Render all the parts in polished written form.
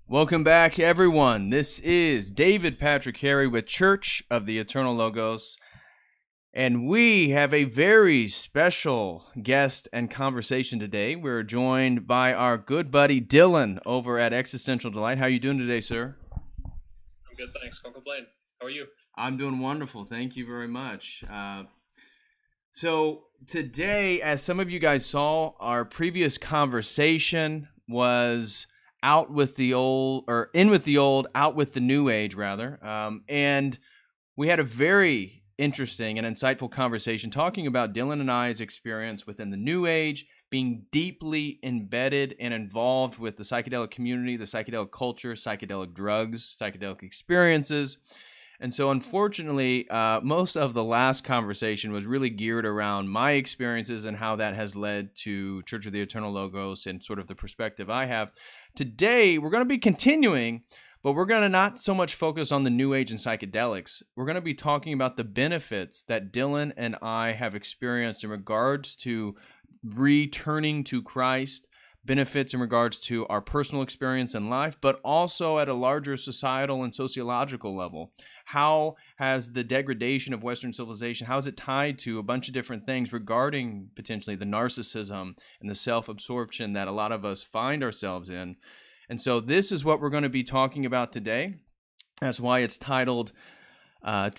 Welcome back, everyone. This is David Patrick Harry with Church of the Eternal Logos, and we have a very special guest and conversation today. We're joined by our good buddy Dylan over at Existential Delight. How are you doing today, sir? I'm good, thanks. Can't complain. How are you? I'm doing wonderful. Thank you very much. So today, as some of you guys saw, our previous conversation was out with the old, or in with the old, out with the new age, rather. And we had a very interesting and insightful conversation talking about Dylan and I's experience within the new age, being deeply embedded and involved with the psychedelic community, the psychedelic culture, psychedelic drugs, psychedelic experiences. And so, unfortunately, most of the last conversation was really geared around my experiences and how that has led to Church of the Eternal Logos and sort of the perspective I have. Today, we're going to be continuing, but we're going to not so much focus on the New Age and psychedelics. We're going to be talking about the benefits that Dylan and I have experienced in regards to returning to Christ, benefits in regards to our personal experience in life, but also at a larger societal and sociological level. How has the degradation of Western civilization, how is it tied to a bunch of different things regarding potentially the narcissism and the self-absorption that a lot of us find ourselves in? And so this is what we're going to be talking about today. That's why it's titled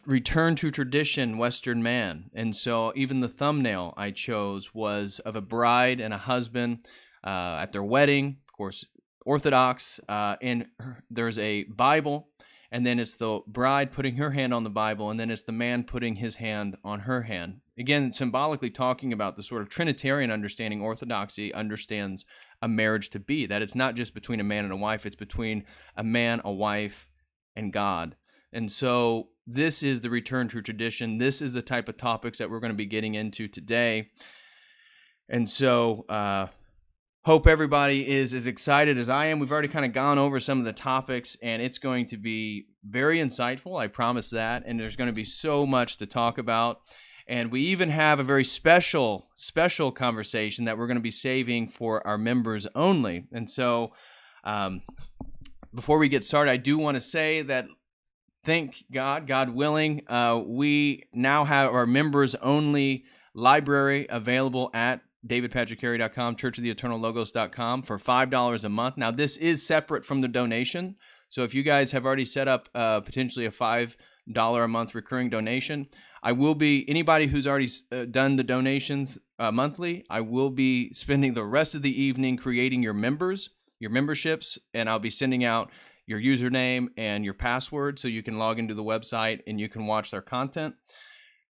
Return to Tradition, Western Man. And so even the thumbnail I chose was of a bride and a husband at their wedding, of course, Orthodox, and there's a Bible, and then it's the bride putting her hand on the Bible, and then it's the man putting his hand on her hand. Again, symbolically talking about the sort of Trinitarian understanding Orthodoxy understands a marriage to be, that it's not just between a man and a wife, it's between a man, a wife, and God. And so this is the return to tradition. This is the type of topics that we're going to be getting into today. And so hope everybody is as excited as I am. We've already kind of gone over some of the topics, and it's going to be very insightful. I promise that. And there's going to be so much to talk about. And we even have a very special conversation that we're going to be saving for our members only. And so before we get started, I do want to say that thank God, God willing, we now have our members only library available at davidpatrickharry.com, churchoftheeternallogos.com for $5 a month. Now, this is separate from the donation. So if you guys have already set up potentially a $5 a month recurring donation, I will be, anybody who's already done the donations monthly, I will be spending the rest of the evening creating your memberships, and I'll be sending out your username and your password so you can log into the website and you can watch their content.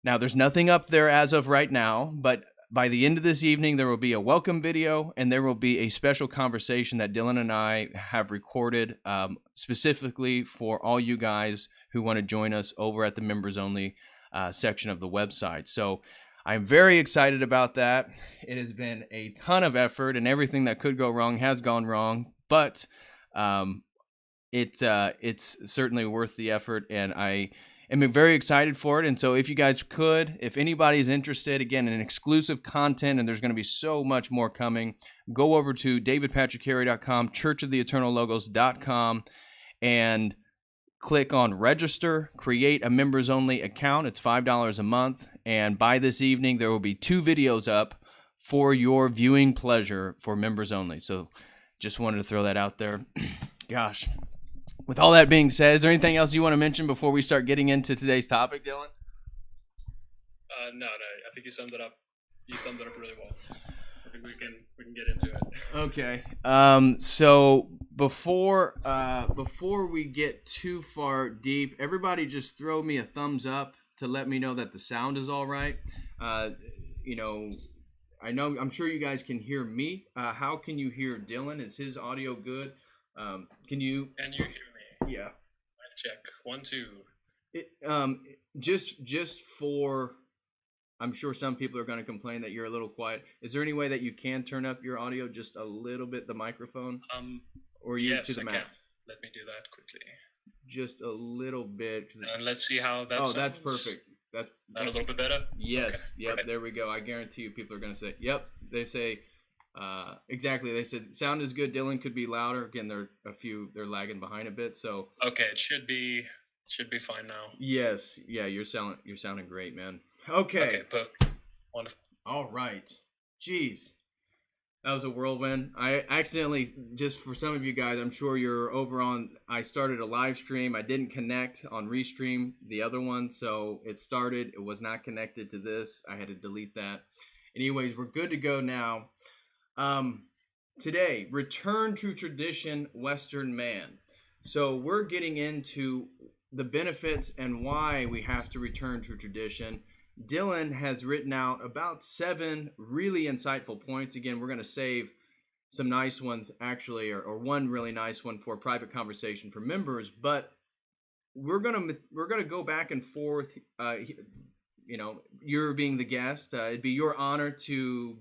Now, there's nothing up there as of right now, but by the end of this evening, there will be a welcome video, and there will be a special conversation that Dylan and I have recorded specifically for all you guys who want to join us over at the members only section of the website. So I'm very excited about that. It has been a ton of effort, and everything that could go wrong has gone wrong, but it's certainly worth the effort, and I am very excited for it. And so if you guys could, if anybody's interested, again, in exclusive content, and there's going to be so much more coming, go over to davidpatrickharry.com, churchoftheeternallogos.com, and click on register, create a members only account. It's $5 a month. And by this evening, there will be 2 videos up for your viewing pleasure for members only. So just wanted to throw that out there. Gosh. With all that being said, is there anything else you want to mention before we start getting into today's topic, Dylan? No. I think you summed it up. You summed it up really well. I think we can get into it. Okay. So before we get too far deep, everybody just throw me a thumbs up to let me know that the sound is all right. I'm sure you guys can hear me. How can you hear Dylan? Is his audio good? Can you hear me? Yeah. Check 1 2. Just for, I'm sure some people are going to complain that you're a little quiet. Is there any way that you can turn up your audio just a little bit, the microphone? Or you yes, to the max? Can. Let me do that quickly. Just a little bit. And let's see how that sounds. That's perfect. That a little bit better? Yes. Okay. Yep. Right. There we go. I guarantee you people are going to say, yep. They say, Exactly. They said sound is good. Dylan could be louder. Again, they're lagging behind a bit. So Okay, it should be fine now. yes, yeah, you're sounding great, man. Okay. Okay, perfect. Wonderful. All right. Jeez. That was a whirlwind. I accidentally, just for some of you guys, I'm sure you're over on. I started a live stream. I didn't connect on Restream, the other one, so it started. It was not connected to this. I had to delete that. Anyways, we're good to go now. Um, Today, return to tradition, Western man. So we're getting into the benefits and why we have to return to tradition. Dylan has written out about 7 really insightful points. Again, we're going to save some nice ones actually, or one really nice one for private conversation for members. But we're gonna go back and forth. You're being the guest. It'd be your honor to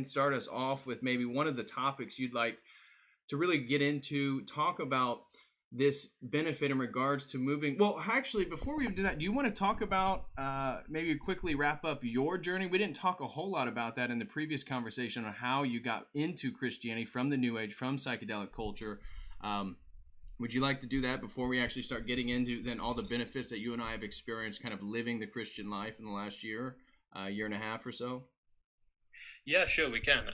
start us off with maybe one of the topics you'd like to really get into, talk about this benefit in regards to moving. Well, actually, before we do that, do you want to talk about maybe quickly wrap up your journey? We didn't talk a whole lot about that in the previous conversation on how you got into Christianity from the New Age, from psychedelic culture. Would you like to do that before we actually start getting into then all the benefits that you and I have experienced kind of living the Christian life in the last year and a half or so? Yeah, sure, we can.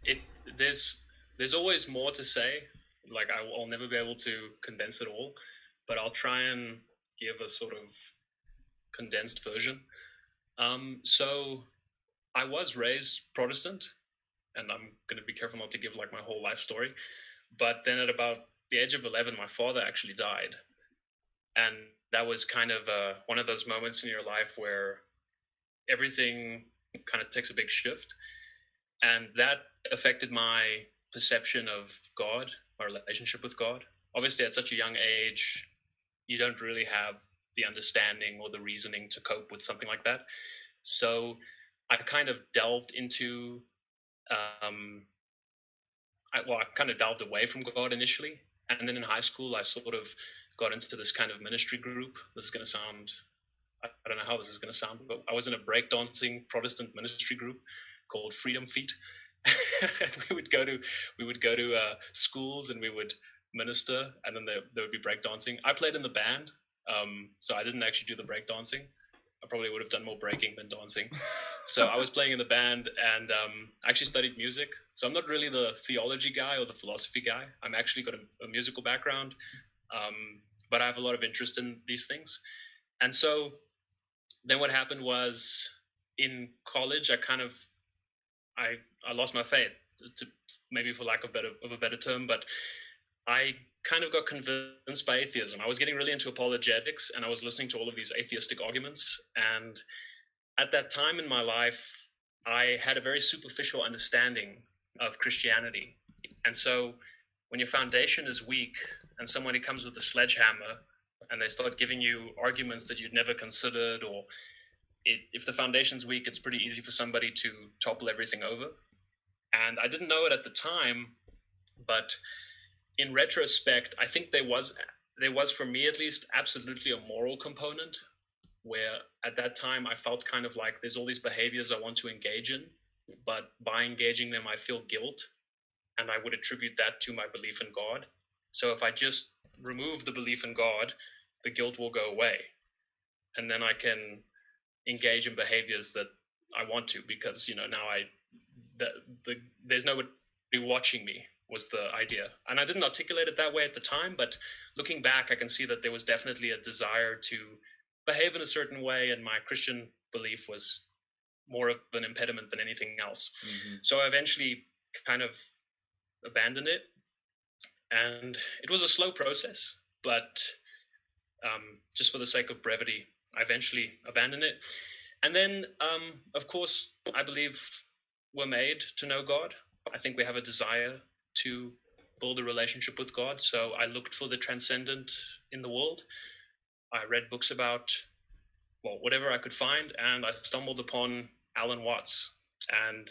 It there's always more to say. Like I'll never be able to condense it all, but I'll try and give a sort of condensed version. So I was raised Protestant, and I'm going to be careful not to give like my whole life story. But then at about the age of 11, my father actually died, and that was kind of one of those moments in your life where everything kind of takes a big shift, and that affected my perception of God, my relationship with God. Obviously, at such a young age, you don't really have the understanding or the reasoning to cope with something like that. So I kind of delved into, I kind of delved away from God initially. And then in high school, I sort of got into this kind of ministry group. This is going to sound, I don't know how this is going to sound, but I was in a breakdancing Protestant ministry group called Freedom Feet. we would go to schools and we would minister, and then there would be breakdancing. I played in the band, so I didn't actually do the breakdancing. I probably would have done more breaking than dancing. So I was playing in the band, and I actually studied music. So I'm not really the theology guy or the philosophy guy. I'm actually got a musical background, but I have a lot of interest in these things. And so then what happened was in college, I lost my faith, to maybe for lack of a better term, but I kind of got convinced by atheism. I was getting really into apologetics, and I was listening to all of these atheistic arguments. And at that time in my life, I had a very superficial understanding of Christianity. And so when your foundation is weak and somebody comes with a sledgehammer and they start giving you arguments that you'd never considered, or if the foundation's weak, it's pretty easy for somebody to topple everything over. And I didn't know it at the time, but in retrospect, I think there was for me at least absolutely a moral component, where at that time I felt kind of like there's all these behaviors I want to engage in, but by engaging them I feel guilt, and I would attribute that to my belief in God. So if I just remove the belief in God, the guilt will go away, and then I can engage in behaviors that I want to, because now there's nobody watching me, was the idea. And I didn't articulate it that way at the time, but looking back, I can see that there was definitely a desire to behave in a certain way, and my Christian belief was more of an impediment than anything else. Mm-hmm. So I eventually kind of abandoned it, and it was a slow process, but just for the sake of brevity, I eventually abandoned it. And then, of course, I believe we're made to know God. I think we have a desire to build a relationship with God. So I looked for the transcendent in the world. I read books about, whatever I could find, and I stumbled upon Alan Watts. And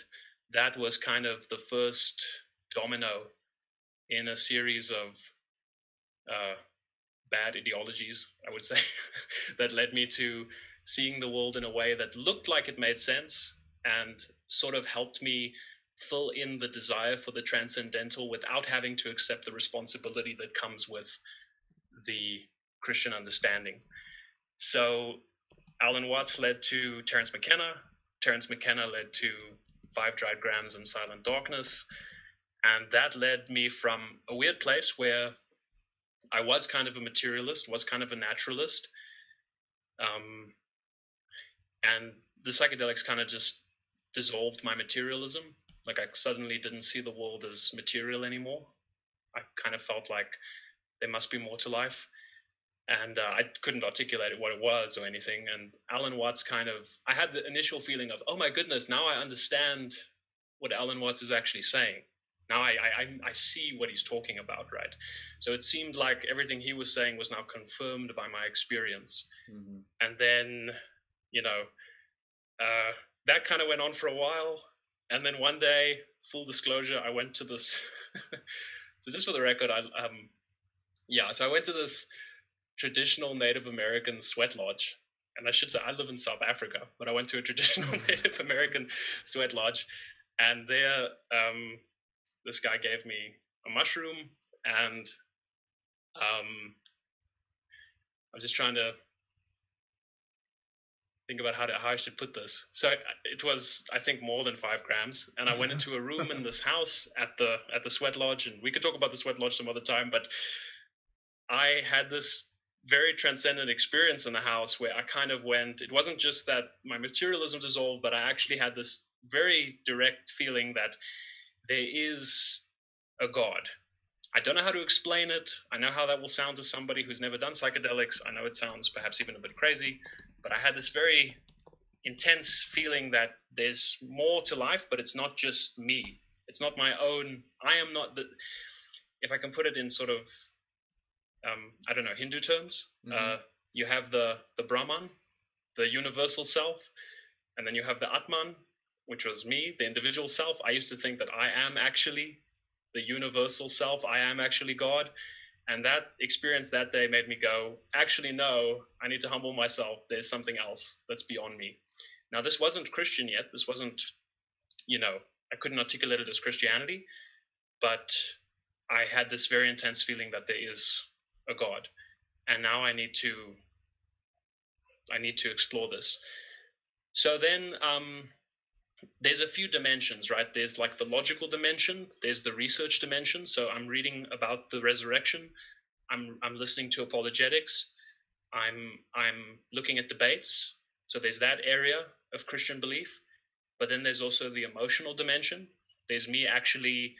that was kind of the first domino in a series of bad ideologies, I would say, that led me to seeing the world in a way that looked like it made sense, and sort of helped me fill in the desire for the transcendental without having to accept the responsibility that comes with the Christian understanding. So Alan Watts led to Terence McKenna. Terence McKenna led to 5 Dried Grams in Silent Darkness. And that led me from a weird place where I was kind of a materialist, was kind of a naturalist. And the psychedelics kind of just dissolved my materialism. Like I suddenly didn't see the world as material anymore. I kind of felt like there must be more to life. And I couldn't articulate what it was or anything. And Alan Watts I had the initial feeling of, oh my goodness, now I understand what Alan Watts is actually saying. Now I see what he's talking about, right? So it seemed like everything he was saying was now confirmed by my experience. Mm-hmm. And then, that kind of went on for a while. And then one day, full disclosure, I went to this. So just for the record, so I went to this traditional Native American sweat lodge. And I should say I live in South Africa, but I went to a traditional Native American sweat lodge. And there, this guy gave me a mushroom, and I'm just trying to think about how I should put this. So it was, I think, more than 5 grams. And I went into a room in this house at the sweat lodge, and we could talk about the sweat lodge some other time, but I had this very transcendent experience in the house where I kind of went, it wasn't just that my materialism dissolved, but I actually had this very direct feeling that there is a God. I don't know how to explain it. I know how that will sound to somebody who's never done psychedelics. I know it sounds perhaps even a bit crazy, but I had this very intense feeling that there's more to life, but it's not just me. It's not my own. I am not if I can put it in sort of, I don't know, Hindu terms, you have the Brahman, the universal self, and then you have the Atman, which was me, the individual self. I used to think that I am actually the universal self. I am actually God. And that experience that day made me go, actually, no, I need to humble myself. There's something else that's beyond me. Now, this wasn't Christian yet. This wasn't, I couldn't articulate it as Christianity, but I had this very intense feeling that there is a God. And now I need to explore this. So then, there's a few dimensions, right? There's like the logical dimension. There's the research dimension. So I'm reading about the resurrection. I'm listening to apologetics. I'm looking at debates. So there's that area of Christian belief. But then there's also the emotional dimension. There's me actually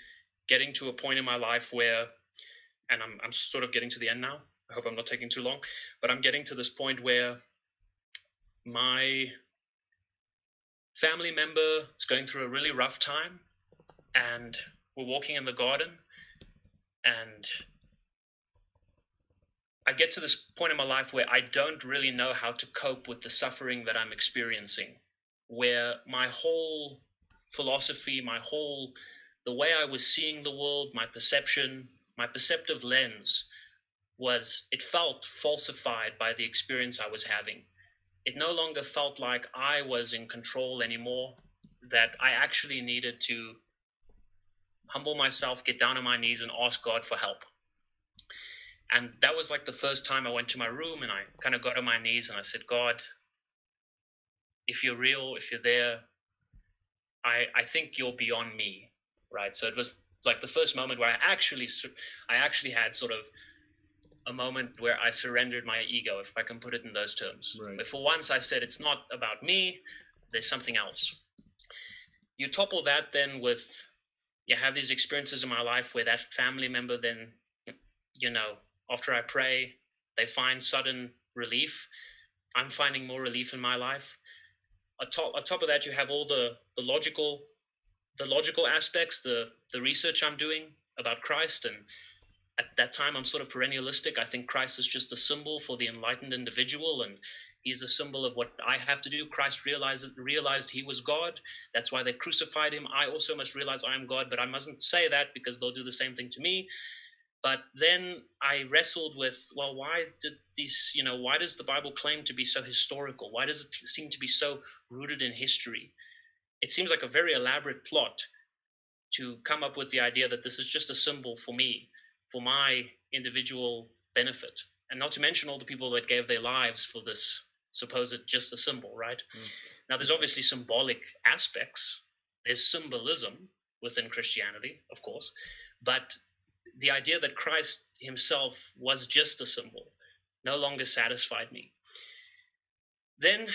getting to a point in my life where, and I'm sort of getting to the end now. I hope I'm not taking too long, but I'm getting to this point where my family member is going through a really rough time, and we're walking in the garden, and I get to this point in my life where I don't really know how to cope with the suffering that I'm experiencing, where my whole philosophy, the way I was seeing the world, my perception, my perceptive lens it felt falsified by the experience I was having. It no longer felt like I was in control anymore, that I actually needed to humble myself, get down on my knees, and ask God for help. And that was like the first time I went to my room and I kind of got on my knees and I said, God, if you're real, if you're there, I think you're beyond me, right? So it's like the first moment where I actually had sort of a moment where I surrendered my ego, if I can put it in those terms. Right. But for once I said, it's not about me, there's something else. You topple that then with, you have these experiences in my life where that family member then, after I pray, they find sudden relief. I'm finding more relief in my life. On top of that, you have all the logical aspects, the research I'm doing about Christ. And at that time, I'm sort of perennialistic. I think Christ is just a symbol for the enlightened individual, and he's a symbol of what I have to do. Christ realized he was God. That's why they crucified him. I also must realize I am God, but I mustn't say that because they'll do the same thing to me. But then I wrestled with, well, why does the Bible claim to be so historical? Why does it seem to be so rooted in history? It seems like a very elaborate plot. to come up with the idea that this is just a symbol for me, for my individual benefit, and not to mention all the people that gave their lives for this supposed just a symbol, right? Now, there's obviously symbolic aspects. There's symbolism within Christianity, of course, but the idea that Christ himself was just a symbol no longer satisfied me. Then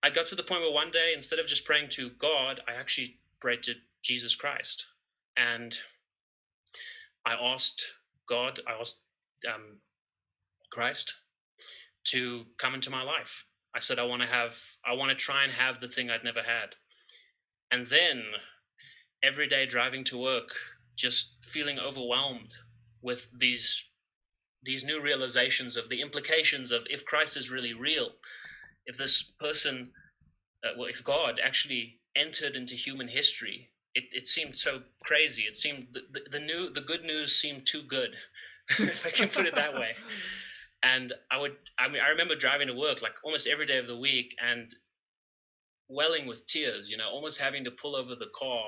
I got to the point where one day, instead of just praying to God, I actually prayed to Jesus Christ. And I asked Christ to come into my life. I said, I want to try and have the thing I'd never had. And then every day driving to work, just feeling overwhelmed with these new realizations of the implications of if Christ is really real, if this person, if God actually entered into human history, it seemed so crazy. It seemed the good news seemed too good, if I can put it that way. And I remember driving to work like almost every day of the week and welling with tears, almost having to pull over the car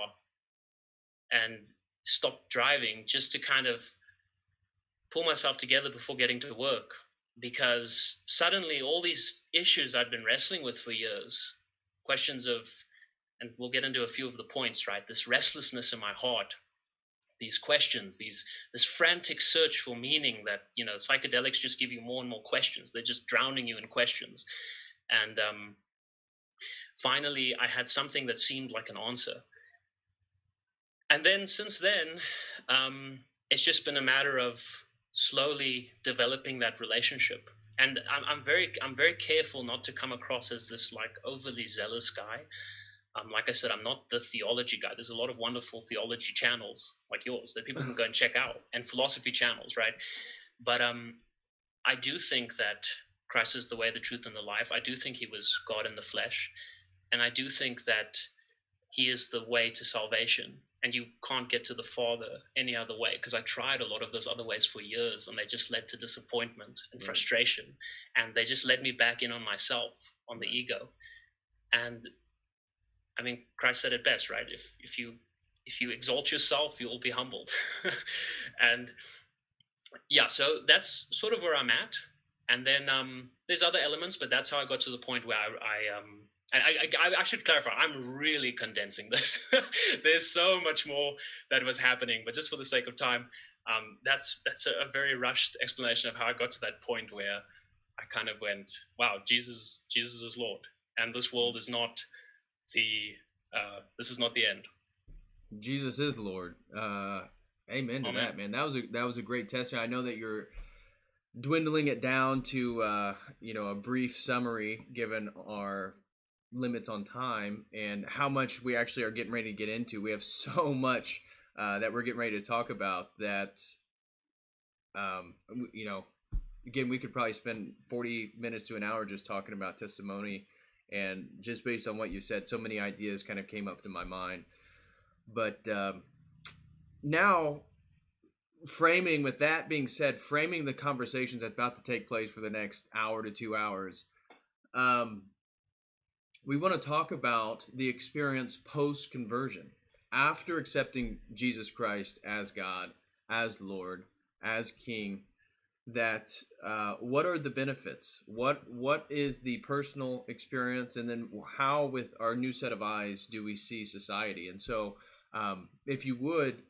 and stop driving just to kind of pull myself together before getting to work, because suddenly all these issues I'd been wrestling with for years, questions of, and we'll get into a few of the points, right? This restlessness in my heart, these questions, this frantic search for meaning that, psychedelics just give you more and more questions. They're just drowning you in questions. And finally, I had something that seemed like an answer. And then since then, it's just been a matter of slowly developing that relationship. And I'm very careful not to come across as this like overly zealous guy. Like I said, I'm not the theology guy. There's a lot of wonderful theology channels like yours that people can go and check out, and philosophy channels, right? But I do think that Christ is the way, the truth, and the life. I do think he was God in the flesh. And I do think that he is the way to salvation. And you can't get to the Father any other way, because I tried a lot of those other ways for years, and they just led to disappointment and frustration. And they just led me back in on myself, on the ego. And I mean, Christ said it best, right? If you exalt yourself, you will be humbled. And yeah, so that's sort of where I'm at. And then there's other elements, but that's how I got to the point where I should clarify, I'm really condensing this. There's so much more that was happening, but just for the sake of time, that's a very rushed explanation of how I got to that point where I kind of went, wow, Jesus is Lord, and this world is not this is not the end. Jesus is Lord. Amen to that, man. That was a great testimony. I know that you're dwindling it down to a brief summary given our limits on time and how much we actually are getting ready to get into. We have so much that we're getting ready to talk about that again, we could probably spend 40 minutes to an hour just talking about testimony. And just based on what you said, so many ideas kind of came up to my mind. But now, with that being said, framing the conversations that's about to take place for the next hour to 2 hours, we want to talk about the experience post-conversion. After accepting Jesus Christ as God, as Lord, as King, that what are the benefits? What is the personal experience, and then how, with our new set of eyes, do we see society? And so, if you would,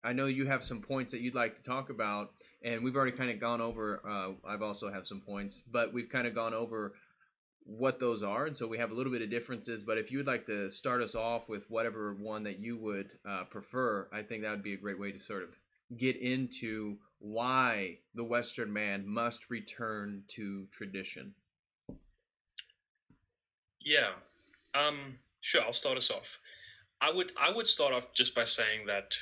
I know you have some points that you'd like to talk about, and we've already kind of gone over. I've also have some points, but we've kind of gone over what those are, and so we have a little bit of differences. But if you would like to start us off with whatever one that you would prefer, I think that would be a great way to sort of get into why the Western man must return to tradition. Yeah, sure. I'll start us off. I would start off just by saying that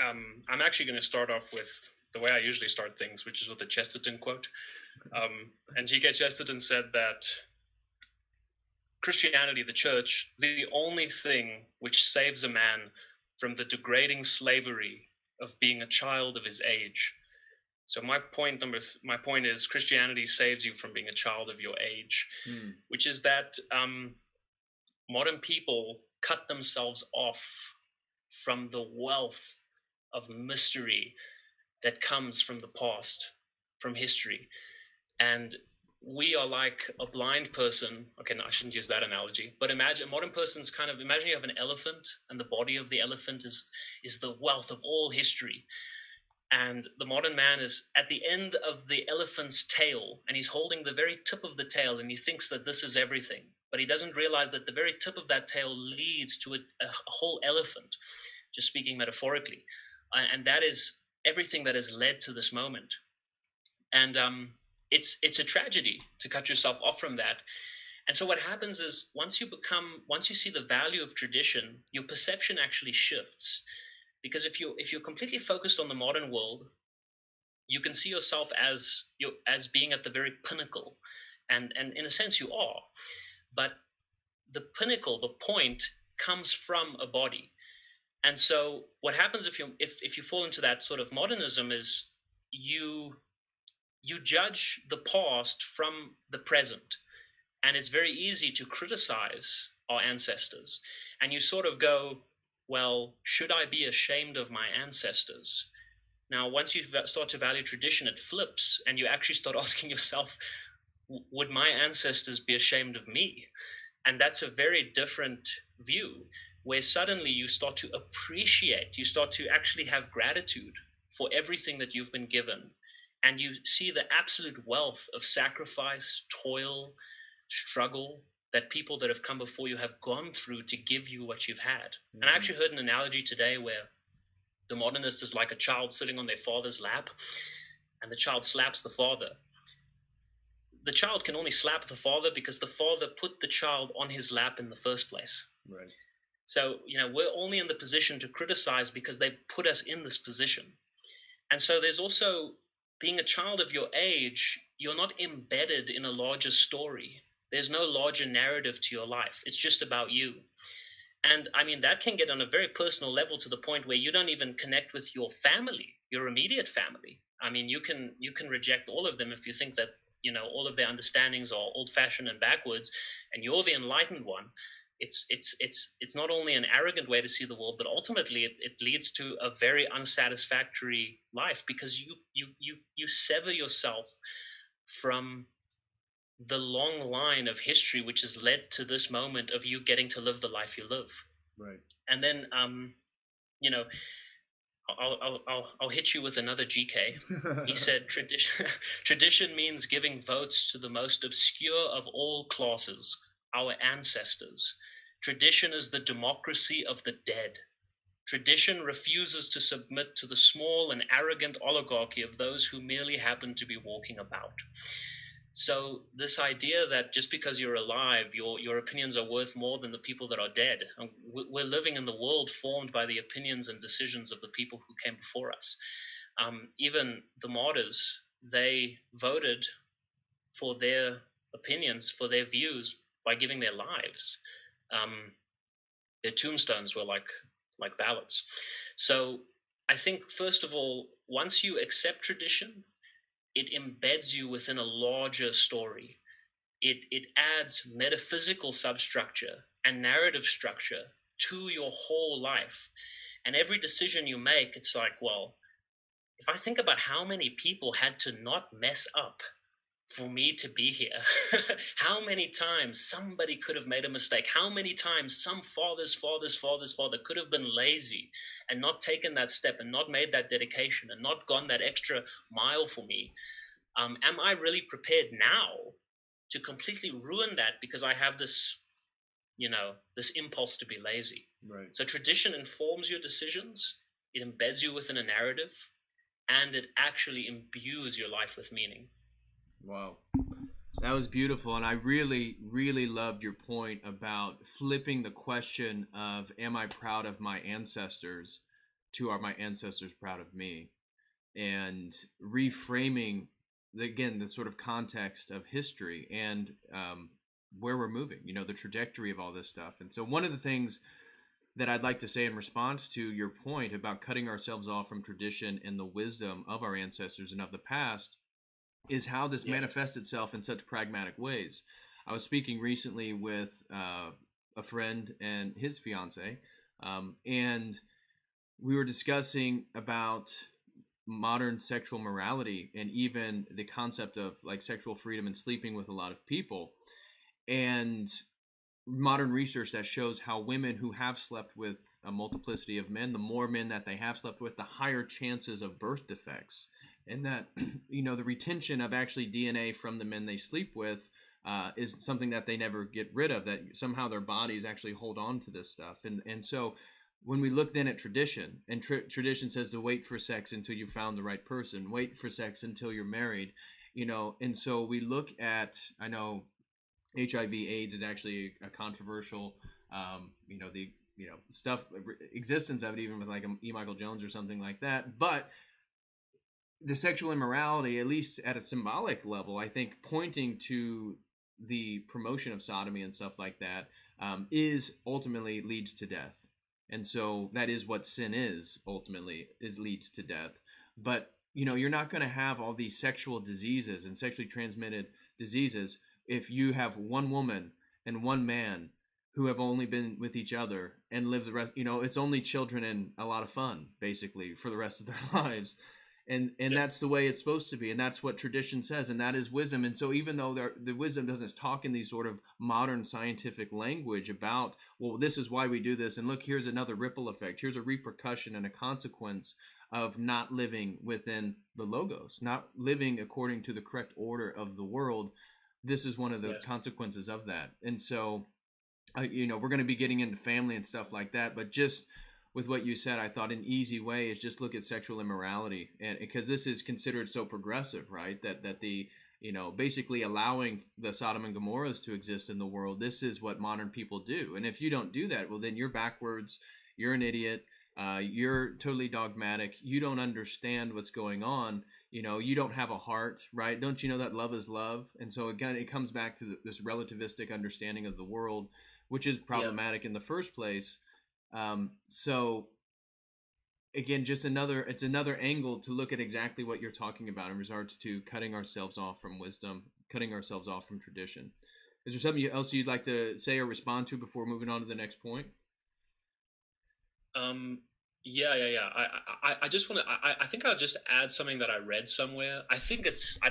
I'm actually going to start off with the way I usually start things, which is with the Chesterton quote. And G.K. Chesterton said that Christianity, the church, the only thing which saves a man from the degrading slavery of being a child of his age. So my point is Christianity saves you from being a child of your age, which is that modern people cut themselves off from the wealth of mystery that comes from the past, from history. And we are like a blind person. Okay, no, I shouldn't use that analogy. But imagine a modern person's kind of, imagine you have an elephant, and the body of the elephant is the wealth of all history. And the modern man is at the end of the elephant's tail, and he's holding the very tip of the tail, and he thinks that this is everything. But he doesn't realize that the very tip of that tail leads to a whole elephant, just speaking metaphorically. And that is everything that has led to this moment. And it's a tragedy to cut yourself off from that. And so what happens is once you see the value of tradition, your perception actually shifts. Because if you're completely focused on the modern world, you can see yourself as being at the very pinnacle, and in a sense you are. But the pinnacle, the point, comes from a body. And so what happens if you fall into that sort of modernism is you judge the past from the present. And it's very easy to criticize our ancestors. And you sort of go, well, should I be ashamed of my ancestors? Now, once you start to value tradition, it flips, and you actually start asking yourself, would my ancestors be ashamed of me? And that's a very different view, where suddenly you start to appreciate, you start to actually have gratitude for everything that you've been given. And you see the absolute wealth of sacrifice, toil, struggle that people that have come before you have gone through to give you what you've had. And I actually heard an analogy today where the modernist is like a child sitting on their father's lap, and the child slaps the father. The child can only slap the father because the father put the child on his lap in the first place. Right. So, we're only in the position to criticize because they've put us in this position. And so there's also, being a child of your age, you're not embedded in a larger story. There's no larger narrative to your life. It's just about you. And I mean, that can get on a very personal level to the point where you don't even connect with your family, your immediate family. I mean, you can reject all of them if you think that, all of their understandings are old-fashioned and backwards, and you're the enlightened one. It's not only an arrogant way to see the world, but ultimately it leads to a very unsatisfactory life, because you sever yourself from the long line of history which has led to this moment of you getting to live the life you live. Right. And then I'll hit you with another GK. He said tradition means giving votes to the most obscure of all classes, our ancestors. Tradition is the democracy of the dead. Tradition refuses to submit to the small and arrogant oligarchy of those who merely happen to be walking about. So this idea that just because you're alive, your opinions are worth more than the people that are dead. And we're living in the world formed by the opinions and decisions of the people who came before us. Even the martyrs, they voted for their opinions, for their views, by giving their lives. Their tombstones were like ballots. So I think, first of all, once you accept tradition, it embeds you within a larger story. It adds metaphysical substructure and narrative structure to your whole life. And every decision you make, it's like, well, if I think about how many people had to not mess up for me to be here, how many times somebody could have made a mistake, how many times some father's father could have been lazy and not taken that step and not made that dedication and not gone that extra mile for me. Am I really prepared now to completely ruin that because I have this impulse to be lazy? Right. So tradition informs your decisions, it embeds you within a narrative, and it actually imbues your life with meaning. Wow. That was beautiful. And I really, really loved your point about flipping the question of, am I proud of my ancestors, to, are my ancestors proud of me? And reframing, the sort of context of history and where we're moving, the trajectory of all this stuff. And so one of the things that I'd like to say in response to your point about cutting ourselves off from tradition and the wisdom of our ancestors and of the past is how this manifests itself in such pragmatic ways. I was speaking recently with a friend and his fiance, and we were discussing about modern sexual morality and even the concept of like sexual freedom and sleeping with a lot of people, and modern research that shows how women who have slept with a multiplicity of men, the more men that they have slept with, the higher chances of birth defects, and that the retention of actually DNA from the men they sleep with is something that they never get rid of, that somehow their bodies actually hold on to this stuff. And so when we look then at tradition, and tradition says to wait for sex until you found the right person, wait for sex until you're married, and so we look at, I know HIV/AIDS is actually a controversial, the stuff, existence of it, even with like E. Michael Jones or something like that. But the sexual immorality, at least at a symbolic level, I think pointing to the promotion of sodomy and stuff like that, is ultimately leads to death. And so that is what sin is ultimately. It leads to death. But you're not going to have all these sexual diseases and sexually transmitted diseases if you have one woman and one man who have only been with each other and live the rest. It's only children and a lot of fun basically for the rest of their lives. And that's the way it's supposed to be, and that's what tradition says, and that is wisdom. And so even though the wisdom doesn't talk in these sort of modern scientific language about, well, this is why we do this, and look, here's another ripple effect, here's a repercussion and a consequence of not living within the logos, not living according to the correct order of the world. This is one of the consequences of that. And so we're going to be getting into family and stuff like that, but just with what you said, I thought an easy way is just look at sexual immorality, and because this is considered so progressive, right? That the basically allowing the Sodom and Gomorrahs to exist in the world. This is what modern people do, and if you don't do that, well, then you're backwards. You're an idiot. You're totally dogmatic. You don't understand what's going on. You don't have a heart, right? Don't you know that love is love? And so again, it comes back to this relativistic understanding of the world, which is problematic in the first place. So again, just it's another angle to look at exactly what you're talking about in regards to cutting ourselves off from wisdom, cutting ourselves off from tradition. Is there something else you'd like to say or respond to before moving on to the next point? Yeah. I just want to, I think I'll just add something that I read somewhere. I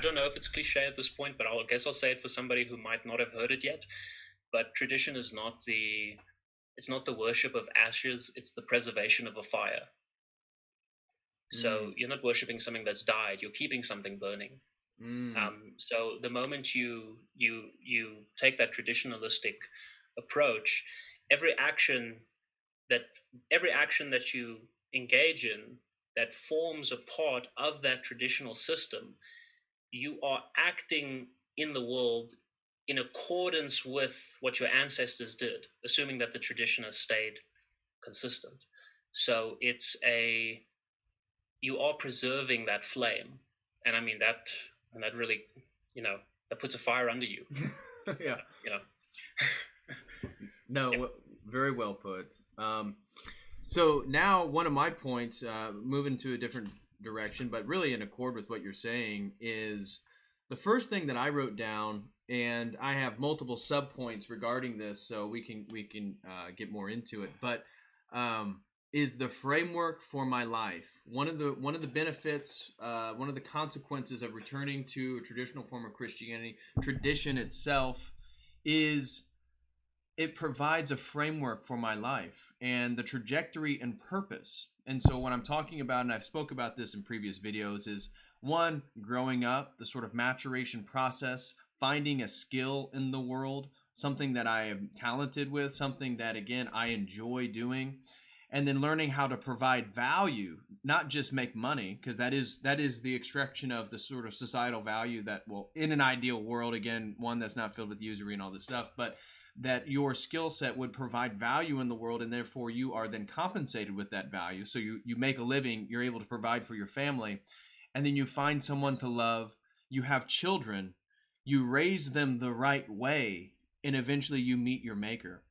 don't know if it's cliche at this point, but I guess I'll say it for somebody who might not have heard it yet. But tradition is it's not the worship of ashes, it's the preservation of a fire. So you're not worshiping something that's died, you're keeping something burning. So the moment you take that traditionalistic approach, every action that you engage in that forms a part of that traditional system, you are acting in the world in accordance with what your ancestors did, assuming that the tradition has stayed consistent. So you are preserving that flame. And I mean that really, that puts a fire under you. Yeah. No, very well put. So now one of my points, moving to a different direction, but really in accord with what you're saying, is the first thing that I wrote down, and I have multiple subpoints regarding this, so we can get more into it. But is the framework for my life. One of the benefits, one of the consequences of returning to a traditional form of Christianity, tradition itself, is it provides a framework for my life and the trajectory and purpose. And so what I'm talking about, and I've spoke about this in previous videos, is one, growing up, the sort of maturation process, finding a skill in the world, something that I am talented with, something that, again, I enjoy doing, and then learning how to provide value, not just make money, because that is the extraction of the sort of societal value that, well, in an ideal world, again, one that's not filled with usury and all this stuff, but that your skill set would provide value in the world, and therefore you are then compensated with that value. So you make a living, you're able to provide for your family, and then you find someone to love, you have children, you raise them the right way, and eventually you meet your maker.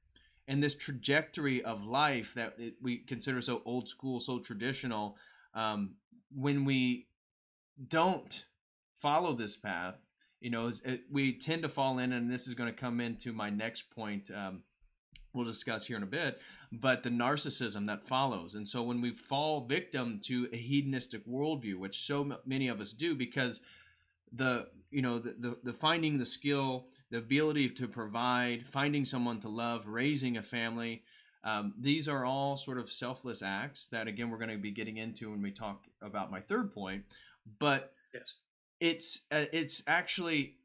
And this trajectory of life that we consider so old school, so traditional, when we don't follow this path, we tend to fall in, and this is going to come into my next point, we'll discuss here in a bit, but the narcissism that follows. And so when we fall victim to a hedonistic worldview, which so many of us do, because the finding the skill, the ability to provide, finding someone to love, raising a family, these are all sort of selfless acts that, again, we're going to be getting into when we talk about my third point. But Yes. It's actually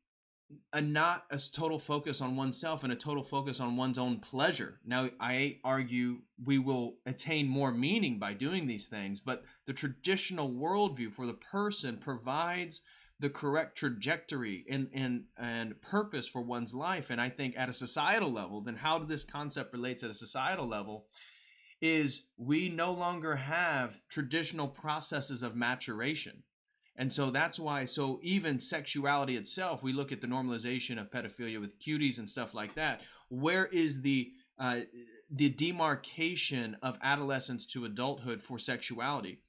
not a total focus on oneself and a total focus on one's own pleasure. Now, I argue we will attain more meaning by doing these things, but the traditional worldview for the person provides the correct trajectory and purpose for one's life. And I think at a societal level, then how this concept relates at a societal level is we no longer have traditional processes of maturation. And so that's why, so even sexuality itself, we look at the normalization of pedophilia with cuties and stuff like that. Where is the demarcation of adolescence to adulthood for sexuality?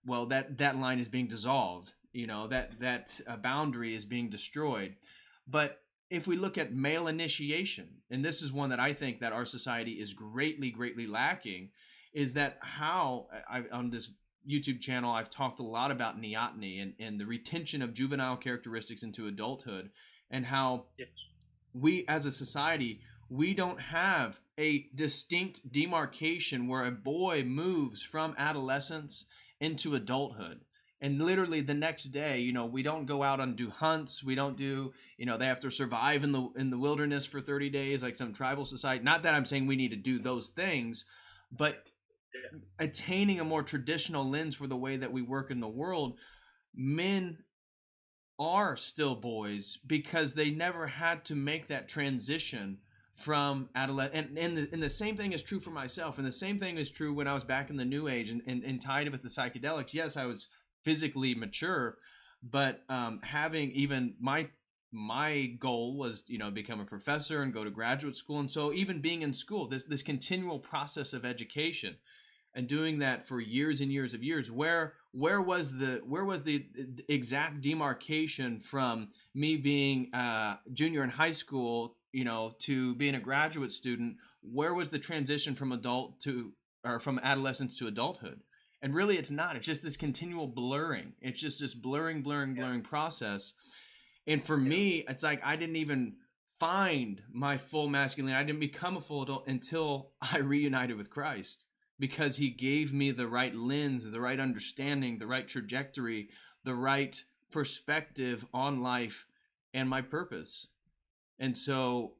Well, that line is being dissolved. That boundary is being destroyed. But if we look at male initiation, and this is one that I think that our society is greatly, greatly lacking, is that how on this YouTube channel, I've talked a lot about neoteny and the retention of juvenile characteristics into adulthood, and how we as a society, we don't have a distinct demarcation where a boy moves from adolescence into adulthood. And literally the next day, we don't go out and do hunts. We don't do, they have to survive in the wilderness for 30 days, like some tribal society. Not that I'm saying we need to do those things, but attaining a more traditional lens for the way that we work in the world, men are still boys because they never had to make that transition from adolescence. And the same thing is true for myself. And the same thing is true when I was back in the New Age and tied with the psychedelics. Yes, I was physically mature, but having even my goal was, become a professor and go to graduate school. And so even being in school, this continual process of education and doing that for years and years of years, where was the exact demarcation from me being a junior in high school, to being a graduate student? Where was the transition from from adolescence to adulthood? And really, it's not. It's just this continual blurring. It's just this blurring process. And for me, it's like I didn't even find my full masculinity. I didn't become a full adult until I reunited with Christ, because he gave me the right lens, the right understanding, the right trajectory, the right perspective on life and my purpose. And so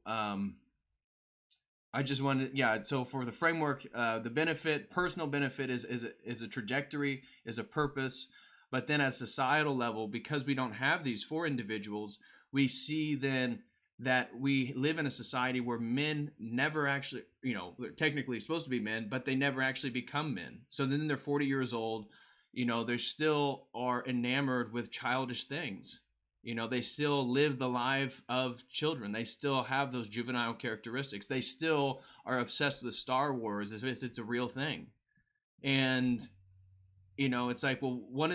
I just wanted, so for the framework, the benefit, personal benefit is a trajectory, is a purpose. But then at societal level, because we don't have these for individuals, we see then that we live in a society where men never actually, they're technically supposed to be men, but they never actually become men. So then they're 40 years old, they still are enamored with childish things. They still live the life of children. They still have those juvenile characteristics. They still are obsessed with Star Wars as if it's a real thing. And, it's like, well,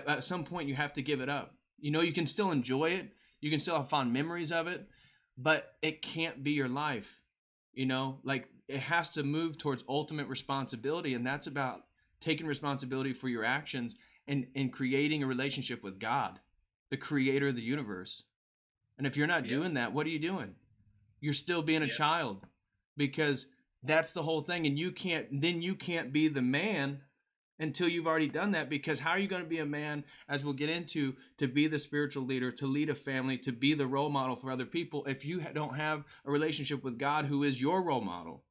at some point you have to give it up. You can still enjoy it. You can still have fond memories of it, but it can't be your life. Like it has to move towards ultimate responsibility. And that's about taking responsibility for your actions and creating a relationship with God, the creator of the universe. And if you're not doing that, what are you doing? You're still being a child, because that's the whole thing. And you can't be the man until you've already done that, because how are you going to be a man, as we'll get into, to be the spiritual leader, to lead a family, to be the role model for other people, if you don't have a relationship with God, who is your role model,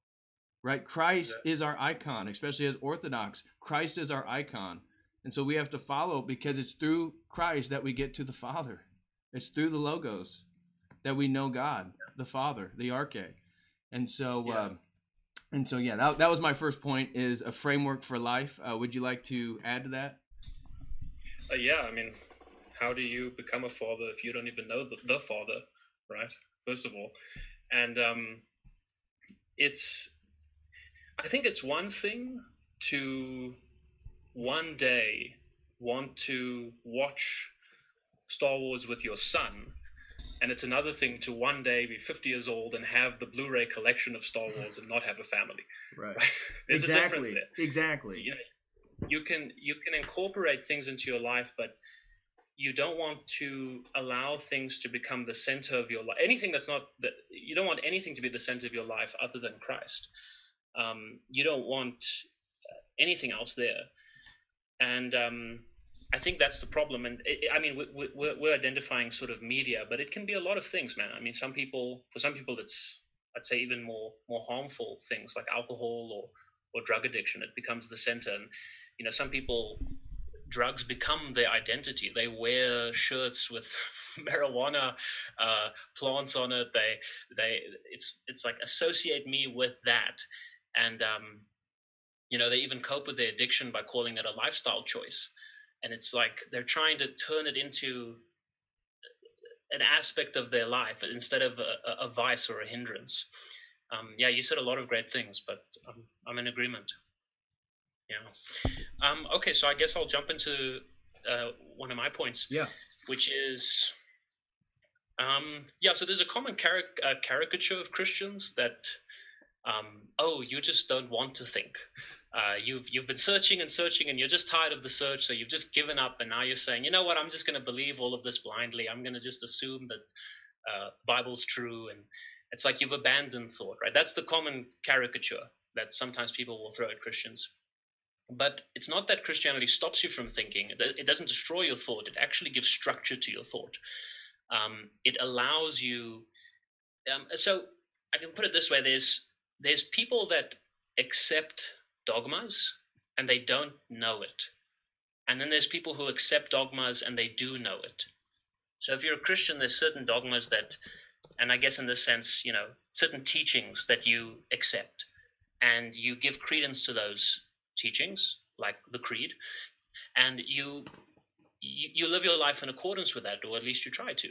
right? Christ is our icon, especially as Orthodox. Christ is our icon. And so we have to follow, because it's through Christ that we get to the Father. It's through the Logos that we know God, the Father, the Arche. And so, that was my first point, is a framework for life. Would you like to add to that? I mean, how do you become a father if you don't even know the Father, right? First of all. And I think it's one thing to one day want to watch Star Wars with your son, And it's another thing to one day be 50 years old and have the Blu-ray collection of Star Wars and not have a family. Right. There's a difference there. Exactly. You know, you can incorporate things into your life, but you don't want to allow things to become the center of your life. Anything that's not that, you don't want anything to be the center of your life other than Christ. You don't want anything else there. And I think that's the problem. And I mean, we're identifying sort of media, but it can be a lot of things, man. I mean, for some people, it's, I'd say, even more harmful things like alcohol or drug addiction. It becomes the center. And, you know, some people, drugs become their identity. They wear shirts with marijuana plants on it. It's like, associate me with that. And, you know, they even cope with their addiction by calling it a lifestyle choice. And it's like they're trying to turn it into an aspect of their life instead of a vice or a hindrance. Yeah, you said a lot of great things, but I'm in agreement. Yeah. Okay, so I guess I'll jump into one of my points. Yeah. Which is, yeah. So there's a common caricature of Christians that, oh, you just don't want to think. You've been searching and searching, and you're just tired of the search, so you've just given up, and now you're saying, you know what? I'm just going to believe all of this blindly. I'm going to just assume that Bible's true, and it's like you've abandoned thought, right? That's the common caricature that sometimes people will throw at Christians. But it's not that Christianity stops you from thinking. It doesn't destroy your thought. It actually gives structure to your thought. It allows you. So I can put it this way: there's people that accept dogmas and they don't know it, and then there's people who accept dogmas and they do know it. So if you're a Christian, there's certain dogmas that, and I guess in this sense, you know, certain teachings that you accept, and you give credence to those teachings, like the creed, and you live your life in accordance with that, or at least you try to,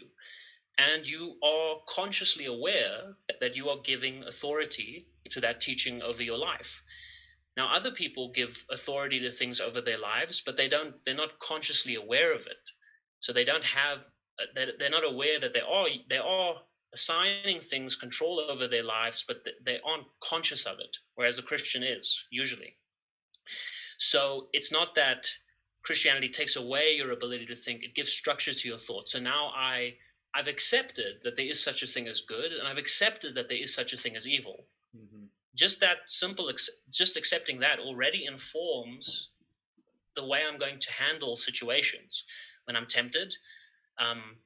and you are consciously aware that you are giving authority to that teaching over your life. Now, other people give authority to things over their lives, but they're not consciously aware of it. So they don't have, they're not aware that they are assigning things control over their lives, but they aren't conscious of it, whereas a Christian is, usually. So it's not that Christianity takes away your ability to think, it gives structure to your thoughts. So now I've accepted that there is such a thing as good, and I've accepted that there is such a thing as evil. Mm-hmm. Just that simple, just accepting that already informs the way I'm going to handle situations. When I'm tempted,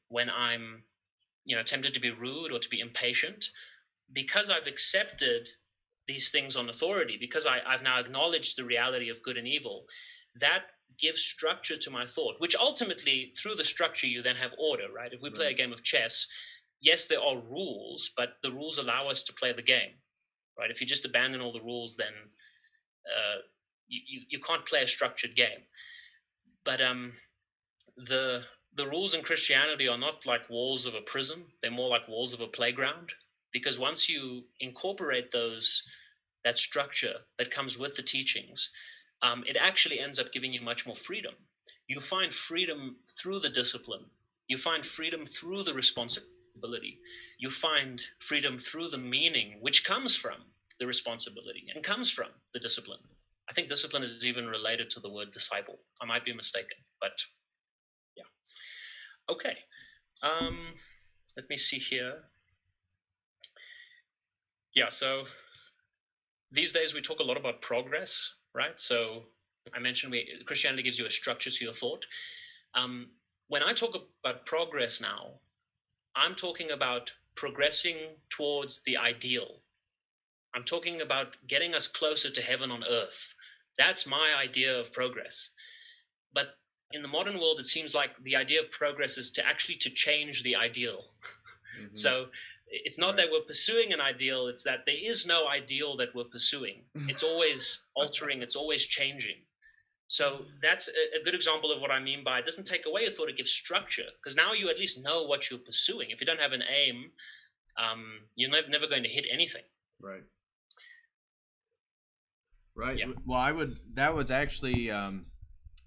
when I'm, you know, tempted to be rude or to be impatient, because I've accepted these things on authority, because I've now acknowledged the reality of good and evil, that gives structure to my thought, which ultimately, through the structure, you then have order, right? If we play a game of chess, yes, there are rules, but the rules allow us to play the game, right? If you just abandon all the rules, then you can't play a structured game. But the rules in Christianity are not like walls of a prison. They're more like walls of a playground. Because once you incorporate that structure that comes with the teachings, it actually ends up giving you much more freedom. You find freedom through the discipline. You find freedom through the responsibility. You find freedom through the meaning, which comes from the responsibility and comes from the discipline. I think discipline is even related to the word disciple. I might be mistaken, but yeah. Okay. Let me see here. Yeah, so these days we talk a lot about progress, right? So I mentioned Christianity gives you a structure to your thought. When I talk about progress now, I'm talking about progressing towards the ideal. I'm talking about getting us closer to heaven on earth. That's my idea of progress. But in the modern world, it seems like the idea of progress is to change the ideal. Mm-hmm. So it's not that we're pursuing an ideal, it's that there is no ideal that we're pursuing. It's always altering, it's always changing. So that's a good example of what I mean by it doesn't take away a thought, it gives structure. Because now you at least know what you're pursuing. If you don't have an aim, you're never going to hit anything. Right. Right. Yeah. Well, that was actually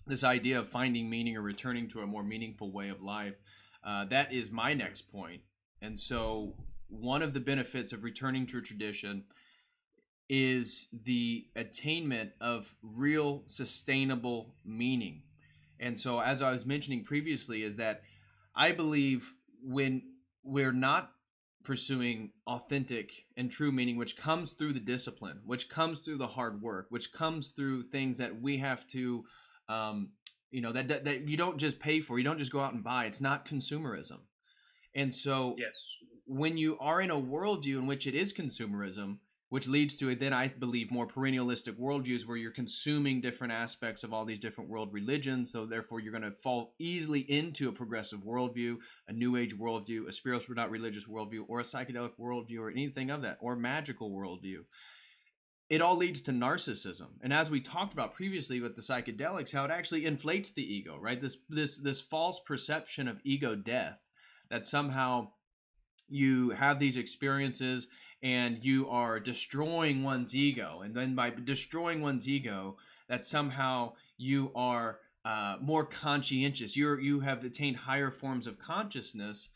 this idea of finding meaning or returning to a more meaningful way of life. That is my next point. And so one of the benefits of returning to a tradition is the attainment of real sustainable meaning. And so, as I was mentioning previously, is that I believe when we're not pursuing authentic and true meaning, which comes through the discipline, which comes through the hard work, which comes through things that we have to, that you don't just pay for, you don't just go out and buy. It's not consumerism. And so, Yes. when you are in a worldview in which it is consumerism, which leads to then I believe more perennialistic worldviews where you're consuming different aspects of all these different world religions. So therefore you're going to fall easily into a progressive worldview, a new age worldview, a spiritual not religious worldview, or a psychedelic worldview, or anything of that, or magical worldview. It all leads to narcissism. And as we talked about previously with the psychedelics, how it actually inflates the ego, right? This false perception of ego death, that somehow you have these experiences and you are destroying one's ego, and then by destroying one's ego, that somehow you are more conscientious, you have attained higher forms of consciousness.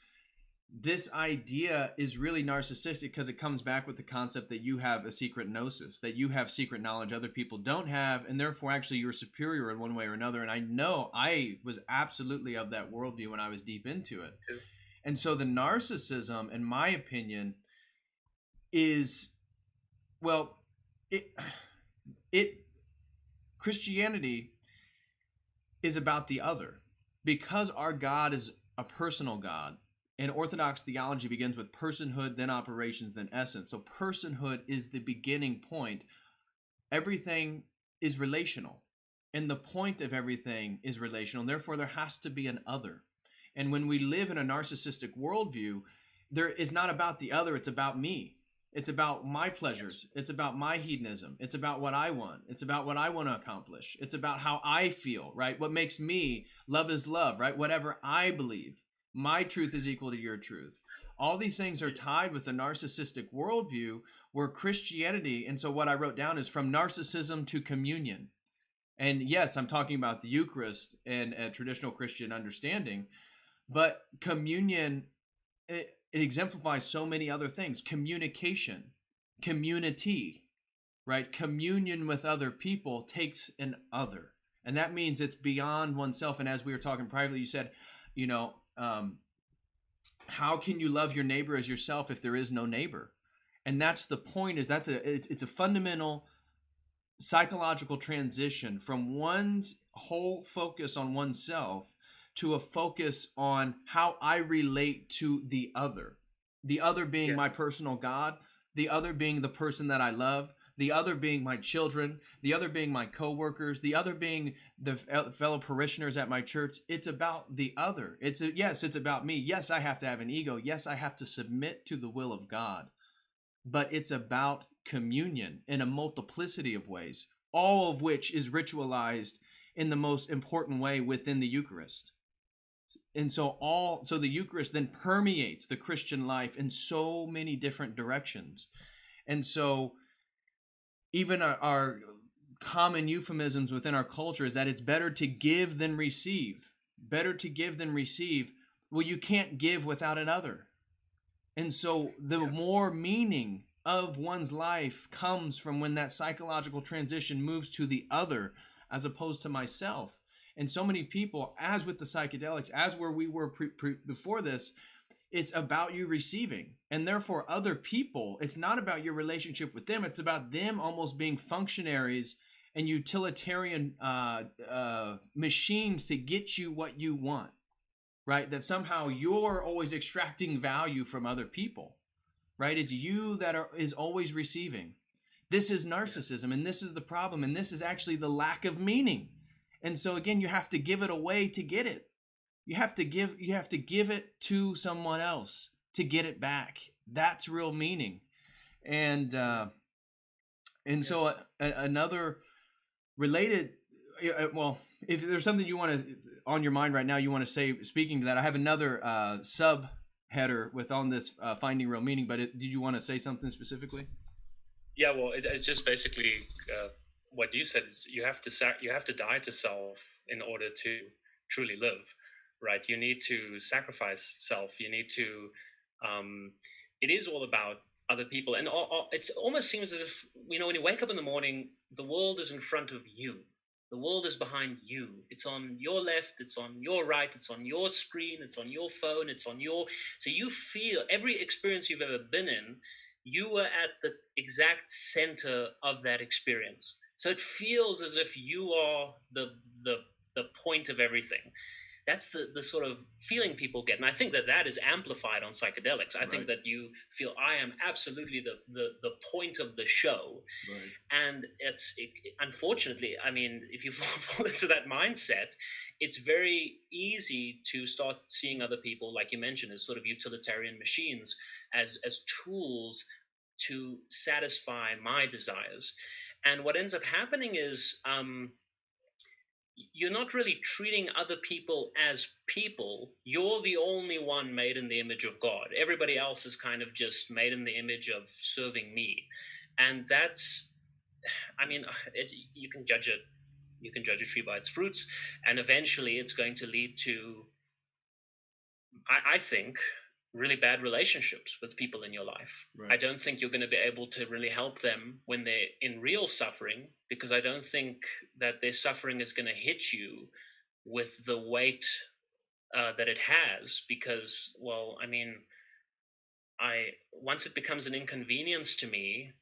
This idea is really narcissistic because it comes back with the concept that you have a secret gnosis, that you have secret knowledge other people don't have, and therefore actually you're superior in one way or another. And I know I was absolutely of that worldview when I was deep into it. And so the narcissism, in my opinion, is, well, it Christianity is about the other, because our God is a personal God, and Orthodox theology begins with personhood, then operations, then essence. So personhood is the beginning point. Everything is relational, and the point of everything is relational. Therefore, there has to be an other. And when we live in a narcissistic worldview, there is not about the other, it's about me. It's about my pleasures. It's about my hedonism. It's about what I want. It's about what I want to accomplish. It's about how I feel, right? What makes me, love is love, right? Whatever I believe. My truth is equal to your truth. All these things are tied with a narcissistic worldview where Christianity, and so what I wrote down is from narcissism to communion. And yes, I'm talking about the Eucharist and a traditional Christian understanding, but communion, it exemplifies so many other things. Communication, community, right? Communion with other people takes an other. And that means it's beyond oneself. And as we were talking privately, you said, how can you love your neighbor as yourself if there is no neighbor? And that's the point, is it's a fundamental psychological transition from one's whole focus on oneself to a focus on how I relate to the other being my personal God, the other being the person that I love, the other being my children, the other being my coworkers, the other being the fellow parishioners at my church. It's about the other. It's about me. Yes, I have to have an ego. Yes, I have to submit to the will of God, but it's about communion in a multiplicity of ways, all of which is ritualized in the most important way within the Eucharist. And so the Eucharist then permeates the Christian life in so many different directions. And so even our common euphemisms within our culture is that it's better to give than receive. Better to give than receive. Well, you can't give without another. And so the more meaning of one's life comes from when that psychological transition moves to the other as opposed to myself. And so many people, as with the psychedelics, as where we were before this, it's about you receiving. And therefore, other people, it's not about your relationship with them. It's about them almost being functionaries and utilitarian machines to get you what you want, right? That somehow you're always extracting value from other people, right? It's you that is always receiving. This is narcissism, and this is the problem, and this is actually the lack of meaning. And so again, you have to give it away to get it. You have to give it to someone else to get it back. That's real meaning. And so another related, well, if there's something you want to on your mind right now, you want to say, speaking to that, I have another sub header on this finding real meaning. But did you want to say something specifically? Yeah, well, it's just basically what you said is you have to die to self in order to truly live, right? You need to sacrifice self. You need to Um, it is all about other people, and it almost seems as if, when you wake up in the morning, the world is in front of you. The world is behind you. It's on your left, it's on your right, it's on your screen, it's on your phone, it's on your. So you feel every experience you've ever been in, you were at the exact center of that experience. So it feels as if you are the the point of everything. That's the sort of feeling people get, and I think that that is amplified on psychedelics. I think that you feel, I am absolutely the point of the show. And unfortunately, I mean, if you fall into that mindset, it's very easy to start seeing other people, like you mentioned, as sort of utilitarian machines, as tools to satisfy my desires. And what ends up happening is, you're not really treating other people as people. You're the only one made in the image of God. Everybody else is kind of just made in the image of serving me. And that's, I mean, you can judge it. You can judge a tree by its fruits, and eventually it's going to lead to, I think, really bad relationships with people in your life. I don't think you're going to be able to really help them when they're in real suffering, because I don't think that their suffering is going to hit you with the weight that it has. Because, well, I mean, once it becomes an inconvenience to me,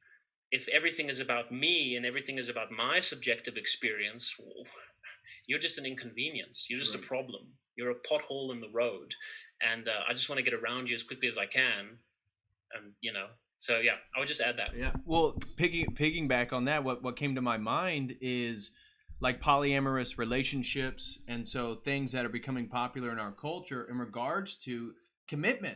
if everything is about me and everything is about my subjective experience, you're just an inconvenience. You're just a problem. You're a pothole in the road. And I just want to get around you as quickly as I can. And, so yeah, I would just add that. Yeah. Well, picking back on that, what came to my mind is like polyamorous relationships, and so things that are becoming popular in our culture in regards to committing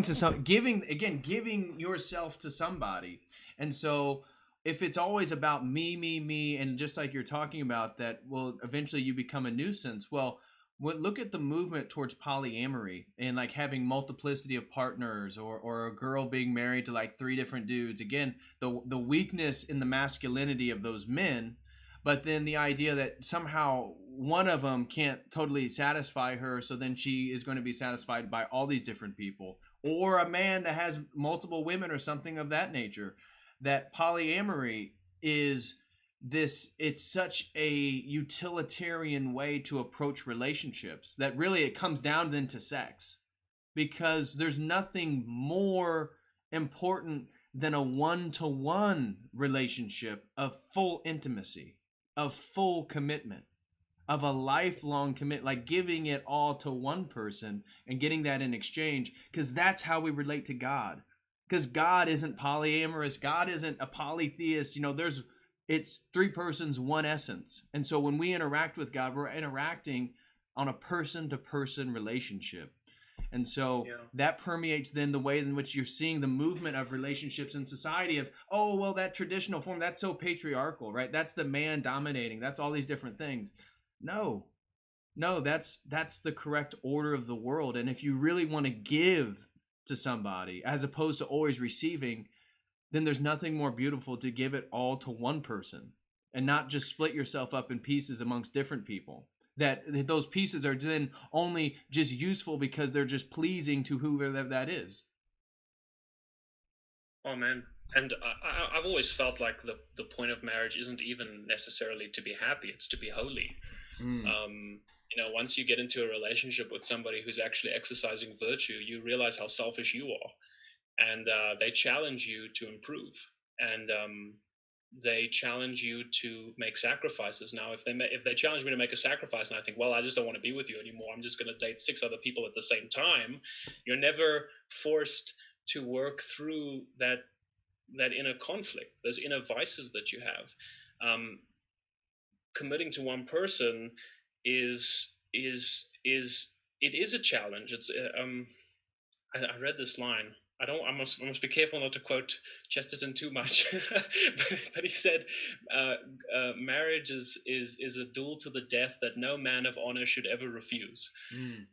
to some, giving yourself to somebody. And so if it's always about me, and just like you're talking about that, well, eventually you become a nuisance. Well, look at the movement towards polyamory and like having multiplicity of partners, or a girl being married to like 3 different dudes. Again, the weakness in the masculinity of those men, but then the idea that somehow one of them can't totally satisfy her, so then she is going to be satisfied by all these different people, or a man that has multiple women or something of that nature. That polyamory is it's such a utilitarian way to approach relationships that really it comes down then to sex, because there's nothing more important than a one-to-one relationship of full intimacy, of full commitment, of a lifelong commitment, like giving it all to one person and getting that in exchange, because that's how we relate to God. Because God isn't polyamorous, God isn't a polytheist. It's 3 persons, one essence. And so when we interact with God, we're interacting on a person-to-person relationship. And so that permeates then the way in which you're seeing the movement of relationships in society of, oh, well, that traditional form, that's so patriarchal, right? That's the man dominating. That's all these different things. No, that's the correct order of the world. And if you really want to give to somebody as opposed to always receiving, then there's nothing more beautiful to give it all to one person and not just split yourself up in pieces amongst different people. That those pieces are then only just useful because they're just pleasing to whoever that is. Oh man. And I've always felt like the point of marriage isn't even necessarily to be happy, it's to be holy. Once you get into a relationship with somebody who's actually exercising virtue, you realize how selfish you are. And they challenge you to improve. And they challenge you to make sacrifices. Now, if they challenge me to make a sacrifice, and I think, well, I just don't want to be with you anymore, I'm just going to date 6 other people at the same time, you're never forced to work through that inner conflict, those inner vices that you have. Committing to one person is a challenge. It's I read this line. I must be careful not to quote Chesterton too much, but he said, "Marriage is a duel to the death that no man of honor should ever refuse."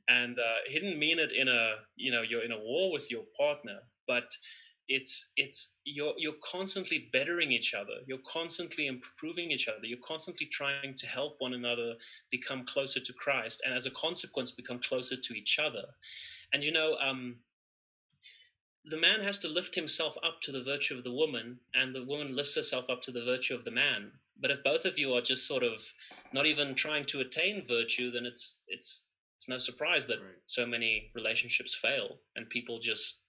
And he didn't mean it in you're in a war with your partner, but it's you're constantly bettering each other, you're constantly improving each other, you're constantly trying to help one another become closer to Christ, and as a consequence, become closer to each other. And the man has to lift himself up to the virtue of the woman, and the woman lifts herself up to the virtue of the man. But if both of you are just sort of not even trying to attain virtue, then it's no surprise that so many relationships fail, and people just,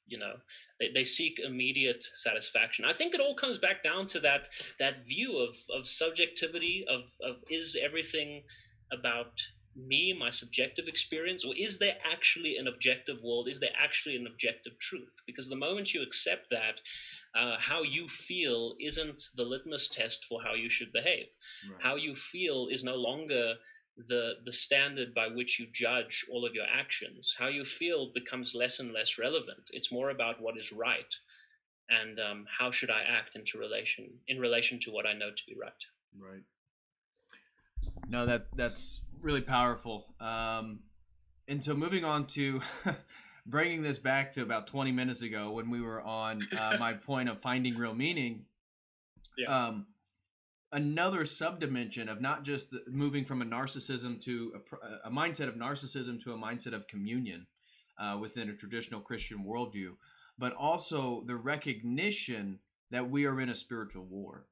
they seek immediate satisfaction. I think it all comes back down to that view of subjectivity, of is everything about me, my subjective experience, or is there actually an objective world? Is there actually an objective truth? Because the moment you accept that, how you feel isn't the litmus test for how you should behave. Right. How you feel is no longer the standard by which you judge all of your actions. How you feel becomes less and less relevant. It's more about what is right, and how should I act in relation to what I know to be right. Right. No, that's really powerful. And so moving on to bringing this back to about 20 minutes ago when we were on my point of finding real meaning. Yeah. Another subdimension of not just moving from a narcissism to a mindset of narcissism to a mindset of communion within a traditional Christian worldview, but also the recognition that we are in a spiritual war.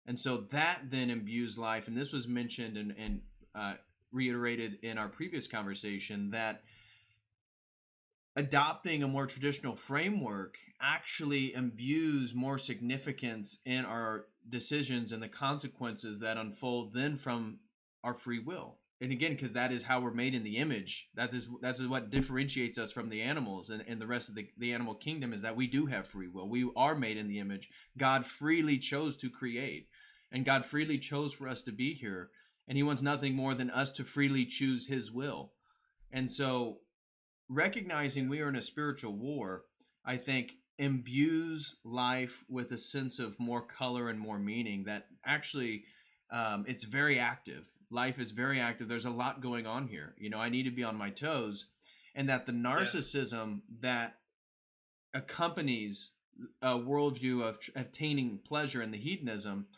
And so that then imbues life. And this was mentioned and reiterated in our previous conversation, that adopting a more traditional framework actually imbues more significance in our decisions and the consequences that unfold then from our free will. And again, because that is how we're made in the image. That is what differentiates us from the animals and the rest of the animal kingdom, is that we do have free will. We are made in the image. God freely chose to create, and God freely chose for us to be here. And he wants nothing more than us to freely choose his will. And so recognizing we are in a spiritual war, I think, imbues life with a sense of more color and more meaning, that actually it's very active. Life is very active. There's a lot going on here. I need to be on my toes. And that the narcissism that accompanies a worldview of attaining pleasure and the hedonism,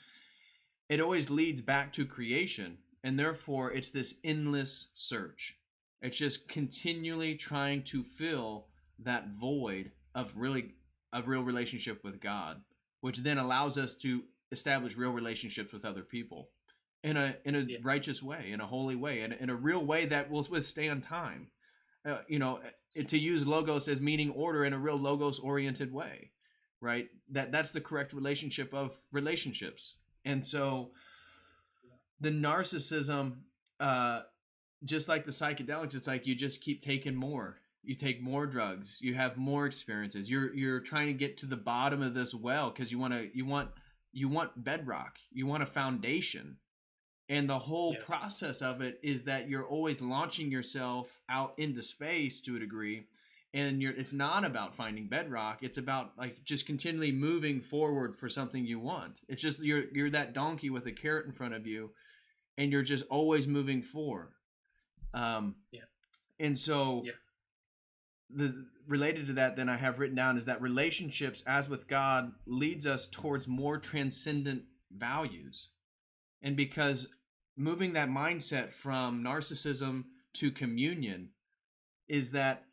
it always leads back to creation. And therefore, it's this endless search. It's just continually trying to fill that void of a real relationship with God, which then allows us to establish real relationships with other people in a righteous way, in a holy way, in a real way that will withstand time. To use logos as meaning order in a real logos oriented way, right? That's the correct relationship of relationships. And so the narcissism, just like the psychedelics, it's like you just keep taking more. You take more drugs. You have more experiences. You're trying to get to the bottom of this well because you want bedrock. You want a foundation. And the whole process of it is that you're always launching yourself out into space to a degree, and it's not about finding bedrock. It's about like just continually moving forward for something you want. It's just you're that donkey with a carrot in front of you, and you're just always moving forward. And so the related to that, then I have written down, is that relationships, as with God, leads us towards more transcendent values. And because moving that mindset from narcissism to communion is that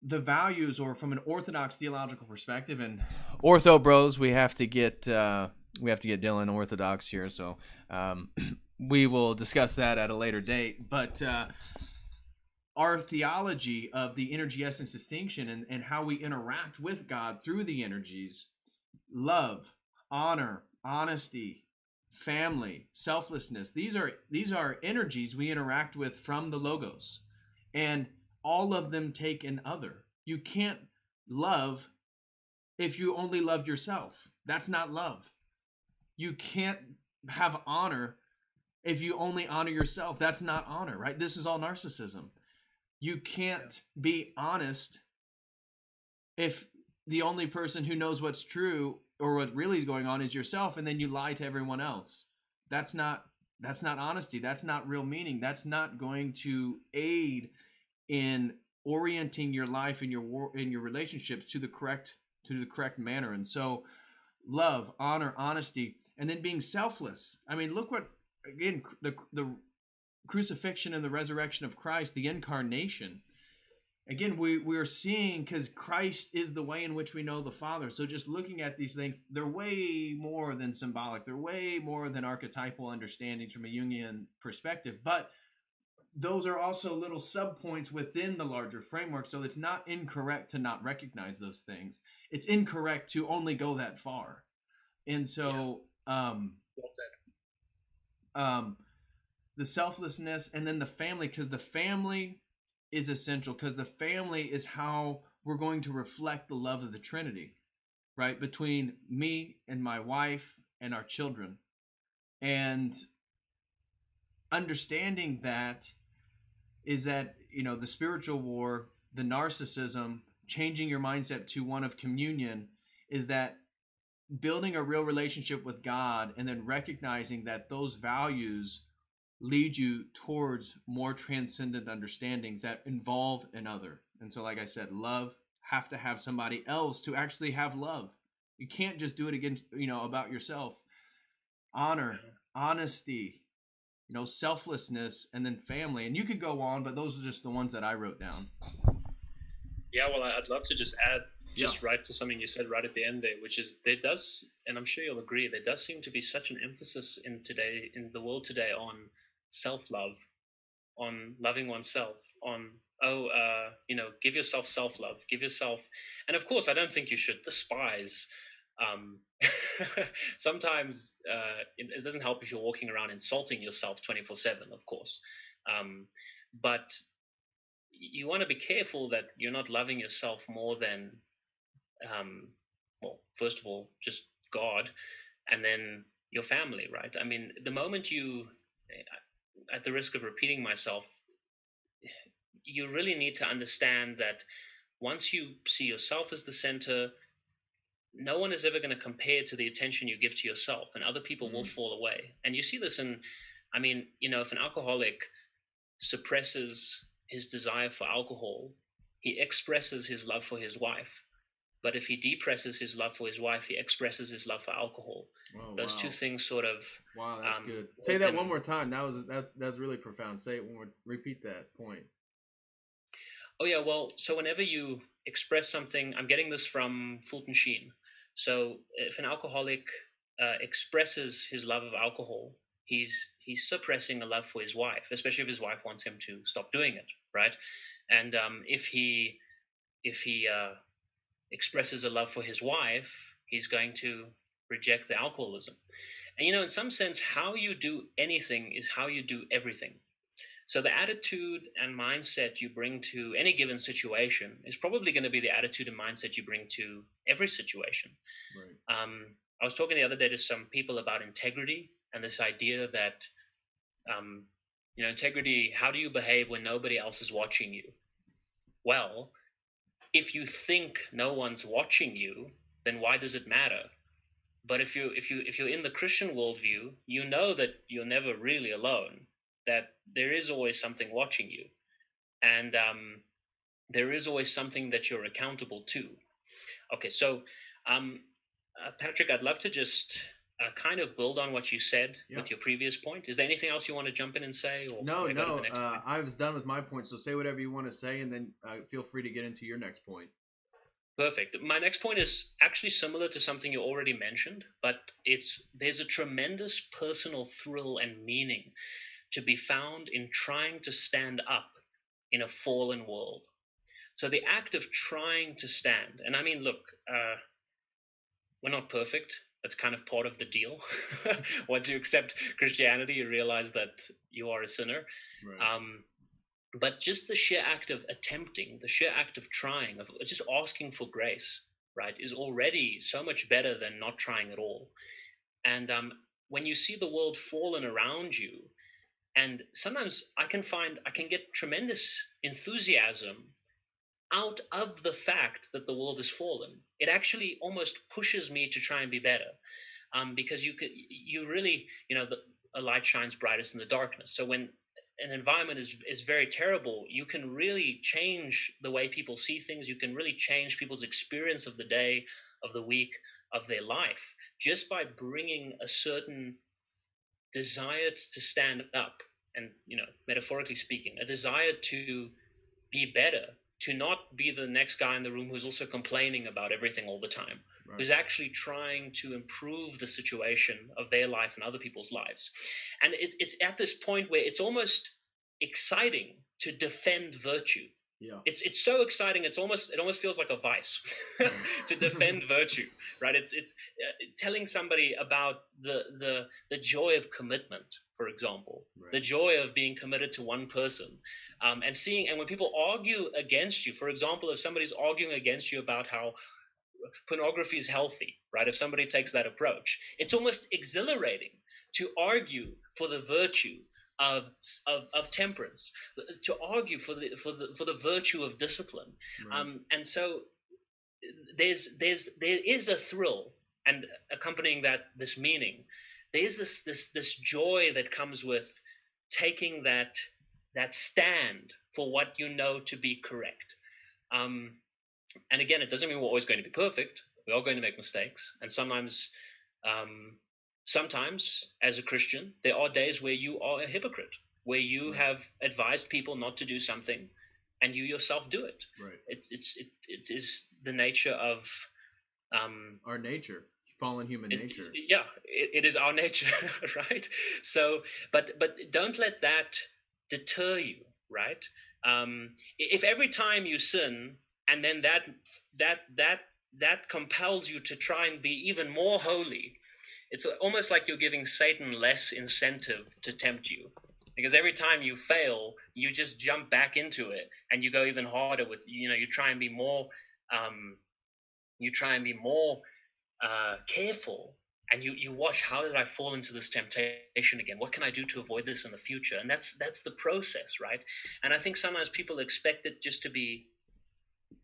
the values, or from an orthodox theological perspective, and ortho bros, we have to get Dylan orthodox here, so we will discuss that at a later date. But our theology of the energy essence distinction and how we interact with God through the energies, love, honor, honesty, family, selflessness, these are energies we interact with from the logos, and all of them take an other. You can't love if you only love yourself. That's not love. You can't have honor if you only honor yourself. That's not honor, right? This is all narcissism. You can't be honest if the only person who knows what's true or what really is going on is yourself, and then you lie to everyone else. That's not honesty. That's not real meaning. That's not going to aid in orienting your life and your relationships to the correct manner. And so love, honor, honesty, and then being selfless. I mean, look what, again, the crucifixion and the resurrection of Christ, the incarnation. again, we're seeing, because Christ is the way in which we know the Father. So just looking at these things, they're way more than symbolic. They're way more than archetypal understandings from a Jungian perspective. But those are also little subpoints within the larger framework. So it's not incorrect to not recognize those things. It's incorrect to only go that far. And so Well said. the selflessness, and then the family, because the family is essential, because the family is how we're going to reflect the love of the Trinity, right? Between me and my wife and our children. And understanding that is that, you know, the spiritual war, the narcissism, changing your mindset to one of communion, is that building a real relationship with God and then recognizing that those values lead you towards more transcendent understandings that involve another. And so, like I said, love, have to have somebody else to actually have love. You can't just do it again, you know, about yourself. Honor, honesty, you know, selflessness, and then family. And you could go on, but those are just the ones that I wrote down. Yeah, well, I'd love to just add right to something you said right at the end there, which is there does, and I'm sure you'll agree, there does seem to be such an emphasis in the world today on self-love, on loving oneself, on give yourself self-love, give yourself, and of course, I don't think you should despise. Sometimes it doesn't help if you're walking around insulting yourself 24/7, of course, but you want to be careful that you're not loving yourself more than first of all, just God, and then your family, right? I mean, the moment you, at the risk of repeating myself, you really need to understand that once you see yourself as the center, no one is ever going to compare to the attention you give to yourself, and other people will fall away. And you see this in, I mean, you know, if an alcoholic suppresses his desire for alcohol, he expresses his love for his wife. But if he depresses his love for his wife, he expresses his love for alcohol. Those two things sort of. Wow, that's good. Say that one more time. That's really profound. Say it one more. Repeat that point. Oh yeah, well, so whenever you express something, I'm getting this from Fulton Sheen. So if an alcoholic expresses his love of alcohol, he's suppressing a love for his wife, especially if his wife wants him to stop doing it, right? And if he expresses a love for his wife, he's going to reject the alcoholism. And you know, in some sense, how you do anything is how you do everything. So the attitude and mindset you bring to any given situation is probably going to be the attitude and mindset you bring to every situation. Right. I was talking the other day to some people about integrity and this idea that, integrity, how do you behave when nobody else is watching you? Well, if you think no one's watching you, then why does it matter? But if you're in the Christian worldview, you know that you're never really alone, that there is always something watching you, and there is always something that you're accountable to. Okay, so Patrick, I'd love to just kind of build on what you said with your previous point. Is there anything else you want to jump in and say? Or no. I was done with my point, so say whatever you want to say, and then feel free to get into your next point. Perfect. My next point is actually similar to something you already mentioned, but there's a tremendous personal thrill and meaning to be found in trying to stand up in a fallen world. So the act of trying to stand, and I mean, look, we're not perfect. That's kind of part of the deal. Once you accept Christianity, you realize that you are a sinner. Right. But just the sheer act of attempting, the sheer act of trying, of just asking for grace, right, is already so much better than not trying at all. And when you see the world fallen around you, and sometimes I can get tremendous enthusiasm out of the fact that the world is fallen. It actually almost pushes me to try and be better, because you really, a light shines brightest in the darkness. So when an environment is very terrible, you can really change the way people see things. You can really change people's experience of the day, of the week, of their life, just by bringing a certain desire to stand up, and metaphorically speaking, a desire to be better, to not be the next guy in the room who's also complaining about everything all the time, Right. who's actually trying to improve the situation of their life and other people's lives. And it's at this point where it's almost exciting to defend virtue. Yeah. It's so exciting. It almost feels like a vice to defend virtue, right? It's telling somebody about the joy of commitment, for example, Right. the joy of being committed to one person, and when people argue against you, for example, if somebody's arguing against you about how pornography is healthy, right? If somebody takes that approach, it's almost exhilarating to argue for the virtue of temperance, to argue for the virtue of discipline. Right. And so there is a thrill, and accompanying this meaning, there is this joy that comes with taking that stand for what you know to be correct. And again, it doesn't mean we're always going to be perfect. We are going to make mistakes, and sometimes as a Christian, there are days where you are a hypocrite, where you have advised people not to do something, and you yourself do it. Right. It is the nature of our nature, fallen human nature. It is our nature, right? So, but don't let that deter you, right? If every time you sin, and then that compels you to try and be even more holy, it's almost like you're giving Satan less incentive to tempt you, because every time you fail, you just jump back into it and you go even harder with, you try and be more careful, and you watch, how did I fall into this temptation again? What can I do to avoid this in the future? And that's the process, right? And I think sometimes people expect it just to be,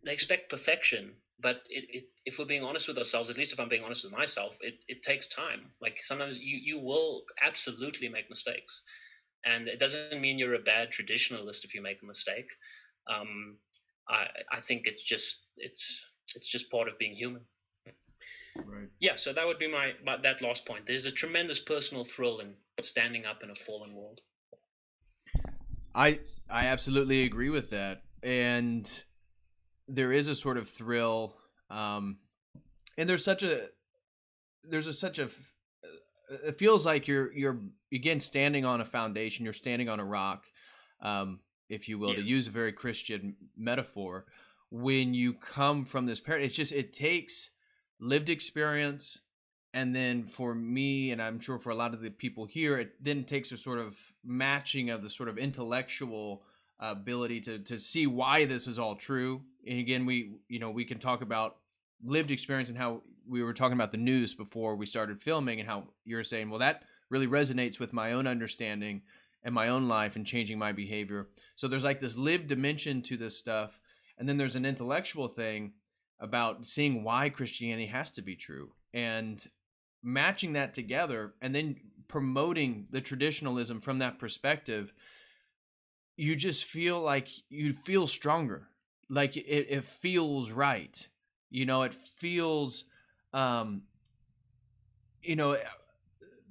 they expect perfection, but if we're being honest with ourselves, at least if I'm being honest with myself, it takes time. Like sometimes you will absolutely make mistakes, and it doesn't mean you're a bad traditionalist if you make a mistake. I think it's just part of being human. Right. Yeah, so that would be my that last point. There's a tremendous personal thrill in standing up in a fallen world. I absolutely agree with that, and there is a sort of thrill, and there's such a it feels like you're again standing on a foundation. You're standing on a rock, if you will, to use a very Christian metaphor. When you come from this parent, it takes lived experience, and then for me, and I'm sure for a lot of the people here, it then takes a sort of matching of the sort of intellectual ability to see why this is all true. And again, we can talk about lived experience, and how we were talking about the news before we started filming, and how you're saying, well, that really resonates with my own understanding and my own life and changing my behavior. So there's like this lived dimension to this stuff, and then there's an intellectual thing about seeing why Christianity has to be true, and matching that together, and then promoting the traditionalism from that perspective. You just feel like you feel stronger, like it feels right. It feels, the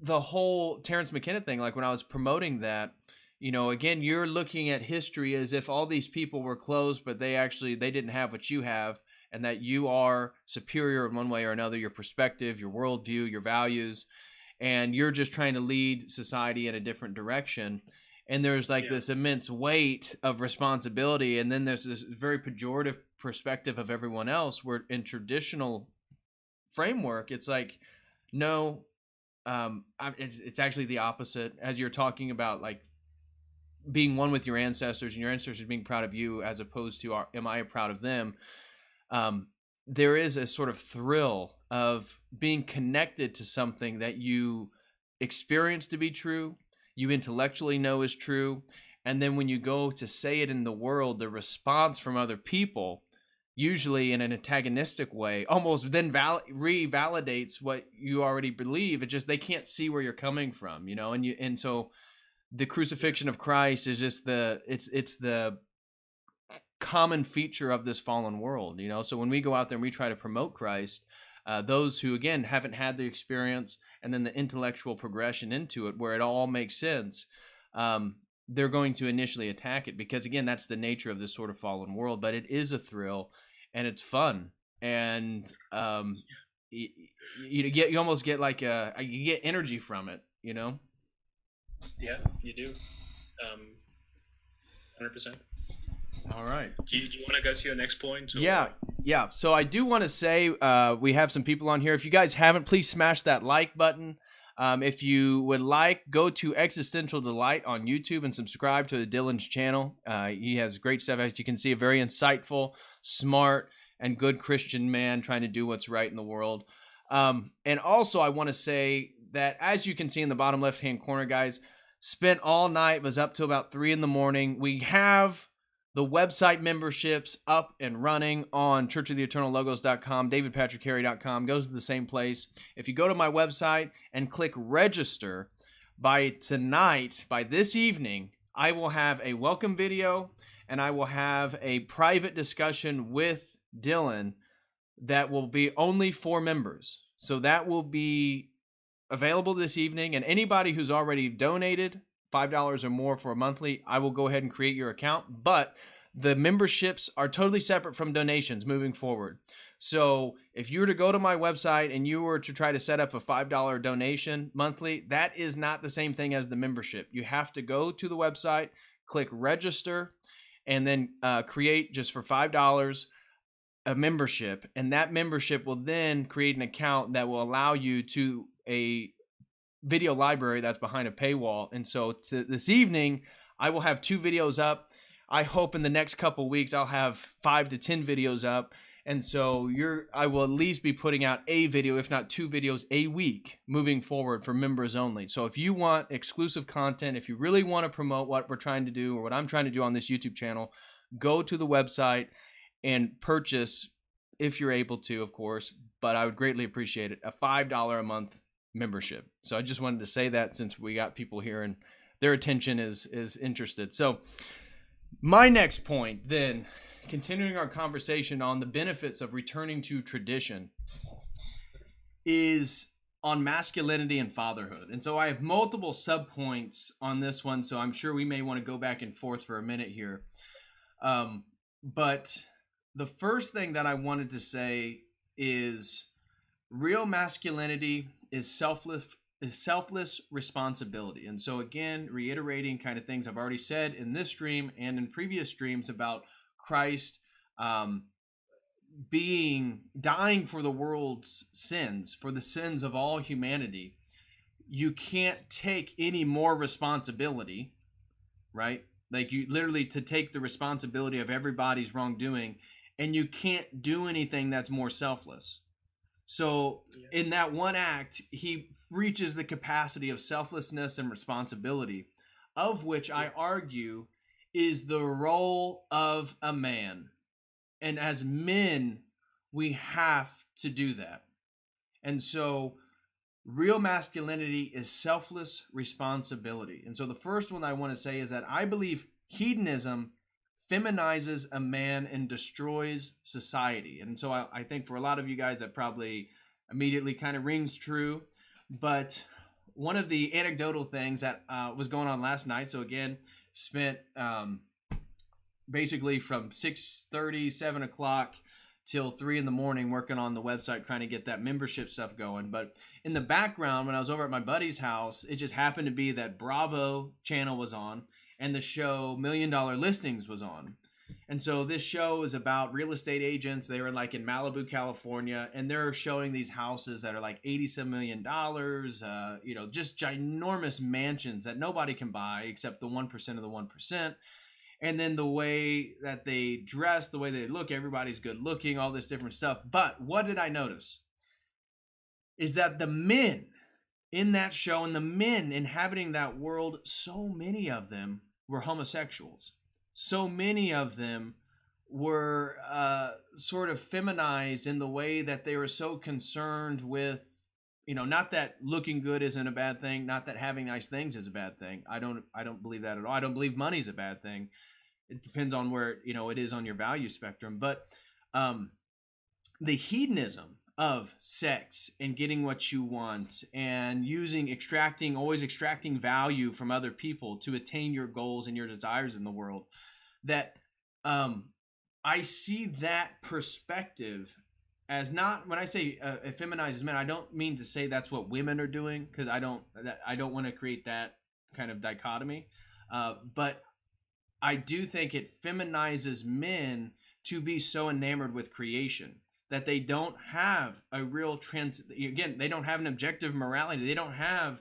whole Terrence McKenna thing, like when I was promoting that, again, you're looking at history as if all these people were closed, but they didn't have what you have, and that you are superior in one way or another, your perspective, your worldview, your values, and you're just trying to lead society in a different direction. And there's like this immense weight of responsibility, and then there's this very pejorative perspective of everyone else, where in traditional framework, it's like, no, it's actually the opposite, as you're talking about, like being one with your ancestors, and your ancestors being proud of you, as opposed to am I proud of them? There is a sort of thrill of being connected to something that you experience to be true, you intellectually know is true, and then when you go to say it in the world, the response from other people, usually in an antagonistic way, almost then revalidates what you already believe. It just, they can't see where you're coming from, and so the crucifixion of Christ is just it's the common feature of this fallen world, so when we go out there and we try to promote Christ, those who again haven't had the experience, and then the intellectual progression into it where it all makes sense, they're going to initially attack it, because again, that's the nature of this sort of fallen world. But it is a thrill, and it's fun, and you almost get like you get energy from it, you know. Yeah, you do. 100%. All right. Do you want to go to your next point? Or? Yeah. So I do want to say we have some people on here. If you guys haven't, please smash that like button. If you would like, go to Existential Delight on YouTube and subscribe to Dylan's channel. He has great stuff. As you can see, a very insightful, smart, and good Christian man trying to do what's right in the world. And also, I want to say that, as you can see in the bottom left-hand corner, guys, spent all night, was up till about 3 a.m. We have the website memberships up and running on churchoftheeternallogos.com, davidpatrickharry.com, goes to the same place. If you go to my website and click register, by tonight, by this evening, I will have a welcome video, and I will have a private discussion with Dylan that will be only for members. So that will be available this evening, and anybody who's already donated $5 or more for a monthly, I will go ahead and create your account. But the memberships are totally separate from donations moving forward. So if you were to go to my website and you were to try to set up a $5 donation monthly, that is not the same thing as the membership. You have to go to the website, click register, and then create, just for $5, a membership. And that membership will then create an account that will allow you to a video library that's behind a paywall. And so this evening, I will have 2 videos up. I hope in the next couple weeks I'll have 5 to 10 videos up. And so I will at least be putting out a video, if not 2 videos a week moving forward for members only. So if you want exclusive content, if you really want to promote what we're trying to do, or what I'm trying to do on this YouTube channel, go to the website and purchase, if you're able to, of course, but I would greatly appreciate it, a $5 a month membership. So I just wanted to say that, since we got people here and their attention is interested. So my next point, then, continuing our conversation on the benefits of returning to tradition, is on masculinity and fatherhood. And so I have multiple subpoints on this one, so I'm sure we may want to go back and forth for a minute here. But the first thing that I wanted to say is real masculinity is selfless responsibility. And so again, reiterating kind of things I've already said in this stream and in previous streams about Christ dying for the world's sins, for the sins of all humanity. You can't take any more responsibility, right? Like, you literally, to take the responsibility of everybody's wrongdoing, and you can't do anything that's more selfless. So in that one act, he reaches the capacity of selflessness and responsibility, of which I argue is the role of a man. And as men, we have to do that. And so real masculinity is selfless responsibility. And so the first one I want to say is that I believe hedonism feminizes a man and destroys society. And so I think for a lot of you guys, that probably immediately kind of rings true. But one of the anecdotal things that was going on last night, so again, spent basically from 6:30, 7 o'clock till 3 a.m. working on the website, trying to get that membership stuff going. But in the background, when I was over at my buddy's house, it just happened to be that Bravo channel was on, and the show $1 Million Listings was on. And so this show is about real estate agents. They were like in Malibu, California, and they're showing these houses that are like $87 million, just ginormous mansions that nobody can buy except the 1% of the 1%. And then the way that they dress, the way they look, everybody's good looking, all this different stuff. But what did I notice? Is that the men in that show and the men inhabiting that world, so many of them were homosexuals. So many of them were sort of feminized in the way that they were so concerned with, not that looking good isn't a bad thing, not that having nice things is a bad thing. I don't believe that at all. I don't believe money's a bad thing. It depends on where, it is on your value spectrum. But the hedonism of sex and getting what you want and always extracting value from other people to attain your goals and your desires in the world, that I see that perspective as not, when I say it feminizes men, I don't mean to say that's what women are doing, because I don't want to create that kind of dichotomy, but I do think it feminizes men to be so enamored with creation that they don't have a real they don't have an objective morality. They don't have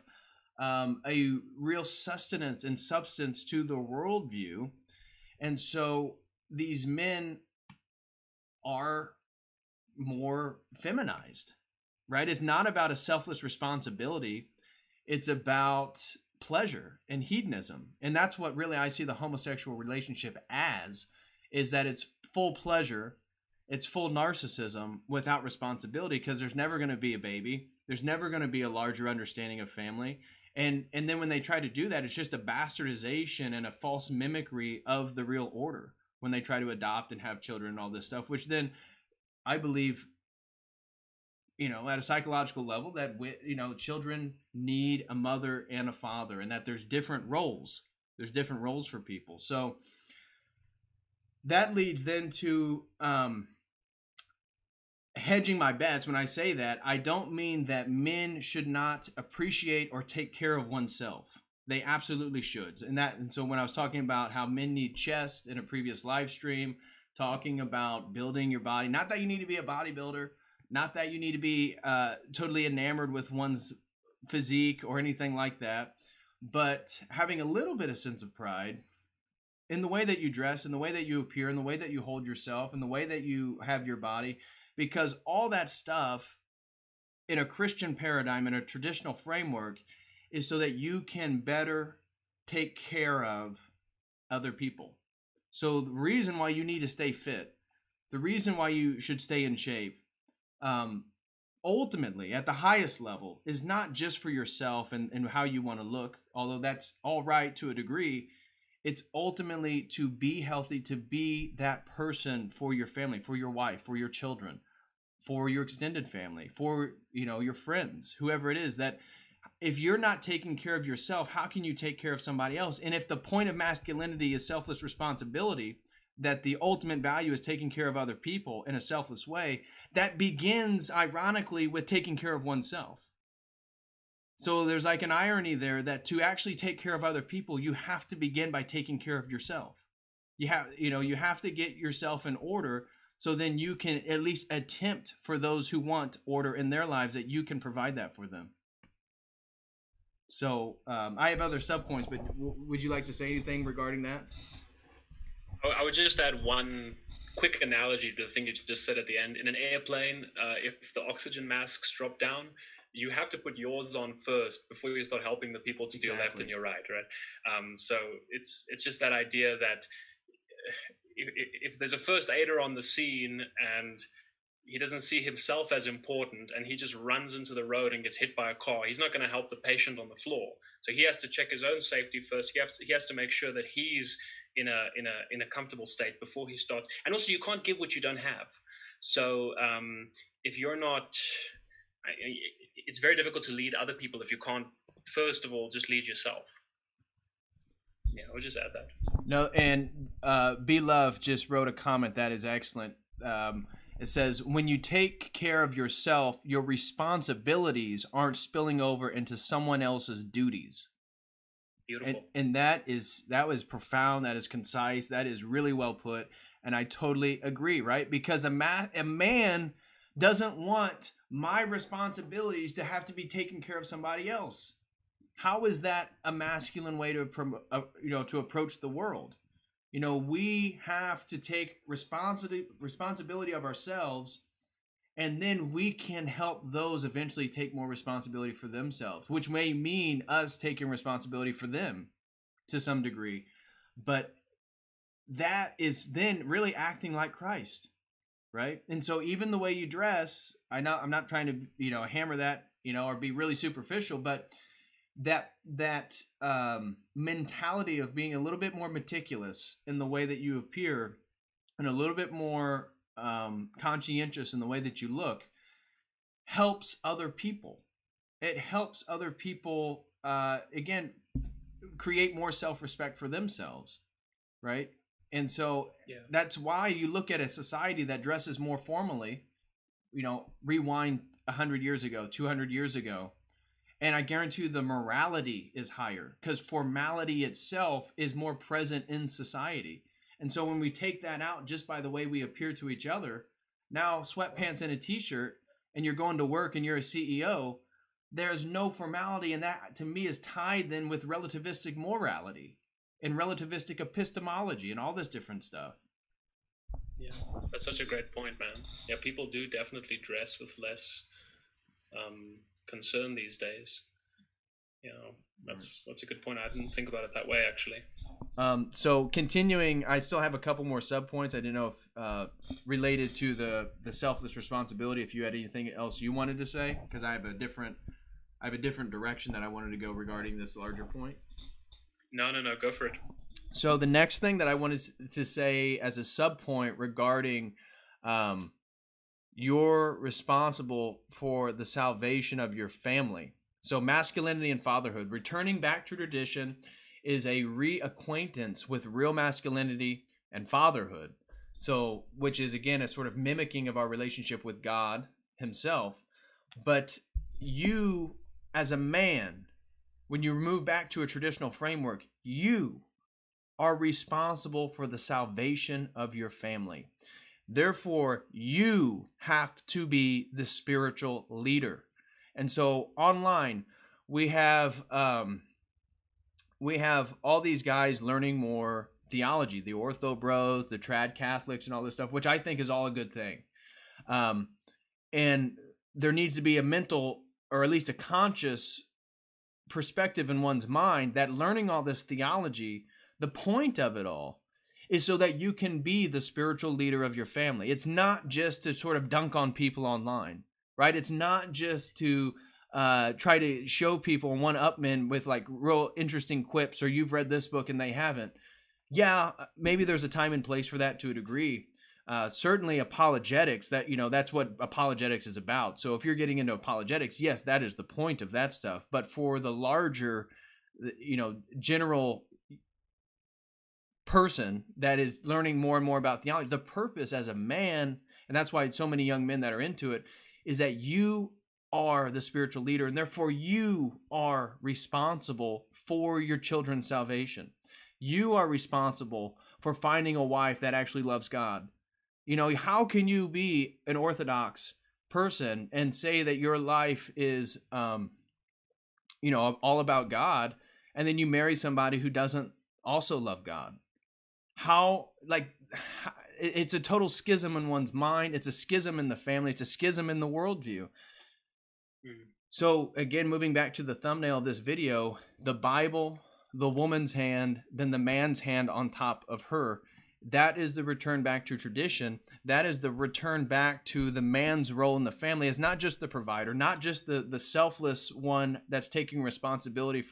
a real sustenance and substance to the worldview. And so these men are more feminized, right? It's not about a selfless responsibility. It's about pleasure and hedonism. And that's what really I see the homosexual relationship as, is that it's full pleasure, it's full narcissism without responsibility, because there's never going to be a baby. There's never going to be a larger understanding of family. And then when they try to do that, it's just a bastardization and a false mimicry of the real order when they try to adopt and have children and all this stuff, which then I believe, at a psychological level, that children need a mother and a father, and that there's different roles. There's different roles for people. So that leads then to hedging my bets. When I say that, I don't mean that men should not appreciate or take care of oneself. They absolutely should. And so when I was talking about how men need chest in a previous live stream, talking about building your body, not that you need to be a bodybuilder, not that you need to be totally enamored with one's physique or anything like that, but having a little bit of sense of pride in the way that you dress, in the way that you appear, in the way that you hold yourself, in the way that you have your body, because all that stuff in a Christian paradigm, in a traditional framework, is so that you can better take care of other people. So the reason why you need to stay fit, the reason why you should stay in shape, ultimately at the highest level, is not just for yourself and how you want to look, although that's all right to a degree. It's ultimately to be healthy, to be that person for your family, for your wife, for your children, for your extended family, for your friends, whoever it is. That if you're not taking care of yourself, how can you take care of somebody else? And if the point of masculinity is selfless responsibility, that the ultimate value is taking care of other people in a selfless way, that begins ironically with taking care of oneself. So there's like an irony there, that to actually take care of other people, you have to begin by taking care of yourself. You have to get yourself in order, so then you can at least attempt for those who want order in their lives, that you can provide that for them. So I have other subpoints, but would you like to say anything regarding that? I would just add one quick analogy to the thing you just said at the end. In an airplane, if the oxygen masks drop down, you have to put yours on first before you start helping the people to your left and your right, right? So it's just that idea that if there's a first aider on the scene and he doesn't see himself as important and he just runs into the road and gets hit by a car, he's not going to help the patient on the floor. So he has to check his own safety first. He has to make sure that he's in a comfortable state before he starts. And also, you can't give what you don't have. So if you're not, it's very difficult to lead other people if you can't, first of all, just lead yourself. Yeah, I would just add that. No, and Be Love just wrote a comment that is excellent. It says, when you take care of yourself, your responsibilities aren't spilling over into someone else's duties. Beautiful. And that was profound. That is concise. That is really well put. And I totally agree, right? Because a man doesn't want my responsibilities to have to be taking care of somebody else. How is that a masculine way to approach the world? We have to take responsibility of ourselves, and then we can help those eventually take more responsibility for themselves, which may mean us taking responsibility for them to some degree. But that is then really acting like Christ, right? And so even the way you dress, I'm not trying to, hammer that, or be really superficial, but that mentality of being a little bit more meticulous in the way that you appear and a little bit more conscientious in the way that you look helps other people. It helps other people, again, create more self-respect for themselves, right? And so that's why you look at a society that dresses more formally, rewind 100 years ago, 200 years ago, and I guarantee you the morality is higher because formality itself is more present in society. And so when we take that out just by the way we appear to each other, now sweatpants and a t-shirt, and you're going to work and you're a CEO, there's no formality, and that to me is tied then with relativistic morality and relativistic epistemology and all this different stuff. Yeah, that's such a great point, man. Yeah, people do definitely dress with less concern these days. That's a good point. I didn't think about it that way, actually. So continuing, I still have a couple more sub points. I didn't know if related to the selfless responsibility, if you had anything else you wanted to say, because I have a different direction that I wanted to go regarding this larger point. No, go for it. So the next thing that I wanted to say as a sub point regarding you're responsible for the salvation of your family. So masculinity and fatherhood, returning back to tradition, is a reacquaintance with real masculinity and fatherhood. So, which is again a sort of mimicking of our relationship with God himself. But you, as a man, when you move back to a traditional framework, you are responsible for the salvation of your family. Therefore, you have to be the spiritual leader. And so online, we have all these guys learning more theology, the Ortho Bros, the Trad Catholics, and all this stuff, which I think is all a good thing. And there needs to be a mental, or at least a conscious perspective in one's mind that learning all this theology, the point of it all is so that you can be the spiritual leader of your family. It's not just to sort of dunk on people online, right? It's not just to try to show people one up men with like real interesting quips, or you've read this book and they haven't. Yeah, maybe there's a time and place for that to a degree. Certainly apologetics, that's what apologetics is about. So if you're getting into apologetics, yes, that is the point of that stuff. But for the larger, general person that is learning more and more about theology, the purpose as a man, and that's why so many young men that are into it, is that you are the spiritual leader, and therefore you are responsible for your children's salvation. You are responsible for finding a wife that actually loves God. How can you be an Orthodox person and say that your life is, all about God, and then you marry somebody who doesn't also love God? It's a total schism in one's mind. It's a schism in the family. It's a schism in the worldview. So again, moving back to the thumbnail of this video, the Bible, the woman's hand, then the man's hand on top of her. That is the return back to tradition. That is the return back to the man's role in the family as not just the provider, not just the selfless one that's taking responsibility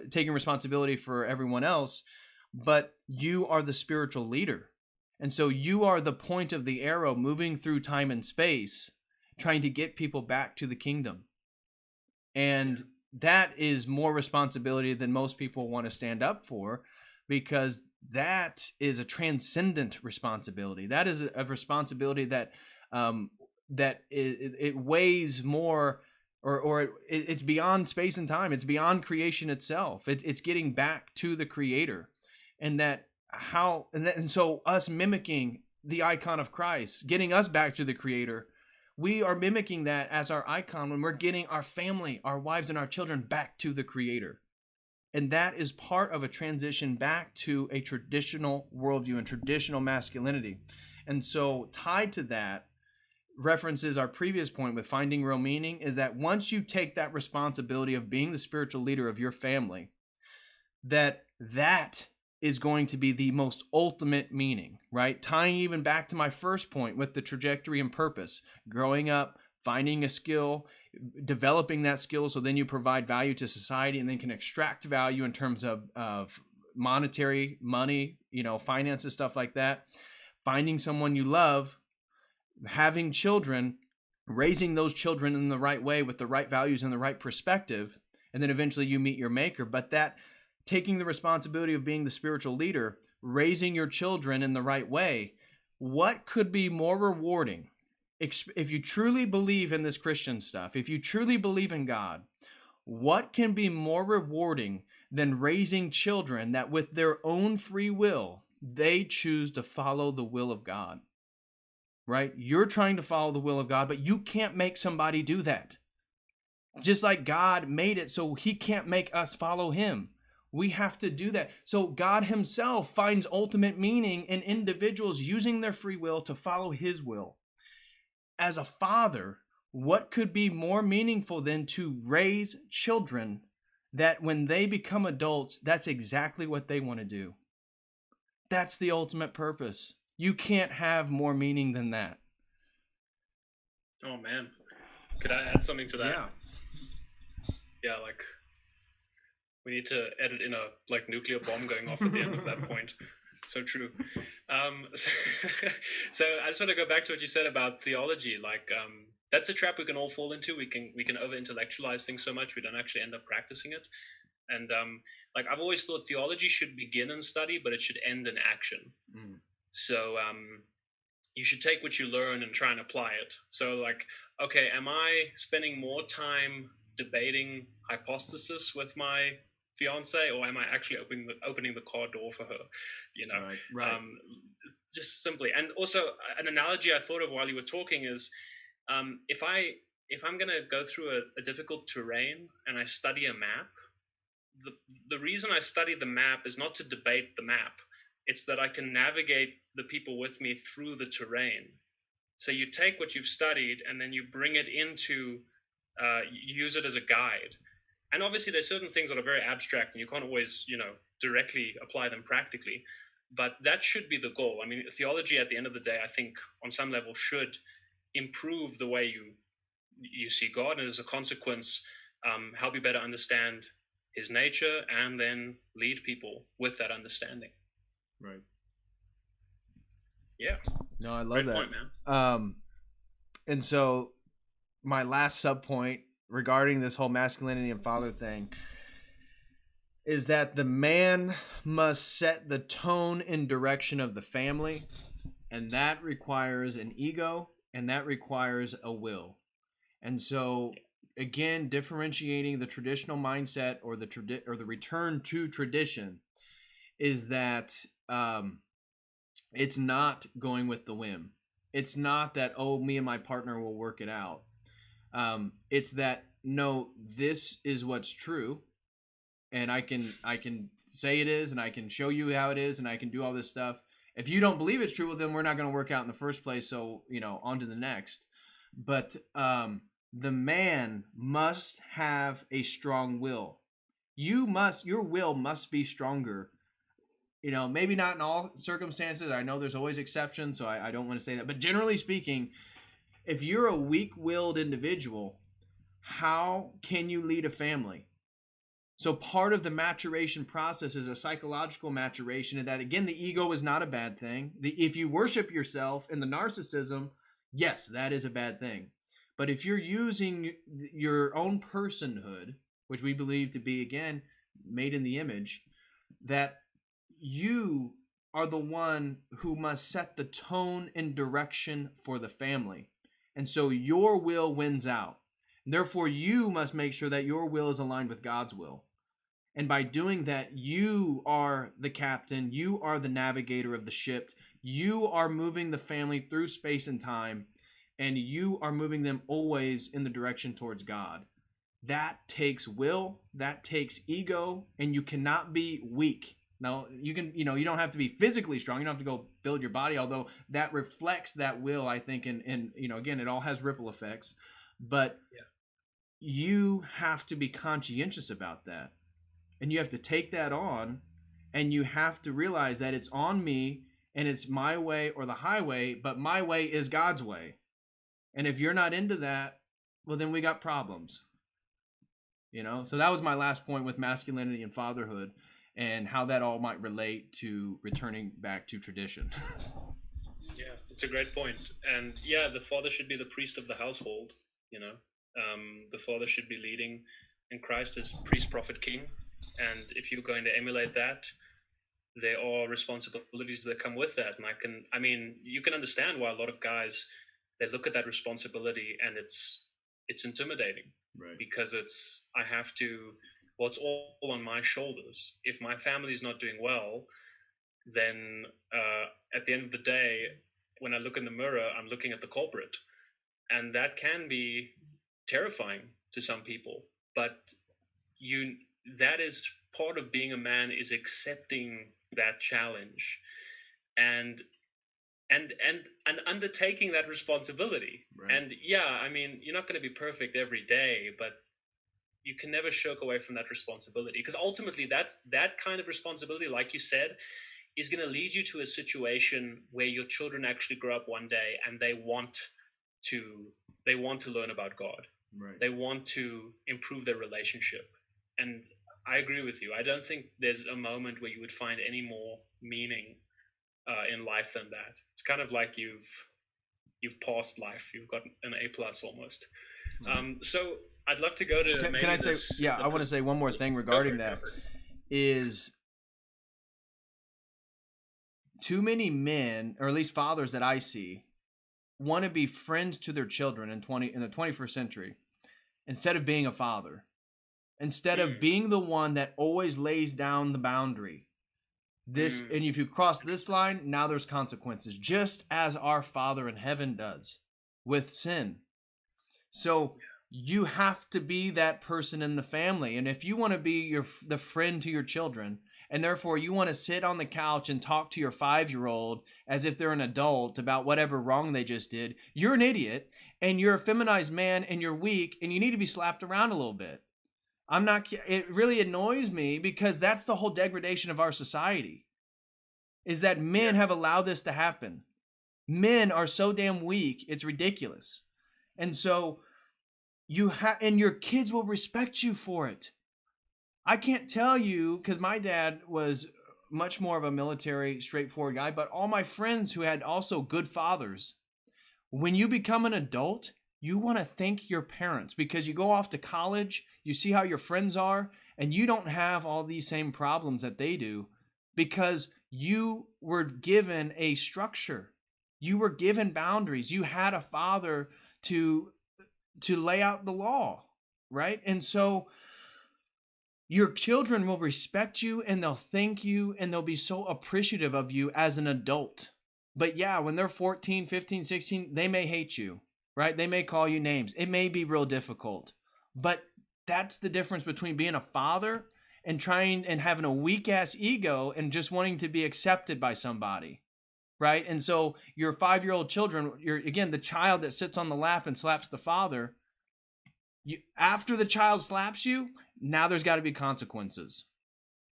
taking responsibility for everyone else, but you are the spiritual leader. And so you are the point of the arrow moving through time and space, trying to get people back to the kingdom. And that is more responsibility than most people want to stand up for, because that is a transcendent responsibility. That is a responsibility that it weighs more, or it's beyond space and time. It's beyond creation itself. It's getting back to the Creator, and so us mimicking the icon of Christ, getting us back to the Creator. We are mimicking that as our icon when we're getting our family, our wives and our children back to the Creator. And that is part of a transition back to a traditional worldview and traditional masculinity. And so tied to that references our previous point with finding real meaning, is that once you take that responsibility of being the spiritual leader of your family, that is going to be the most ultimate meaning, right? Tying even back to my first point with the trajectory and purpose, growing up, finding a skill, developing that skill, so then you provide value to society and then can extract value in terms of monetary, money, finances, stuff like that. Finding someone you love, having children, raising those children in the right way with the right values and the right perspective, and then eventually you meet your maker. But that taking the responsibility of being the spiritual leader, raising your children in the right way, what could be more rewarding? If you truly believe in this Christian stuff, if you truly believe in God, what can be more rewarding than raising children that with their own free will, they choose to follow the will of God? Right? You're trying to follow the will of God, but you can't make somebody do that. Just like God made it so he can't make us follow him. We have to do that. So God himself finds ultimate meaning in individuals using their free will to follow his will. As a father, what could be more meaningful than to raise children that when they become adults, that's exactly what they want to do? That's the ultimate purpose. You can't have more meaning than that. Oh man, could I add something to that? Yeah, like we need to edit in a like nuclear bomb going off at the end of that point. So true. So I just want to go back to what you said about theology. Like that's a trap we can all fall into. We can over intellectualize things so much we don't actually end up practicing it. And like I've always thought theology should begin in study, but it should end in action. So you should take what you learn and try and apply it. So like, okay, am I spending more time debating hypostasis with my fiance, or am I actually opening the car door for her? You know, right. Just simply. And also an analogy I thought of while you were talking is, if I'm going to go through a difficult terrain and I study a map, the reason I study the map is not to debate the map. It's that I can navigate the people with me through the terrain. So you take what you've studied and then you bring it into, use it as a guide. And obviously there's certain things that are very abstract and you can't always, directly apply them practically. But that should be the goal. I mean, theology at the end of the day, I think on some level should improve the way you see God, and as a consequence, help you better understand his nature and then lead people with that understanding. Right. Yeah. No, I love Great that. point, man. And so my last sub point regarding this whole masculinity and father thing is that the man must set the tone and direction of the family, and that requires an ego, and that requires a will. And so again, differentiating the traditional mindset or the return to tradition is that it's not going with the whim. It's not that, oh, me and my partner will work it out. It's that, no, this is what's true, and I can say it is, and I can show you how it is, and I can do all this stuff. If you don't believe it's true, well, then we're not going to work out in the first place. So on to the next. But the man must have a strong will. Your will must be stronger. Maybe not in all circumstances. I know there's always exceptions, so I don't want to say that. But generally speaking, if you're a weak-willed individual, how can you lead a family? So part of the maturation process is a psychological maturation, and that, again, the ego is not a bad thing. If you worship yourself in the narcissism, yes, that is a bad thing. But if you're using your own personhood, which we believe to be, again, made in the image, that you are the one who must set the tone and direction for the family. And so your will wins out. Therefore, you must make sure that your will is aligned with God's will. And by doing that, you are the captain, you are the navigator of the ship, you are moving the family through space and time, and you are moving them always in the direction towards God. That takes will, that takes ego, and you cannot be weak. Now, you don't have to be physically strong. You don't have to go build your body, although that reflects that will, I think, and again, it all has ripple effects. But you have to be conscientious about that. And you have to take that on, and you have to realize that it's on me, and it's my way or the highway, but my way is God's way. And if you're not into that, well, then we got problems. So that was my last point with masculinity and fatherhood, and how that all might relate to returning back to tradition. Yeah. It's a great point. And yeah, the father should be the priest of the household, you know. The father should be leading, and Christ is priest, prophet, king. And if you're going to emulate that, there are responsibilities that come with that. And I mean, you can understand why a lot of guys, they look at that responsibility and it's intimidating, Right. because I have to, well, it's all on my shoulders. If my family's not doing well, then at the end of the day, when I look in the mirror, I'm looking at the culprit. And that can be terrifying to some people. But that is part of being a man, is accepting that challenge and undertaking that responsibility. Right. And yeah, I mean, you're not going to be perfect every day, but you can never shirk away from that responsibility, because ultimately that kind of responsibility, like you said, is going to lead you to a situation where your children actually grow up one day and they want to learn about God. Right. They want to improve their relationship. And I agree with you. I don't think there's a moment where you would find any more meaning in life than that. It's kind of like you've passed life. You've got an A+ almost. Right. So I'd love to go to. Can I say? Yeah, I want to say one more thing regarding that. Is too many men, or at least fathers that I see, want to be friends to their children in the 21st century, instead of being a father, instead of being the one that always lays down the boundary. And if you cross this line, now there's consequences, just as our Father in heaven does with sin. So you have to be that person in the family. And if you want to be the friend to your children, and therefore you want to sit on the couch and talk to your 5-year-old as if they're an adult about whatever wrong they just did, you're an idiot, and you're a feminized man, and you're weak, and you need to be slapped around a little bit. It really annoys me, because that's the whole degradation of our society, is that men have allowed this to happen. Men are so damn weak, it's ridiculous. And so and your kids will respect you for it. I can't tell you, because my dad was much more of a military, straightforward guy, but all my friends who had also good fathers, when you become an adult, you want to thank your parents, because you go off to college, you see how your friends are, and you don't have all these same problems that they do, because you were given a structure. You were given boundaries. You had a father to lay out the law, right? And so your children will respect you, and they'll thank you, and they'll be so appreciative of you as an adult. But yeah, when they're 14, 15, 16, they may hate you, right? They may call you names. It may be real difficult. But that's the difference between being a father and trying and having a weak ass ego and just wanting to be accepted by somebody, right? And so your 5-year-old children, again, the child that sits on the lap and slaps the father, after the child slaps you, now there's got to be consequences,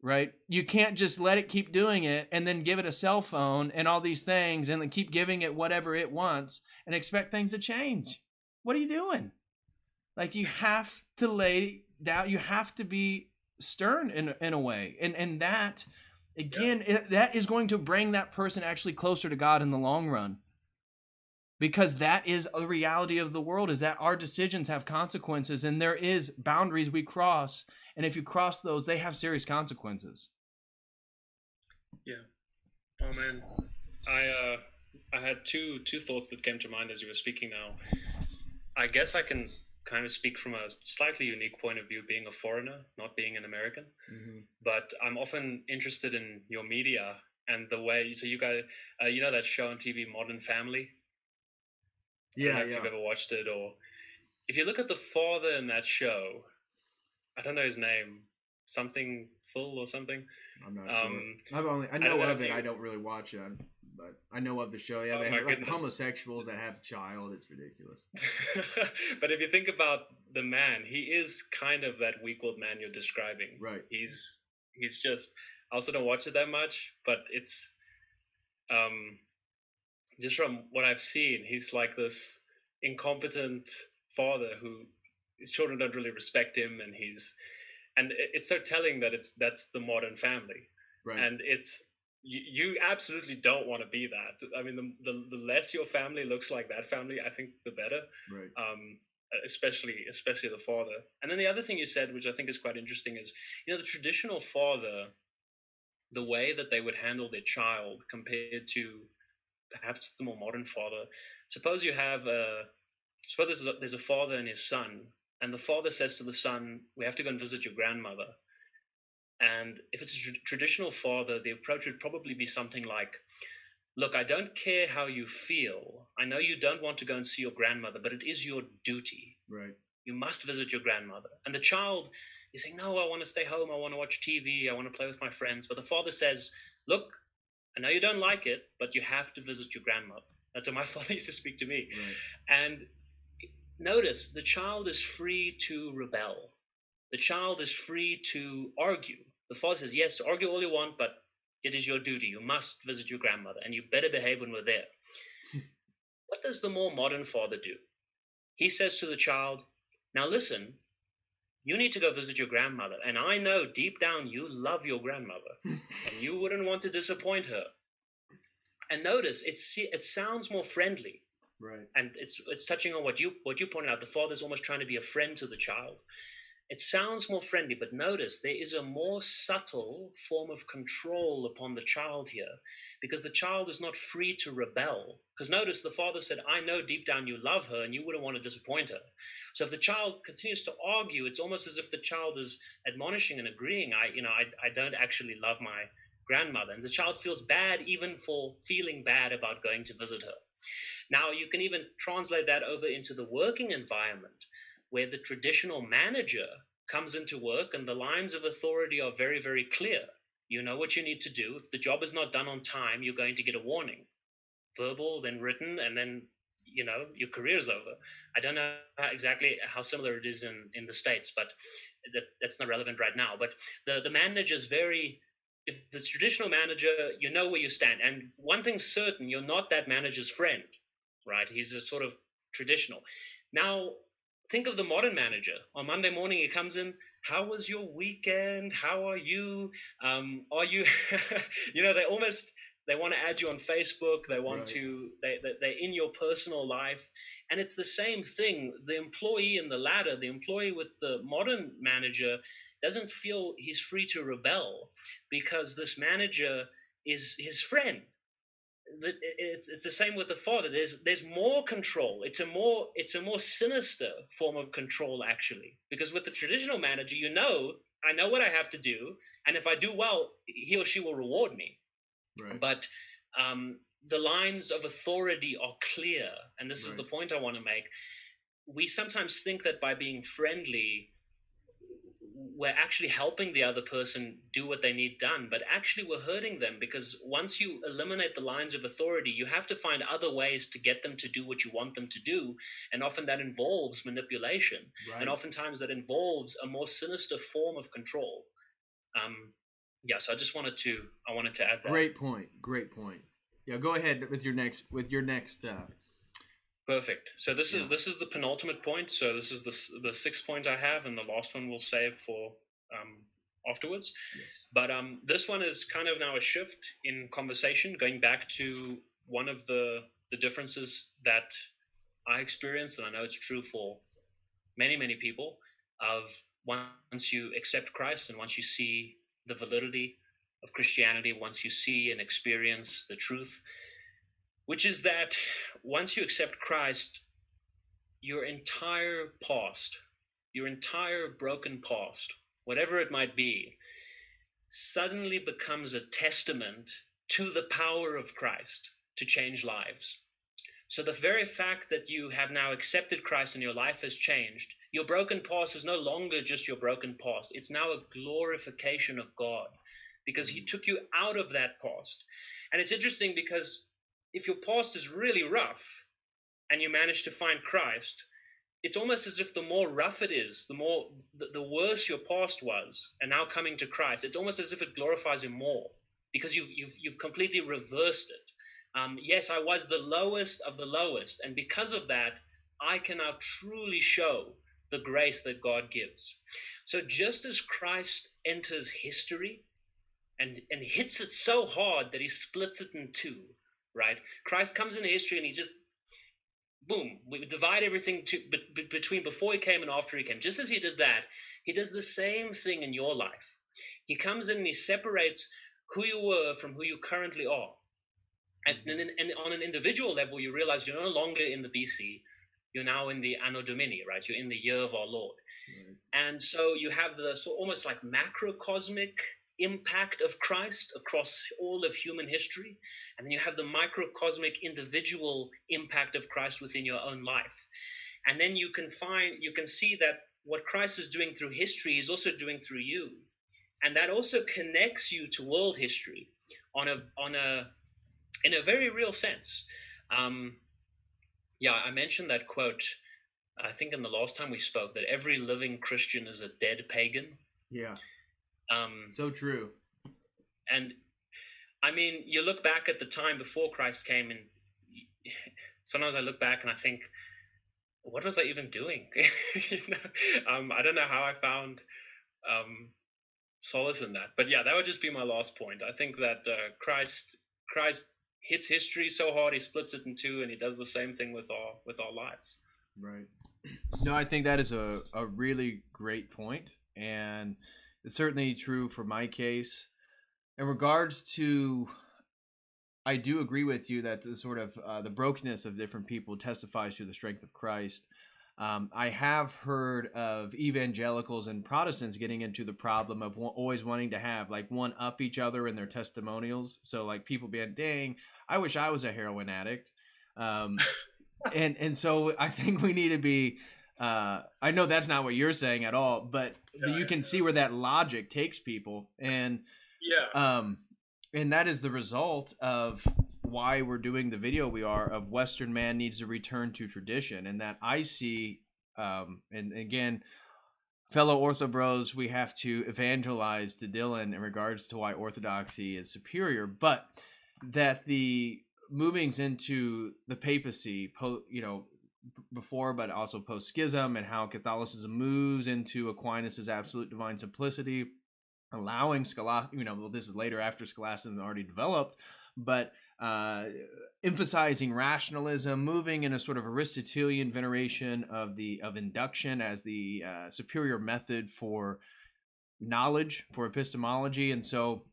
right? You can't just let it keep doing it and then give it a cell phone and all these things and then keep giving it whatever it wants and expect things to change. What are you doing? Like, you have to lay down, you have to be stern in a way. And that, again, that is going to bring that person actually closer to God in the long run. Because that is a reality of the world, is that our decisions have consequences, and there is boundaries we cross. And if you cross those, they have serious consequences. Yeah. Oh man, I had two thoughts that came to mind as you were speaking now. I guess I can kind of speak from a slightly unique point of view, being a foreigner, not being an American. Mm-hmm. But I'm often interested in your media and the way. So you got, you know that show on TV, Modern Family. I don't know if you've ever watched it, or if you look at the father in that show, I don't know his name, something Full or something. I'm not sure. I know of it. I don't really watch it, but I know of the show. Yeah, they have like homosexuals that have a child. It's ridiculous. But if you think about the man, he is kind of that weak-willed man you're describing. Right. He's just. I also don't watch it that much, but it's just from what I've seen, he's like this incompetent father who his children don't really respect him, and it's so telling that that's the modern family. Right. And it's you absolutely don't want to be that. I mean, the less your family looks like that family, I think the better. Right. Especially the father. And then the other thing you said, which I think is quite interesting, is the traditional father, the way that they would handle their child compared to perhaps the more modern father. Suppose you have suppose there's a father and his son, and the father says to the son, "We have to go and visit your grandmother." And if it's a traditional father, the approach would probably be something like, "Look, I don't care how you feel. I know you don't want to go and see your grandmother, but it is your duty. Right. You must visit your grandmother." And the child is saying, "No, I want to stay home. I want to watch TV. I want to play with my friends." But the father says, "Look, I know you don't like it, but you have to visit your grandmother." That's how my father used to speak to me. Right. And notice, the child is free to rebel. The child is free to argue. The father says, "Yes, argue all you want, but it is your duty. You must visit your grandmother, and you better behave when we're there." What does the more modern father do? He says to the child, "Now listen, you need to go visit your grandmother, and I know deep down you love your grandmother, and you wouldn't want to disappoint her." And notice, it sounds more friendly. Right. And it's touching on what you pointed out. The father's almost trying to be a friend to the child. It sounds more friendly, but notice there is a more subtle form of control upon the child here, because the child is not free to rebel. Because notice, the father said, "I know deep down you love her and you wouldn't want to disappoint her." So if the child continues to argue, it's almost as if the child is admonishing and agreeing, I don't actually love my grandmother. And the child feels bad even for feeling bad about going to visit her. Now, you can even translate that over into the working environment, where the traditional manager comes into work and the lines of authority are very, very clear. You know what you need to do. If the job is not done on time, you're going to get a warning. Verbal, then written, and then, your career's over. I don't know exactly how similar it is in the States, but that's not relevant right now. But the manager is if the traditional manager, you know where you stand. And one thing's certain, you're not that manager's friend, right? He's a sort of traditional. Now, think of the modern manager. On Monday morning, he comes in. "How was your weekend? How are you? Are you?" They want to add you on Facebook. They want to. They're in your personal life, and it's the same thing. The employee in the ladder, the employee with the modern manager, doesn't feel he's free to rebel, because this manager is his friend. It's the same with the father. There's more control. It's a more sinister form of control, actually, because with the traditional manager, I know what I have to do, and if I do well, he or she will reward me. Right. But the lines of authority are clear, and this is the point I want to make. We sometimes think that by being friendly, we're actually helping the other person do what they need done, but actually we're hurting them, because once you eliminate the lines of authority, you have to find other ways to get them to do what you want them to do, and often that involves manipulation, and oftentimes that involves a more sinister form of control. So I wanted to add that. Great point. Yeah, go ahead with your next. Perfect. So this is the penultimate point. So this is the sixth point I have, and the last one we'll save for afterwards. Yes. But this one is kind of now a shift in conversation, going back to one of the differences that I experienced, and I know it's true for many, many people, of once you accept Christ and once you see the validity of Christianity, once you see and experience the truth, which is that once you accept Christ, your entire past, your entire broken past, whatever it might be, suddenly becomes a testament to the power of Christ to change lives. So the very fact that you have now accepted Christ and your life has changed, your broken past is no longer just your broken past. It's now a glorification of God, because he took you out of that past. And it's interesting, because if your past is really rough and you manage to find Christ, it's almost as if the more rough it is, the worse your past was, and now coming to Christ, it's almost as if it glorifies him more, because you've completely reversed it. Yes, I was the lowest of the lowest, and because of that, I can now truly show the grace that God gives. So just as Christ enters history and hits it so hard that he splits it in two, right? Christ comes into history and he just, boom, we divide everything between before he came and after he came. Just as he did that, he does the same thing in your life. He comes in and he separates who you were from who you currently are. And on an individual level, you realize you're no longer in the BC. You're now in the Anno Domini, right? You're in the year of our Lord. Right. And so you have the almost like macrocosmic impact of Christ across all of human history. And then you have the microcosmic individual impact of Christ within your own life. And then you can see that what Christ is doing through history, he's also doing through you. And that also connects you to world history in a very real sense. I mentioned that quote, I think in the last time we spoke, that every living Christian is a dead pagan. Yeah. So true. And I mean, you look back at the time before Christ came, and sometimes I look back and I think, what was I even doing? I don't know how I found solace in that. But yeah, that would just be my last point. I think that Christ hits history so hard he splits it in two, and he does the same thing with our lives. Right. No, I think that is a really great point, and it's certainly true for my case. In regards to, I do agree with you that the sort of the brokenness of different people testifies to the strength of Christ. I have heard of evangelicals and Protestants getting into the problem of always wanting to have like one up each other in their testimonials. So like people being, dang, I wish I was a heroin addict. And so I think we need to be, I know that's not what you're saying at all, but you can see where that logic takes people. And and that is the result of why we're doing the video we are, of Western man needs to return to tradition. And that I see, and again, fellow Ortho bros, we have to evangelize to Dylan in regards to why Orthodoxy is superior, but that the movings into the papacy, before, but also post-schism, and how Catholicism moves into Aquinas' absolute divine simplicity, allowing this is later after scholasticism already developed, but emphasizing rationalism, moving in a sort of Aristotelian veneration of induction as the superior method for knowledge, for epistemology. And so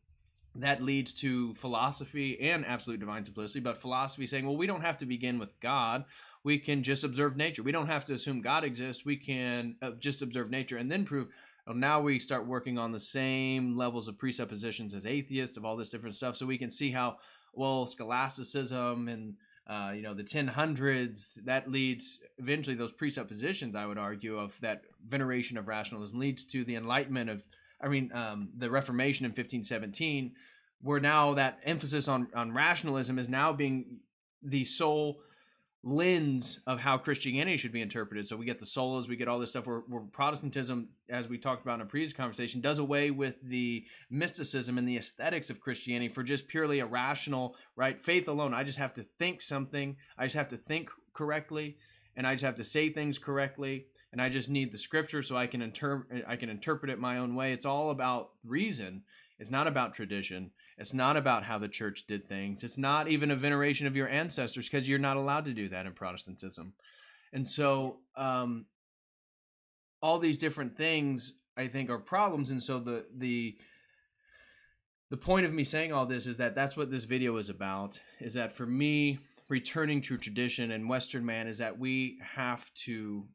that leads to philosophy and absolute divine simplicity, but philosophy saying, well, we don't have to begin with God. We can just observe nature. We don't have to assume God exists. We can just observe nature and then prove. Well, now we start working on the same levels of presuppositions as atheists, of all this different stuff, so we can see how, well, scholasticism and the 1000s, that leads eventually, those presuppositions, I would argue, of that veneration of rationalism leads to the Enlightenment of, the Reformation in 1517, where now that emphasis on rationalism is now being the sole lens of how Christianity should be interpreted. So we get the solas, we get all this stuff where Protestantism, as we talked about in a previous conversation, does away with the mysticism and the aesthetics of Christianity for just purely a rational, right? Faith alone. I just have to think something. I just have to think correctly, and I just have to say things correctly, and I just need the scripture so I can interpret it my own way. It's all about reason. It's not about tradition. It's not about how the church did things. It's not even a veneration of your ancestors, because you're not allowed to do that in Protestantism. And so all these different things, I think, are problems. And so the point of me saying all this is that that's what this video is about, is that for me, returning to tradition and Western man is that we have to,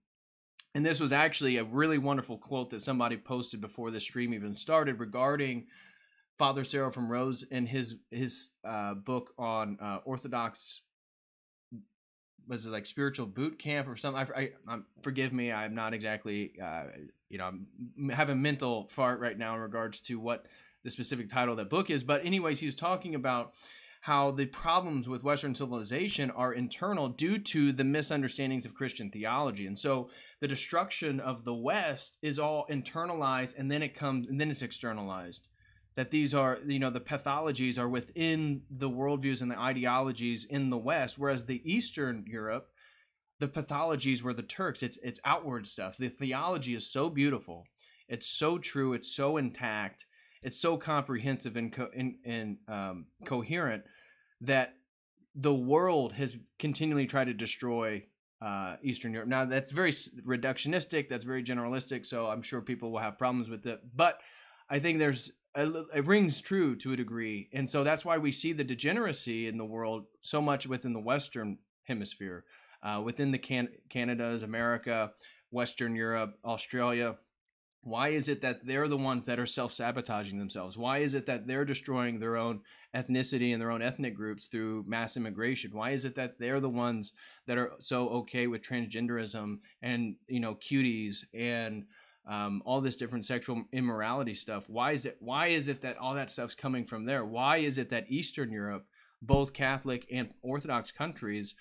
and this was actually a really wonderful quote that somebody posted before the stream even started regarding Father Cyril from Rose in his book on Orthodox, was it like spiritual boot camp or something? Forgive me, I'm not exactly, I have a mental fart right now in regards to what the specific title of that book is. But anyways, he was talking about how the problems with Western civilization are internal due to the misunderstandings of Christian theology. And so the destruction of the West is all internalized, and then it's externalized. That these are, the pathologies are within the worldviews and the ideologies in the West, whereas the Eastern Europe, the pathologies were the Turks. It's outward stuff. The theology is so beautiful. It's so true. It's so intact. it's so comprehensive and coherent that the world has continually tried to destroy Eastern Europe. Now, that's very reductionistic, that's very generalistic, so I'm sure people will have problems with it. But I think it rings true to a degree. And so that's why we see the degeneracy in the world so much within the Western hemisphere, within the Canada's, America, Western Europe, Australia. Why is it that they're the ones that are self-sabotaging themselves? Why is it that they're destroying their own ethnicity and their own ethnic groups through mass immigration? Why is it that they're the ones that are so okay with transgenderism and, cuties and all this different sexual immorality stuff? Why is it that all that stuff's coming from there? Why is it that Eastern Europe, both Catholic and Orthodox countries,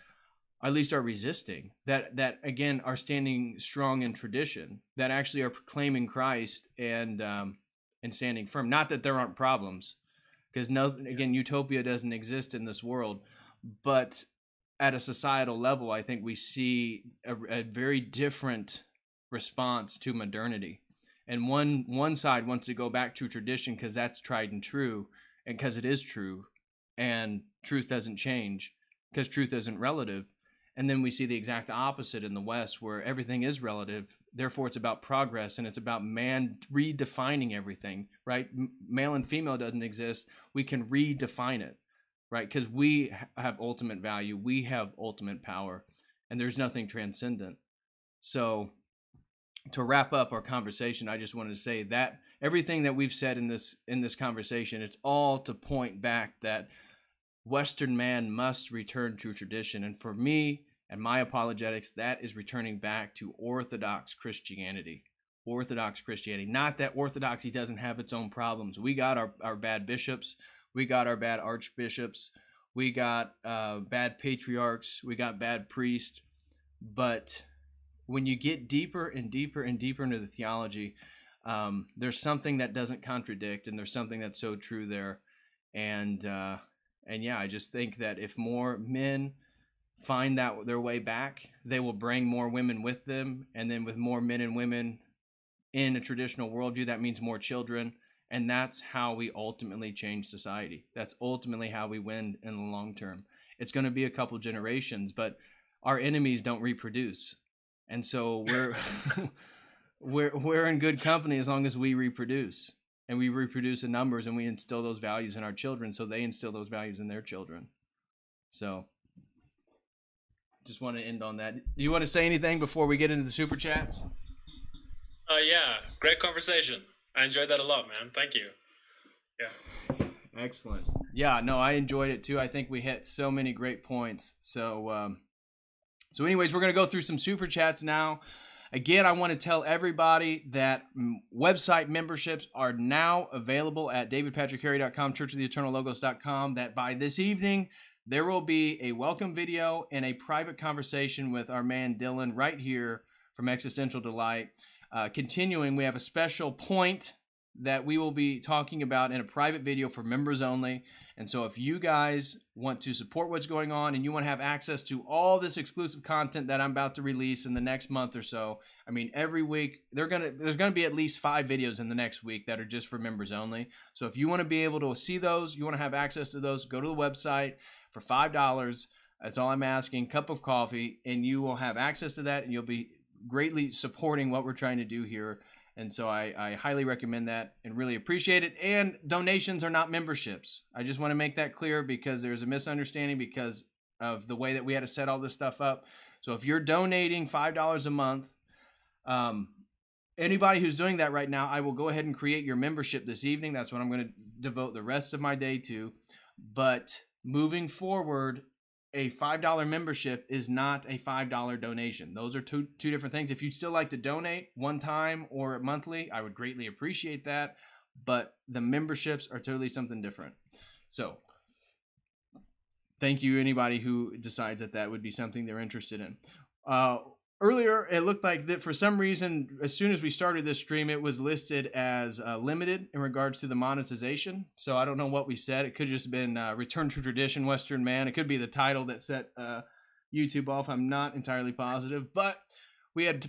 at least are resisting, that again are standing strong in tradition, that actually are proclaiming Christ and standing firm? Not that there aren't problems, because utopia doesn't exist in this world, but at a societal level, I think we see a very different response to modernity. And one side wants to go back to tradition because that's tried and true, and because it is true, and truth doesn't change because truth isn't relative. And then we see the exact opposite in the West, where everything is relative. Therefore, it's about progress, and it's about man redefining everything, right? Male and female doesn't exist. We can redefine it, right? Because we have ultimate value. We have ultimate power, and there's nothing transcendent. So to wrap up our conversation, I just wanted to say that everything that we've said in this conversation, it's all to point back that Western man must return to tradition. And for me and my apologetics, that is returning back to Orthodox Christianity. Orthodox Christianity. Not that Orthodoxy doesn't have its own problems. We got our bad bishops. We got our bad archbishops. We got bad patriarchs. We got bad priests. But when you get deeper and deeper and deeper into the theology, there's something that doesn't contradict, and there's something that's so true there. And yeah, I just think that if more men find their way back, they will bring more women with them. And then with more men and women in a traditional worldview, that means more children. And that's how we ultimately change society. That's ultimately how we win in the long term. It's going to be a couple generations, but our enemies don't reproduce. And so we're in good company as long as we reproduce. And we reproduce in numbers, and we instill those values in our children, so they instill those values in their children. So just want to end on that. Do you want to say anything before we get into the super chats? Yeah, great conversation. I enjoyed that a lot, man. Thank you. Yeah. Excellent. Yeah, no, I enjoyed it too. I think we hit so many great points. So anyways, we're going to go through some super chats now. Again, I want to tell everybody that website memberships are now available at davidpatrickharry.com, churchoftheeternallogos.com, that by this evening, there will be a welcome video and a private conversation with our man Dylan right here from Existential Delight. Continuing, we have a special point that we will be talking about in a private video for members only. And so if you guys want to support what's going on and you want to have access to all this exclusive content that I'm about to release in the next month or so, I mean, every week there's going to be at least 5 videos in the next week that are just for members only. So if you want to be able to see those, you want to have access to those, go to the website for $5. That's all I'm asking, cup of coffee, and you will have access to that, and you'll be greatly supporting what we're trying to do here. And so I highly recommend that and really appreciate it. And donations are not memberships. I just want to make that clear because there's a misunderstanding because of the way that we had to set all this stuff up. So if you're donating $5 a month, anybody who's doing that right now, I will go ahead and create your membership this evening. That's what I'm going to devote the rest of my day to. But moving forward, a $5 membership is not a $5 donation. Those are two different things. If you'd still like to donate one time or monthly, I would greatly appreciate that. But the memberships are totally something different. So thank you, anybody who decides that would be something they're interested in. Earlier, it looked like that for some reason, as soon as we started this stream, it was listed as limited in regards to the monetization. So I don't know what we said. It could have just been Return to Tradition, Western Man. It could be the title that set YouTube off. I'm not entirely positive. But we had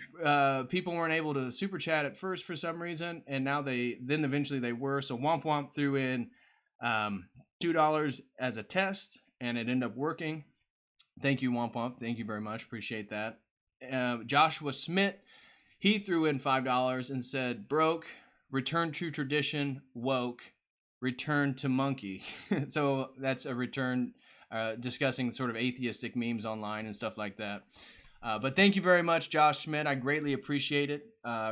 people weren't able to super chat at first for some reason, and now then eventually they were. So Womp Womp threw in $2 as a test, and it ended up working. Thank you, Womp Womp. Thank you very much. Appreciate that. Joshua Smith, he threw in $5 and said, broke, return to tradition, woke, return to monkey. So that's a return discussing sort of atheistic memes online and stuff like that. But thank you very much, Josh Schmidt. I greatly appreciate it.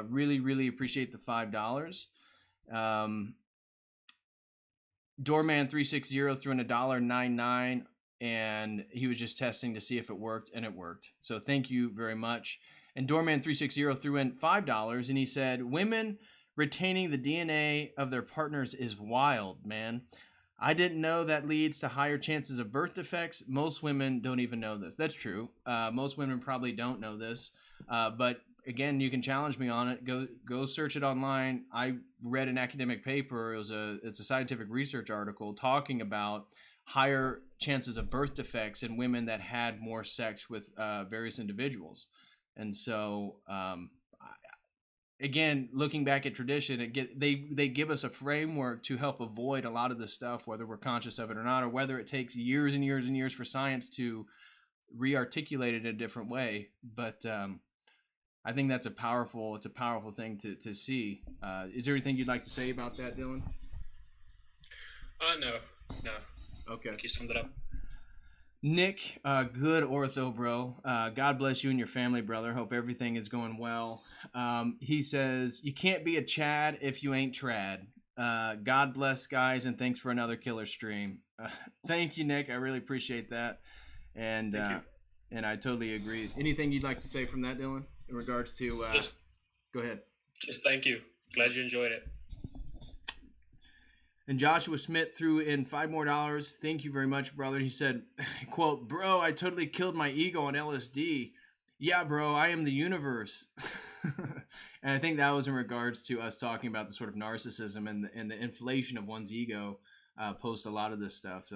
Really, really appreciate the $5. Doorman360 threw in $1.99, and he was just testing to see if it worked, and it worked. So thank you very much. And Doorman360 threw in $5, and he said, women retaining the DNA of their partners is wild, man. I didn't know that leads to higher chances of birth defects. Most women don't even know this. That's true. Most women probably don't know this. But again, you can challenge me on it. Go search it online. I read an academic paper. It's a scientific research article talking about higher chances of birth defects in women that had more sex with various individuals. And so again, looking back at tradition, they give us a framework to help avoid a lot of this stuff, whether we're conscious of it or not, or whether it takes years and years and years for science to re-articulate it in a different way. But I think it's a powerful thing to see. Is there anything you'd like to say about that, Dylan? No. I Okay. think you summed it up. Nick, good ortho, bro. God bless you and your family, brother. Hope everything is going well. He says, you can't be a Chad if you ain't trad. God bless, guys, and thanks for another killer stream. Thank you, Nick. I really appreciate that. And and I totally agree. Anything you'd like to say from that, Dylan, in regards to... go ahead. Just thank you. Glad you enjoyed it. And Joshua Smith threw in $5 more. Thank you very much, brother. He said, quote, bro, I totally killed my ego on LSD. Yeah, bro, I am the universe. And I think that was in regards to us talking about the sort of narcissism and the inflation of one's ego post a lot of this stuff.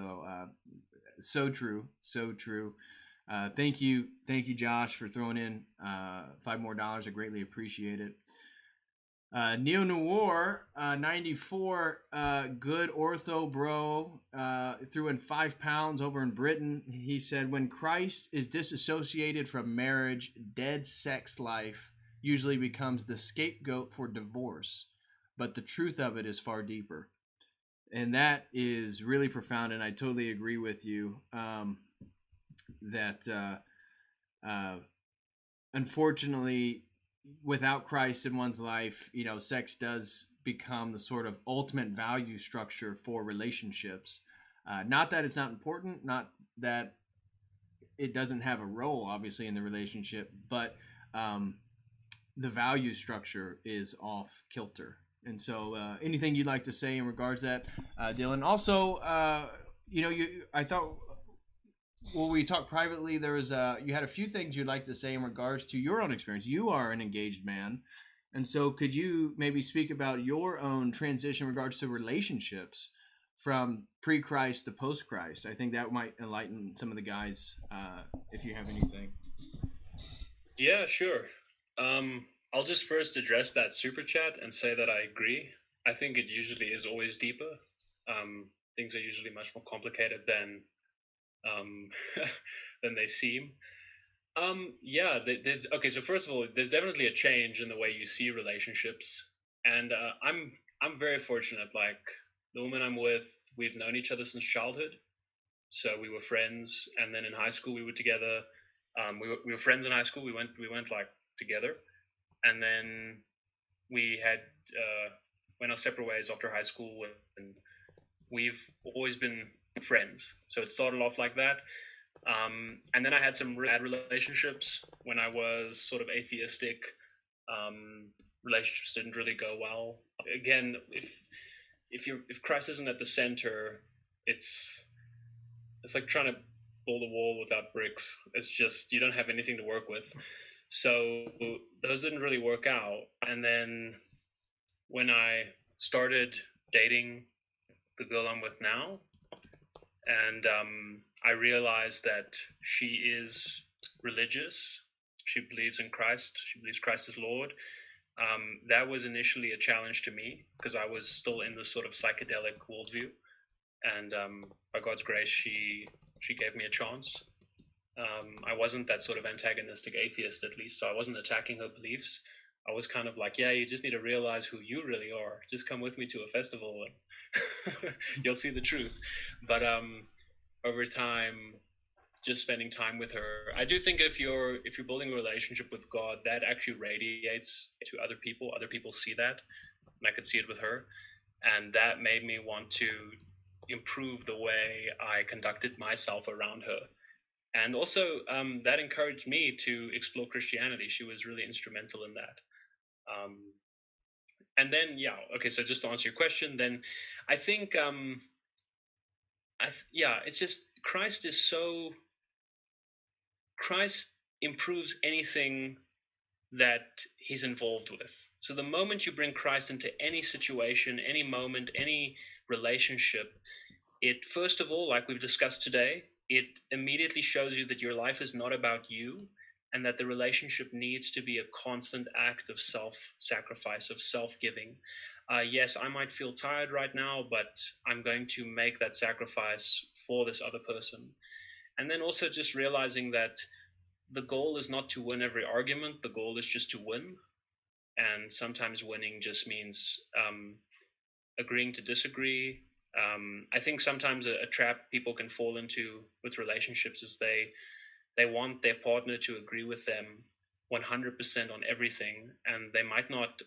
So true. So true. Thank you, Josh, for throwing in $5 more. I greatly appreciate it. Neo Noir 94, good ortho bro, threw in £5 over in Britain. He said, when Christ is disassociated from marriage, dead sex life usually becomes the scapegoat for divorce, but the truth of it is far deeper. And that is really profound, and I totally agree with you that unfortunately, without Christ in one's life, sex does become the sort of ultimate value structure for relationships. Not that it's not important, not that it doesn't have a role, obviously, in the relationship, but the value structure is off kilter. And so anything you'd like to say in regards to that, Dylan? Also, I thought... Well, we talked privately. There was you had a few things you'd like to say in regards to your own experience. You are an engaged man, and so could you maybe speak about your own transition in regards to relationships from pre-Christ to post-Christ? I think that might enlighten some of the guys if you have anything. Yeah, sure. I'll just first address that super chat and say that I agree. I think it usually is always deeper. Things are usually much more complicated than they seem. So first of all, there's definitely a change in the way you see relationships, and I'm very fortunate. Like, the woman I'm with, we've known each other since childhood, so we were friends, and then in high school we were together. We were friends in high school. We went like together, and then we had went our separate ways after high school, and we've always been friends. So it started off like that. And then I had some bad relationships when I was sort of atheistic. Relationships didn't really go well. Again, if Christ isn't at the center, it's like trying to build a wall without bricks. It's just, you don't have anything to work with. So those didn't really work out. And then when I started dating the girl I'm with now, and I realized that she is religious, She believes in Christ. She believes Christ is Lord. That was initially a challenge to me because I was still in this sort of psychedelic worldview, and by God's grace, she gave me a chance. I wasn't that sort of antagonistic atheist, at least, so I wasn't attacking her beliefs. I was kind of like, yeah, you just need to realize who you really are. Just come with me to a festival and you'll see the truth. But over time, just spending time with her, I do think if you're building a relationship with God, that actually radiates to other people. Other people see that, and I could see it with her, and that made me want to improve the way I conducted myself around her. And also, that encouraged me to explore Christianity. She was really instrumental in that. And then, yeah, okay. So just to answer your question, then I think, it's just Christ improves anything that he's involved with. So the moment you bring Christ into any situation, any moment, any relationship, it, first of all, like we've discussed today, it immediately shows you that your life is not about you, and that the relationship needs to be a constant act of self-sacrifice, of self-giving. Yes, I might feel tired right now, but I'm going to make that sacrifice for this other person. And then also just realizing that the goal is not to win every argument. The goal is just to win. And sometimes winning just means agreeing to disagree. I think sometimes a trap people can fall into with relationships is they want their partner to agree with them 100% on everything, and they might not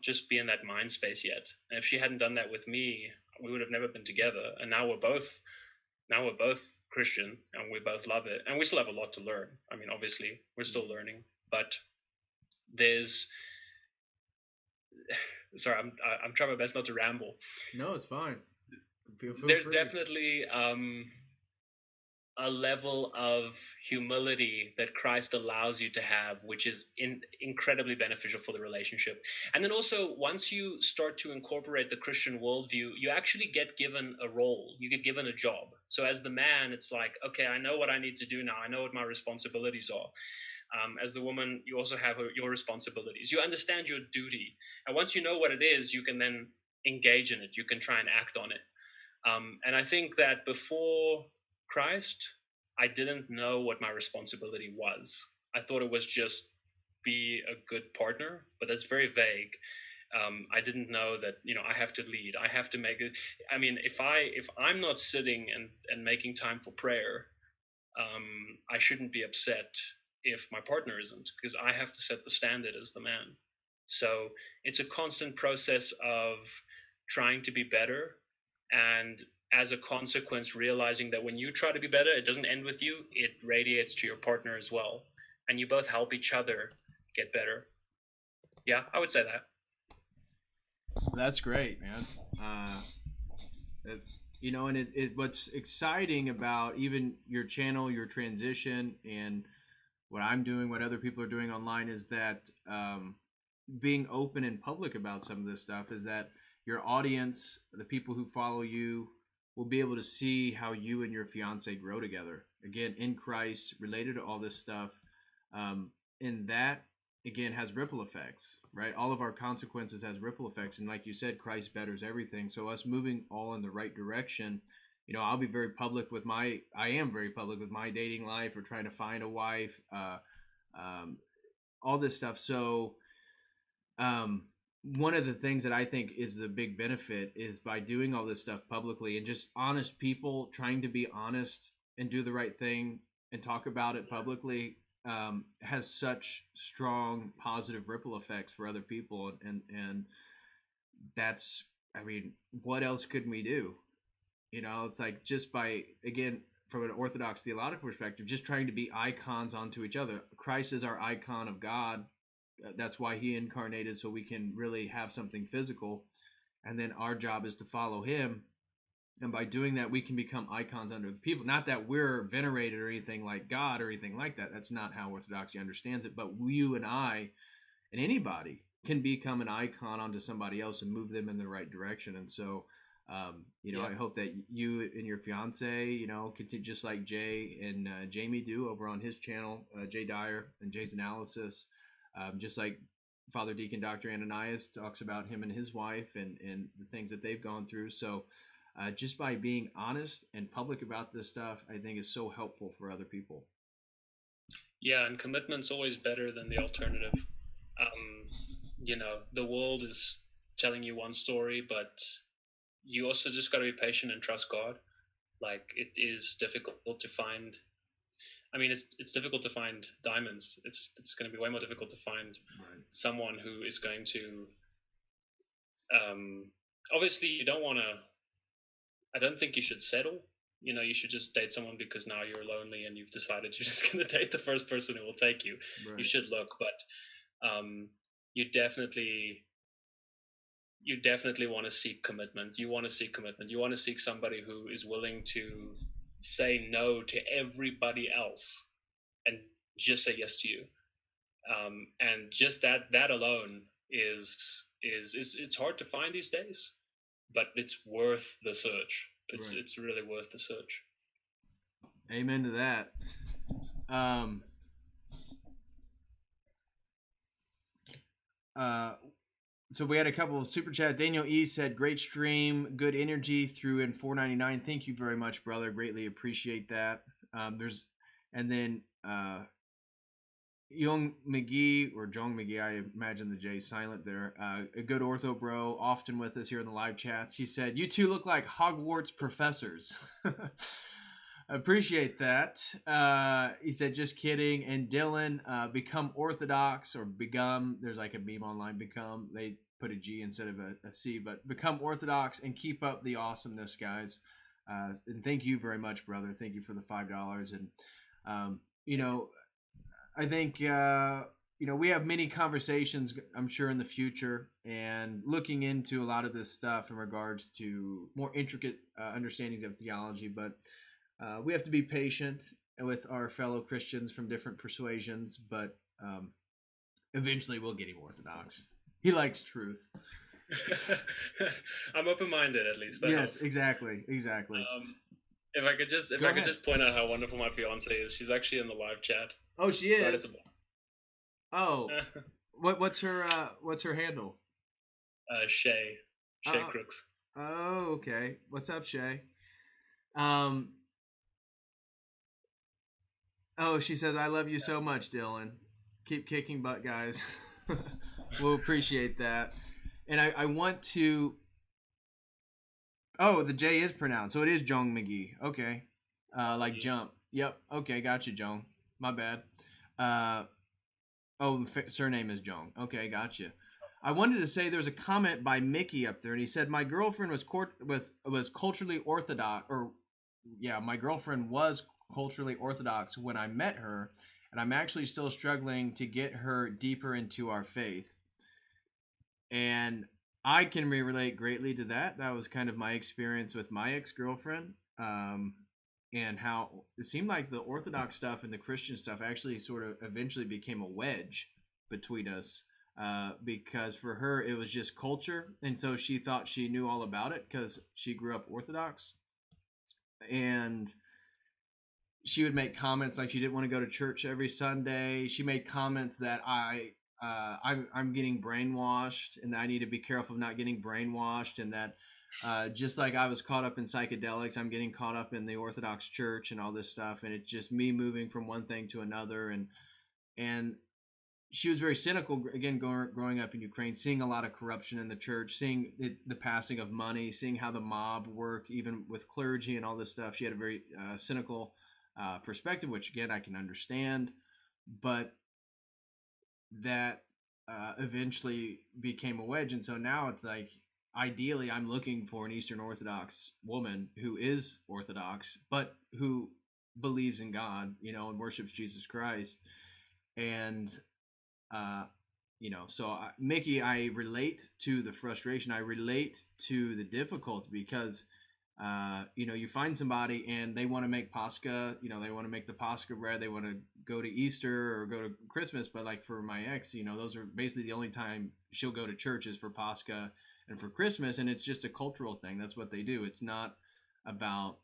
just be in that mind space yet. And if she hadn't done that with me, we would have never been together. And now we're both Christian, and we both love it, and we still have a lot to learn. I mean, obviously, we're still learning, but there's. Sorry, I'm trying my best not to ramble. No, it's fine. There's definitely a level of humility that Christ allows you to have, which is incredibly beneficial for the relationship. And then also, once you start to incorporate the Christian worldview, you actually get given a role. You get given a job. So as the man, it's like, okay, I know what I need to do now. I know what my responsibilities are. As the woman, you also have your responsibilities. You understand your duty. And once you know what it is, you can then engage in it. You can try and act on it. And I think that before Christ, I didn't know what my responsibility was. I thought it was just be a good partner, but that's very vague. I didn't know that, I have to lead. I have to make it. I mean, if I'm not sitting and making time for prayer, I shouldn't be upset if my partner isn't, because I have to set the standard as the man. So it's a constant process of trying to be better, and as a consequence, realizing that when you try to be better, it doesn't end with you, it radiates to your partner as well. And you both help each other get better. Yeah, I would say that. That's great, man. And what's exciting about even your channel, your transition, and what I'm doing, what other people are doing online, is that being open and public about some of this stuff is that your audience, the people who follow you, will be able to see how you and your fiance grow together, again, in Christ, related to all this stuff. And that, again, has ripple effects, right? All of our consequences has ripple effects. And like you said, Christ betters everything. So us moving all in the right direction, I am very public with my dating life, or trying to find a wife, all this stuff. So, one of the things that I think is the big benefit is by doing all this stuff publicly, and just honest people trying to be honest and do the right thing and talk about it publicly, has such strong positive ripple effects for other people. And that's, I mean, what else could we do? It's like, just by, again, from an Orthodox theological perspective, just trying to be icons onto each other. Christ is our icon of God. That's why he incarnated, so we can really have something physical. And then our job is to follow him. And by doing that, we can become icons under the people. Not that we're venerated or anything like God or anything like that. That's not how Orthodoxy understands it. But you and I and anybody can become an icon onto somebody else and move them in the right direction. And so I hope that you and your fiance, continue just like Jay and Jamie do over on his channel, Jay Dyer and Jay's Analysis, just like Father Deacon Dr. Ananias talks about him and his wife and the things that they've gone through. So just by being honest and public about this stuff, I think is so helpful for other people. Yeah, and commitment's always better than the alternative. The world is telling you one story, but you also just got to be patient and trust God. Like, it is difficult to find. I mean, it's difficult to find diamonds. It's going to be way more difficult to find someone who is going to. Obviously, you don't want to. I don't think you should settle. You should just date someone because now you're lonely and you've decided you're just going to date the first person who will take you. Right. You should look, but you definitely want to seek commitment. You want to seek commitment. You want to seek somebody who is willing to say no to everybody else and just say yes to you. And just that alone is it's hard to find these days, but it's worth the search. It's really worth the search. Amen to that. So we had a couple of super chat. Daniel E said, "Great stream, good energy." Threw in $4.99. Thank you very much, brother. Greatly appreciate that. Young McGee or Jong McGee, I imagine the J silent there. A good ortho bro, often with us here in the live chats. He said, "You two look like Hogwarts professors." Appreciate that. He said, "Just kidding." And Dylan, become Orthodox or become. There's like a meme online. Become. They put a G instead of a C, but become Orthodox and keep up the awesomeness, guys. And thank you very much, brother. Thank you for the $5. And I think we have many conversations, I'm sure, in the future, and looking into a lot of this stuff in regards to more intricate understandings of theology. But we have to be patient with our fellow Christians from different persuasions. But eventually, we'll get him Orthodox. He likes truth. I'm open-minded, at least. Yes, helps. Exactly. If I could just point out how wonderful my fiance is. She's actually in the live chat. Oh, she is. Oh, what's her handle? Shay Crooks. Oh, okay. What's up, Shay? She says, "I love you so much, Dylan. Keep kicking butt, guys." We'll appreciate that. And I want to. Oh, the J is pronounced, so it is Jong McGee. Okay, like jump. Yep. Okay, gotcha, Jong. My bad. Surname is Jong. Okay, gotcha. I wanted to say there's a comment by Mickey up there, and he said my girlfriend was culturally orthodox, my girlfriend was culturally orthodox when I met her, and I'm actually still struggling to get her deeper into our faith. And I can relate greatly to that. That was kind of my experience with my ex-girlfriend. And how it seemed like the Orthodox stuff and the Christian stuff actually sort of eventually became a wedge between us, because for her it was just culture, and so she thought she knew all about it because she grew up Orthodox, and she would make comments like she didn't want to go to church every Sunday. She made comments that I'm getting brainwashed, and I need to be careful of not getting brainwashed, and that just like I was caught up in psychedelics, I'm getting caught up in the Orthodox Church and all this stuff, and it's just me moving from one thing to another. And she was very cynical, again, growing up in Ukraine, seeing a lot of corruption in the church, seeing the passing of money, seeing how the mob worked, even with clergy and all this stuff. She had a very cynical perspective, which, again, I can understand, but that eventually became a wedge. And so now it's like, ideally, I'm looking for an Eastern Orthodox woman who is Orthodox, but who believes in God, and worships Jesus Christ. And, so Mickey, I relate to the frustration. I relate to the difficulty because, you find somebody and they want to make Pascha, they want to make the Pascha bread. They want to go to Easter or go to Christmas. But like for my ex, those are basically the only time she'll go to church is for Pascha. and for Christmas, and it's just a cultural thing. That's what they do. It's not about,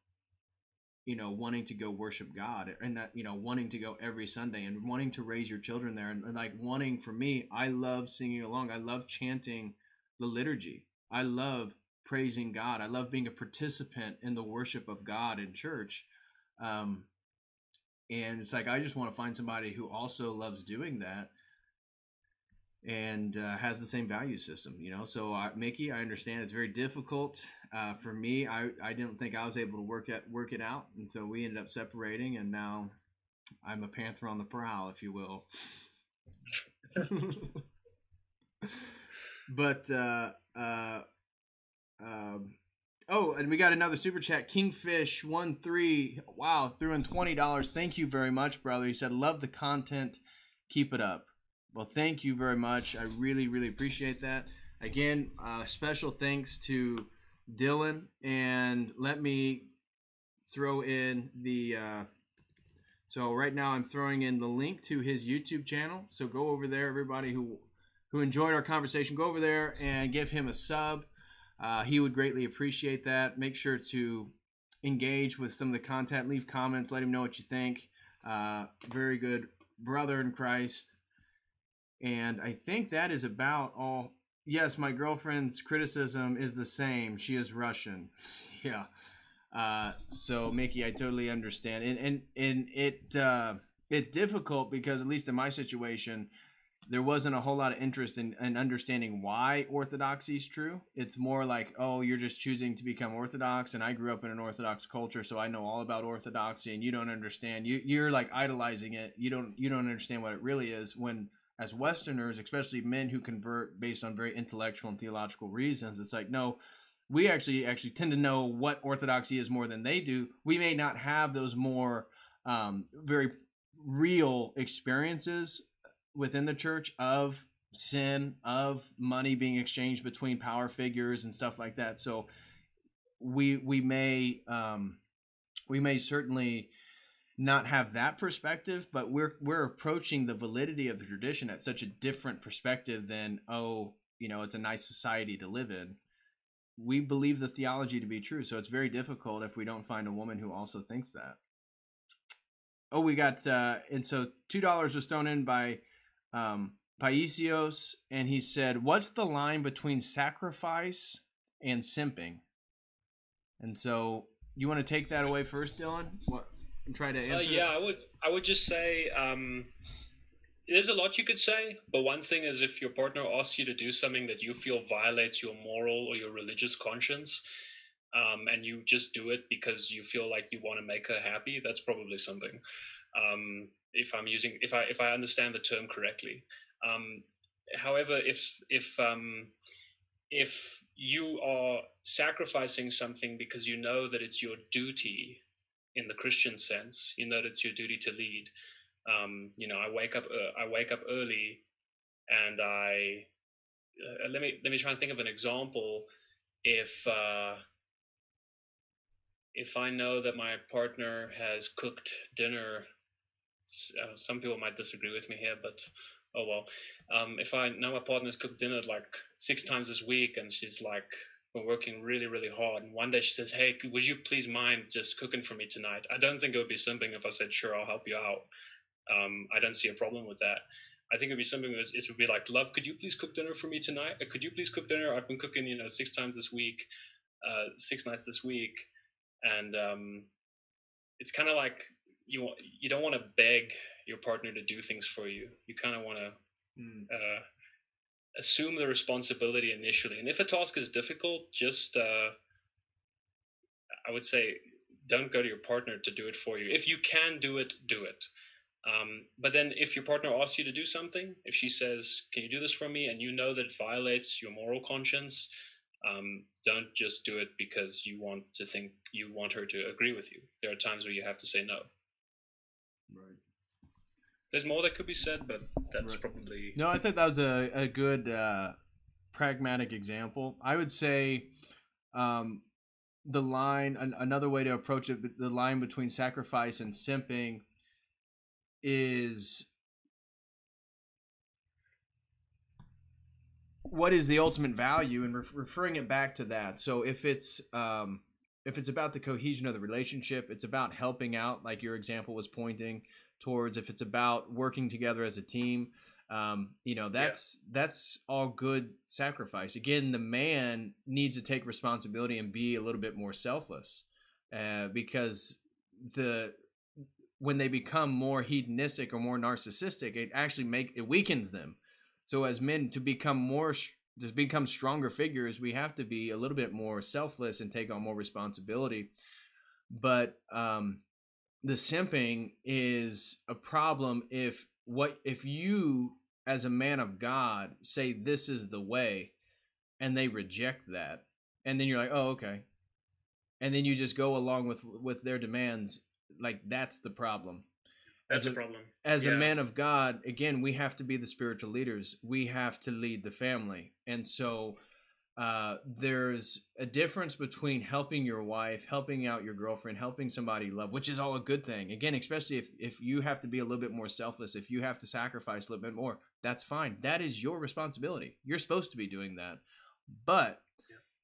wanting to go worship God, and that, wanting to go every Sunday and wanting to raise your children there. And like wanting, for me, I love singing along. I love chanting the liturgy. I love praising God. I love being a participant in the worship of God in church. And it's like, I just want to find somebody who also loves doing that and has the same value system, So, Mickey, I understand it's very difficult for me. I didn't think I was able to work it out, and so we ended up separating, and now I'm a panther on the prowl, if you will. But oh, and we got another super chat. Kingfish13, wow, threw in $20. Thank you very much, brother. He said, love the content, keep it up. Well, thank you very much. I really, really appreciate that. Again, special thanks to Dylan. And let me throw in the... so right now I'm throwing in the link to his YouTube channel. So go over there, everybody who enjoyed our conversation. Go over there and give him a sub. He would greatly appreciate that. Make sure to engage with some of the content. Leave comments. Let him know what you think. Very good brother in Christ. And I think that is about all. Yes, my girlfriend's criticism is the same. She is Russian. Yeah. So Mickey, I totally understand. And it's difficult because, at least in my situation, there wasn't a whole lot of interest in understanding why orthodoxy is true. It's more like, oh, you're just choosing to become Orthodox, and I grew up in an Orthodox culture, so I know all about Orthodoxy, and you don't understand. You're like idolizing it. You don't understand what it really is. When, as Westerners, especially men who convert based on very intellectual and theological reasons, it's like, no, we actually tend to know what Orthodoxy is more than they do. We may not have those more very real experiences within the church of sin, of money being exchanged between power figures and stuff like that. So we may certainly not have that perspective, but we're approaching the validity of the tradition at such a different perspective than, it's a nice society to live in. We believe the theology to be true, so it's very difficult if we don't find a woman who also thinks that. Oh, we got and so $2 was thrown in by Paisios, and he said, what's the line between sacrifice and simping? And so you want to take that away first, Dylan? What, and try to answer I would just say there's a lot you could say, but one thing is, if your partner asks you to do something that you feel violates your moral or your religious conscience, and you just do it because you feel like you want to make her happy, that's probably something. If I understand the term correctly. However, if you are sacrificing something because you know that it's your duty, in the Christian sense, you know that it's your duty to lead. I wake up early, and let me try and think of an example. If I know that my partner has cooked dinner, some people might disagree with me here, but oh well. If I know my partner's cooked dinner like 6 times this week, and she's like been working really, really hard, and one day she says, hey, would you please mind just cooking for me tonight? I don't think it would be simping if I said, sure, I'll help you out. I don't see a problem with that. I think it'd be something it would be like, love, could you please cook dinner for me tonight? Could you please cook dinner? I've been cooking, 6 times this week, 6 nights this week. And it's kind of like you don't want to beg your partner to do things for you. You kind of want to assume the responsibility initially. And if a task is difficult, just I would say, don't go to your partner to do it for you. If you can do it, do it. But then if your partner asks you to do something, if she says, can you do this for me? And you know that it violates your moral conscience, don't just do it because you want her to agree with you. There are times where you have to say no. Right. There's more that could be said, but that's right. Probably... No, I think that was a good pragmatic example. I would say the line, another way to approach it, the line between sacrifice and simping is what is the ultimate value, and referring it back to that. So if it's about the cohesion of the relationship, it's about helping out, like your example was pointing towards. If it's about working together as a team, that's all good sacrifice. Again, the man needs to take responsibility and be a little bit more selfless, because when they become more hedonistic or more narcissistic, it weakens them. So as men, to become stronger figures, we have to be a little bit more selfless and take on more responsibility. But the simping is a problem if you, as a man of God, say this is the way, and they reject that, and then you're like, oh, okay, and then you just go along with their demands. Like, that's the problem. That's a problem. As a man of God, again, we have to be the spiritual leaders. We have to lead the family. And so there's a difference between helping your wife, helping out your girlfriend, helping somebody you love, which is all a good thing. Again, especially if you have to be a little bit more selfless, if you have to sacrifice a little bit more, that's fine. That is your responsibility. You're supposed to be doing that. But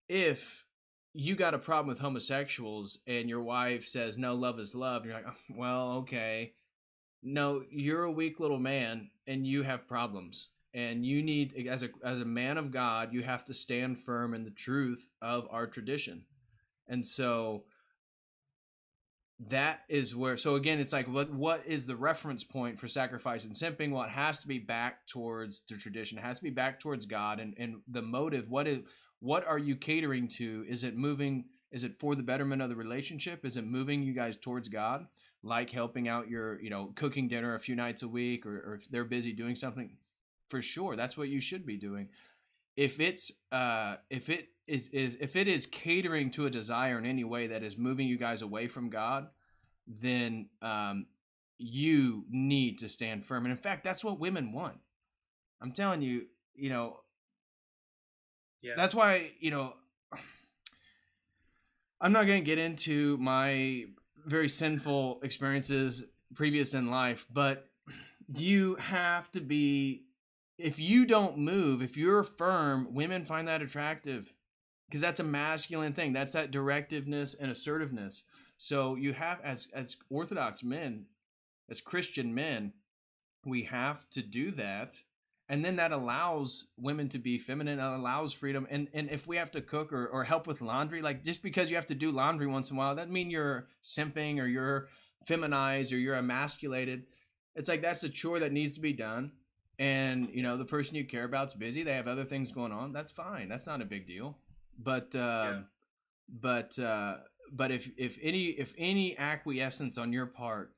if you got a problem with homosexuals and your wife says, no, love is love, you're like, oh, well, okay. No, you're a weak little man and you have problems. And you need, as a man of God, you have to stand firm in the truth of our tradition. And so that is where, so again, it's like, what is the reference point for sacrifice and simping? Well, it has to be back towards the tradition. It has to be back towards God. And the motive, what are you catering to? Is it for the betterment of the relationship? Is it moving you guys towards God? Like helping out your, cooking dinner a few nights a week, or if they're busy doing something, for sure, that's what you should be doing. If it is catering to a desire in any way that is moving you guys away from God, then you need to stand firm. And in fact, that's what women want. I'm telling you, that's why, I'm not going to get into my very sinful experiences previous in life, but you have to be, if you don't move, if you're firm, women find that attractive, because that's a masculine thing. That's that directiveness and assertiveness. So you have, as Orthodox men, as Christian men, we have to do that. And then that allows women to be feminine, that allows freedom. And if we have to cook or help with laundry, like, just because you have to do laundry once in a while, that doesn't mean you're simping or you're feminized or you're emasculated. It's like, that's a chore that needs to be done. And, the person you care about's busy. They have other things going on. That's fine. That's not a big deal. But if any acquiescence on your part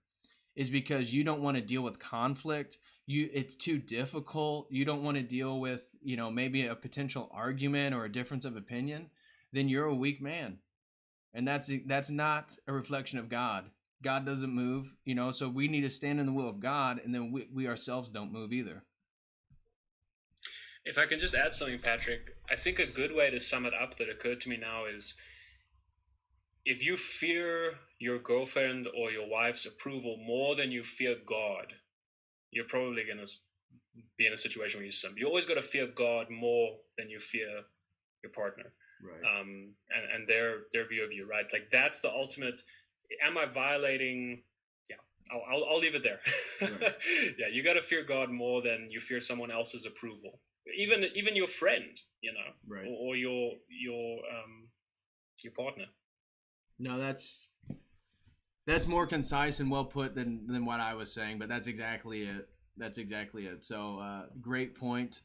is because you don't want to deal with conflict, it's too difficult, you don't want to deal with, maybe a potential argument or a difference of opinion, then you're a weak man. And that's not a reflection of God. God doesn't move, so we need to stand in the will of God, and then we ourselves don't move either. If I can just add something, Patrick, I think a good way to sum it up that occurred to me now is, if you fear your girlfriend or your wife's approval more than you fear God, you're probably going to be in a situation where you sin. You always got to fear God more than you fear your partner. Right. And their view of you, right? Like, that's the ultimate. Am I violating? Yeah, I'll leave it there. Right. Yeah, you got to fear God more than you fear someone else's approval. Even your friend, right, or your partner. No, that's more concise and well put than what I was saying, but that's exactly it. So great point.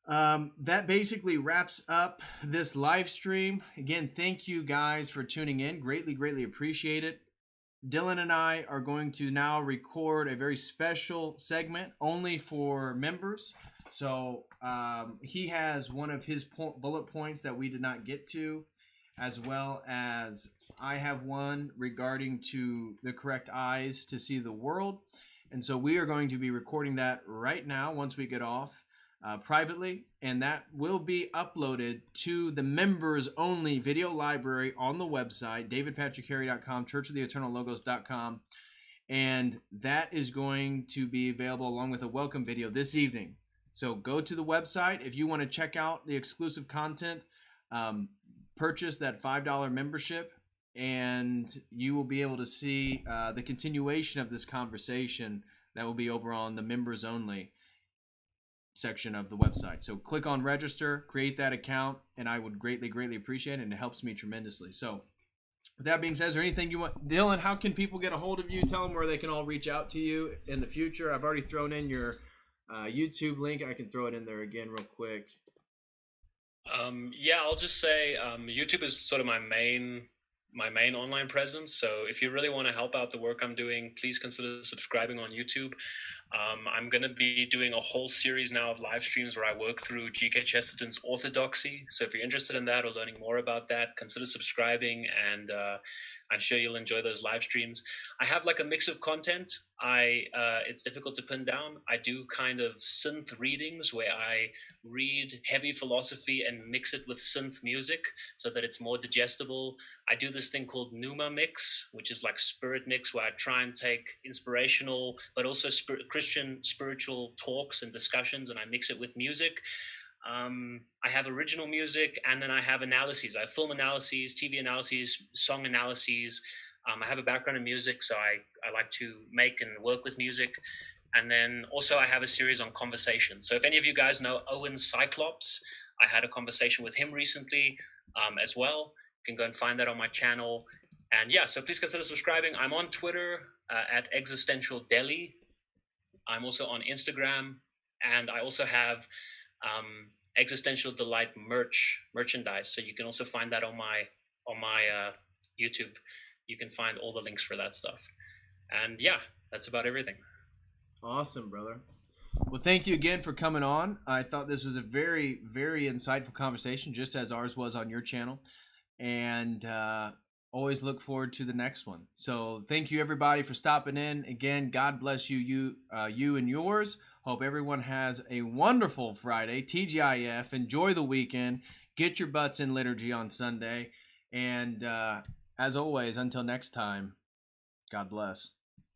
That basically wraps up this live stream. Again, thank you guys for tuning in. Greatly appreciate it. Dylan and I are going to now record a very special segment only for members. So he has one of his bullet points that we did not get to, as well as I have one regarding to the correct eyes to see the world. And so we are going to be recording that right now once we get off privately, and that will be uploaded to the members only video library on the website, davidpatrickharry.com, churchoftheeternallogos.com. And that is going to be available along with a welcome video this evening. So go to the website if you want to check out the exclusive content. Purchase that $5 membership, and you will be able to see the continuation of this conversation that will be over on the members only section of the website. So click on register, create that account, and I would greatly appreciate it, and it helps me tremendously. So with that being said, is there anything you want, Dylan? How can people get a hold of you? Tell them where they can all reach out to you in the future. I've already thrown in your YouTube link. I can throw it in there again real quick. Yeah, I'll just say YouTube is sort of my main online presence. So if you really want to help out the work I'm doing, please consider subscribing on YouTube. I'm going to be doing a whole series now of live streams where I work through G.K. Chesterton's orthodoxy. So if you're interested in that or learning more about that, consider subscribing, and I'm sure you'll enjoy those live streams. I have like a mix of content. It's difficult to pin down. I do kind of synth readings where I read heavy philosophy and mix it with synth music so that it's more digestible. I do this thing called Pneuma Mix, which is like spirit mix, where I try and take inspirational but also Christian spiritual talks and discussions, and I mix it with music. I have original music, and then I have analyses. I have film analyses, TV analyses, song analyses. I have a background in music, so I like to make and work with music. And then also I have a series on conversation. So if any of you guys know Owen Cyclops, I had a conversation with him recently as well. You can go and find that on my channel. And yeah, so please consider subscribing. I'm on Twitter at Existential Deli. I'm also on Instagram, and I also have Existential Delight merchandise. So you can also find that on my YouTube. You can find all the links for that stuff. And yeah, that's about everything. Awesome, brother. Well, thank you again for coming on. I thought this was a very insightful conversation, just as ours was on your channel. And always look forward to the next one. So thank you everybody for stopping in. Again, God bless you and yours. Hope everyone has a wonderful Friday. TGIF. Enjoy the weekend. Get your butts in liturgy on Sunday. And as always, until next time, God bless.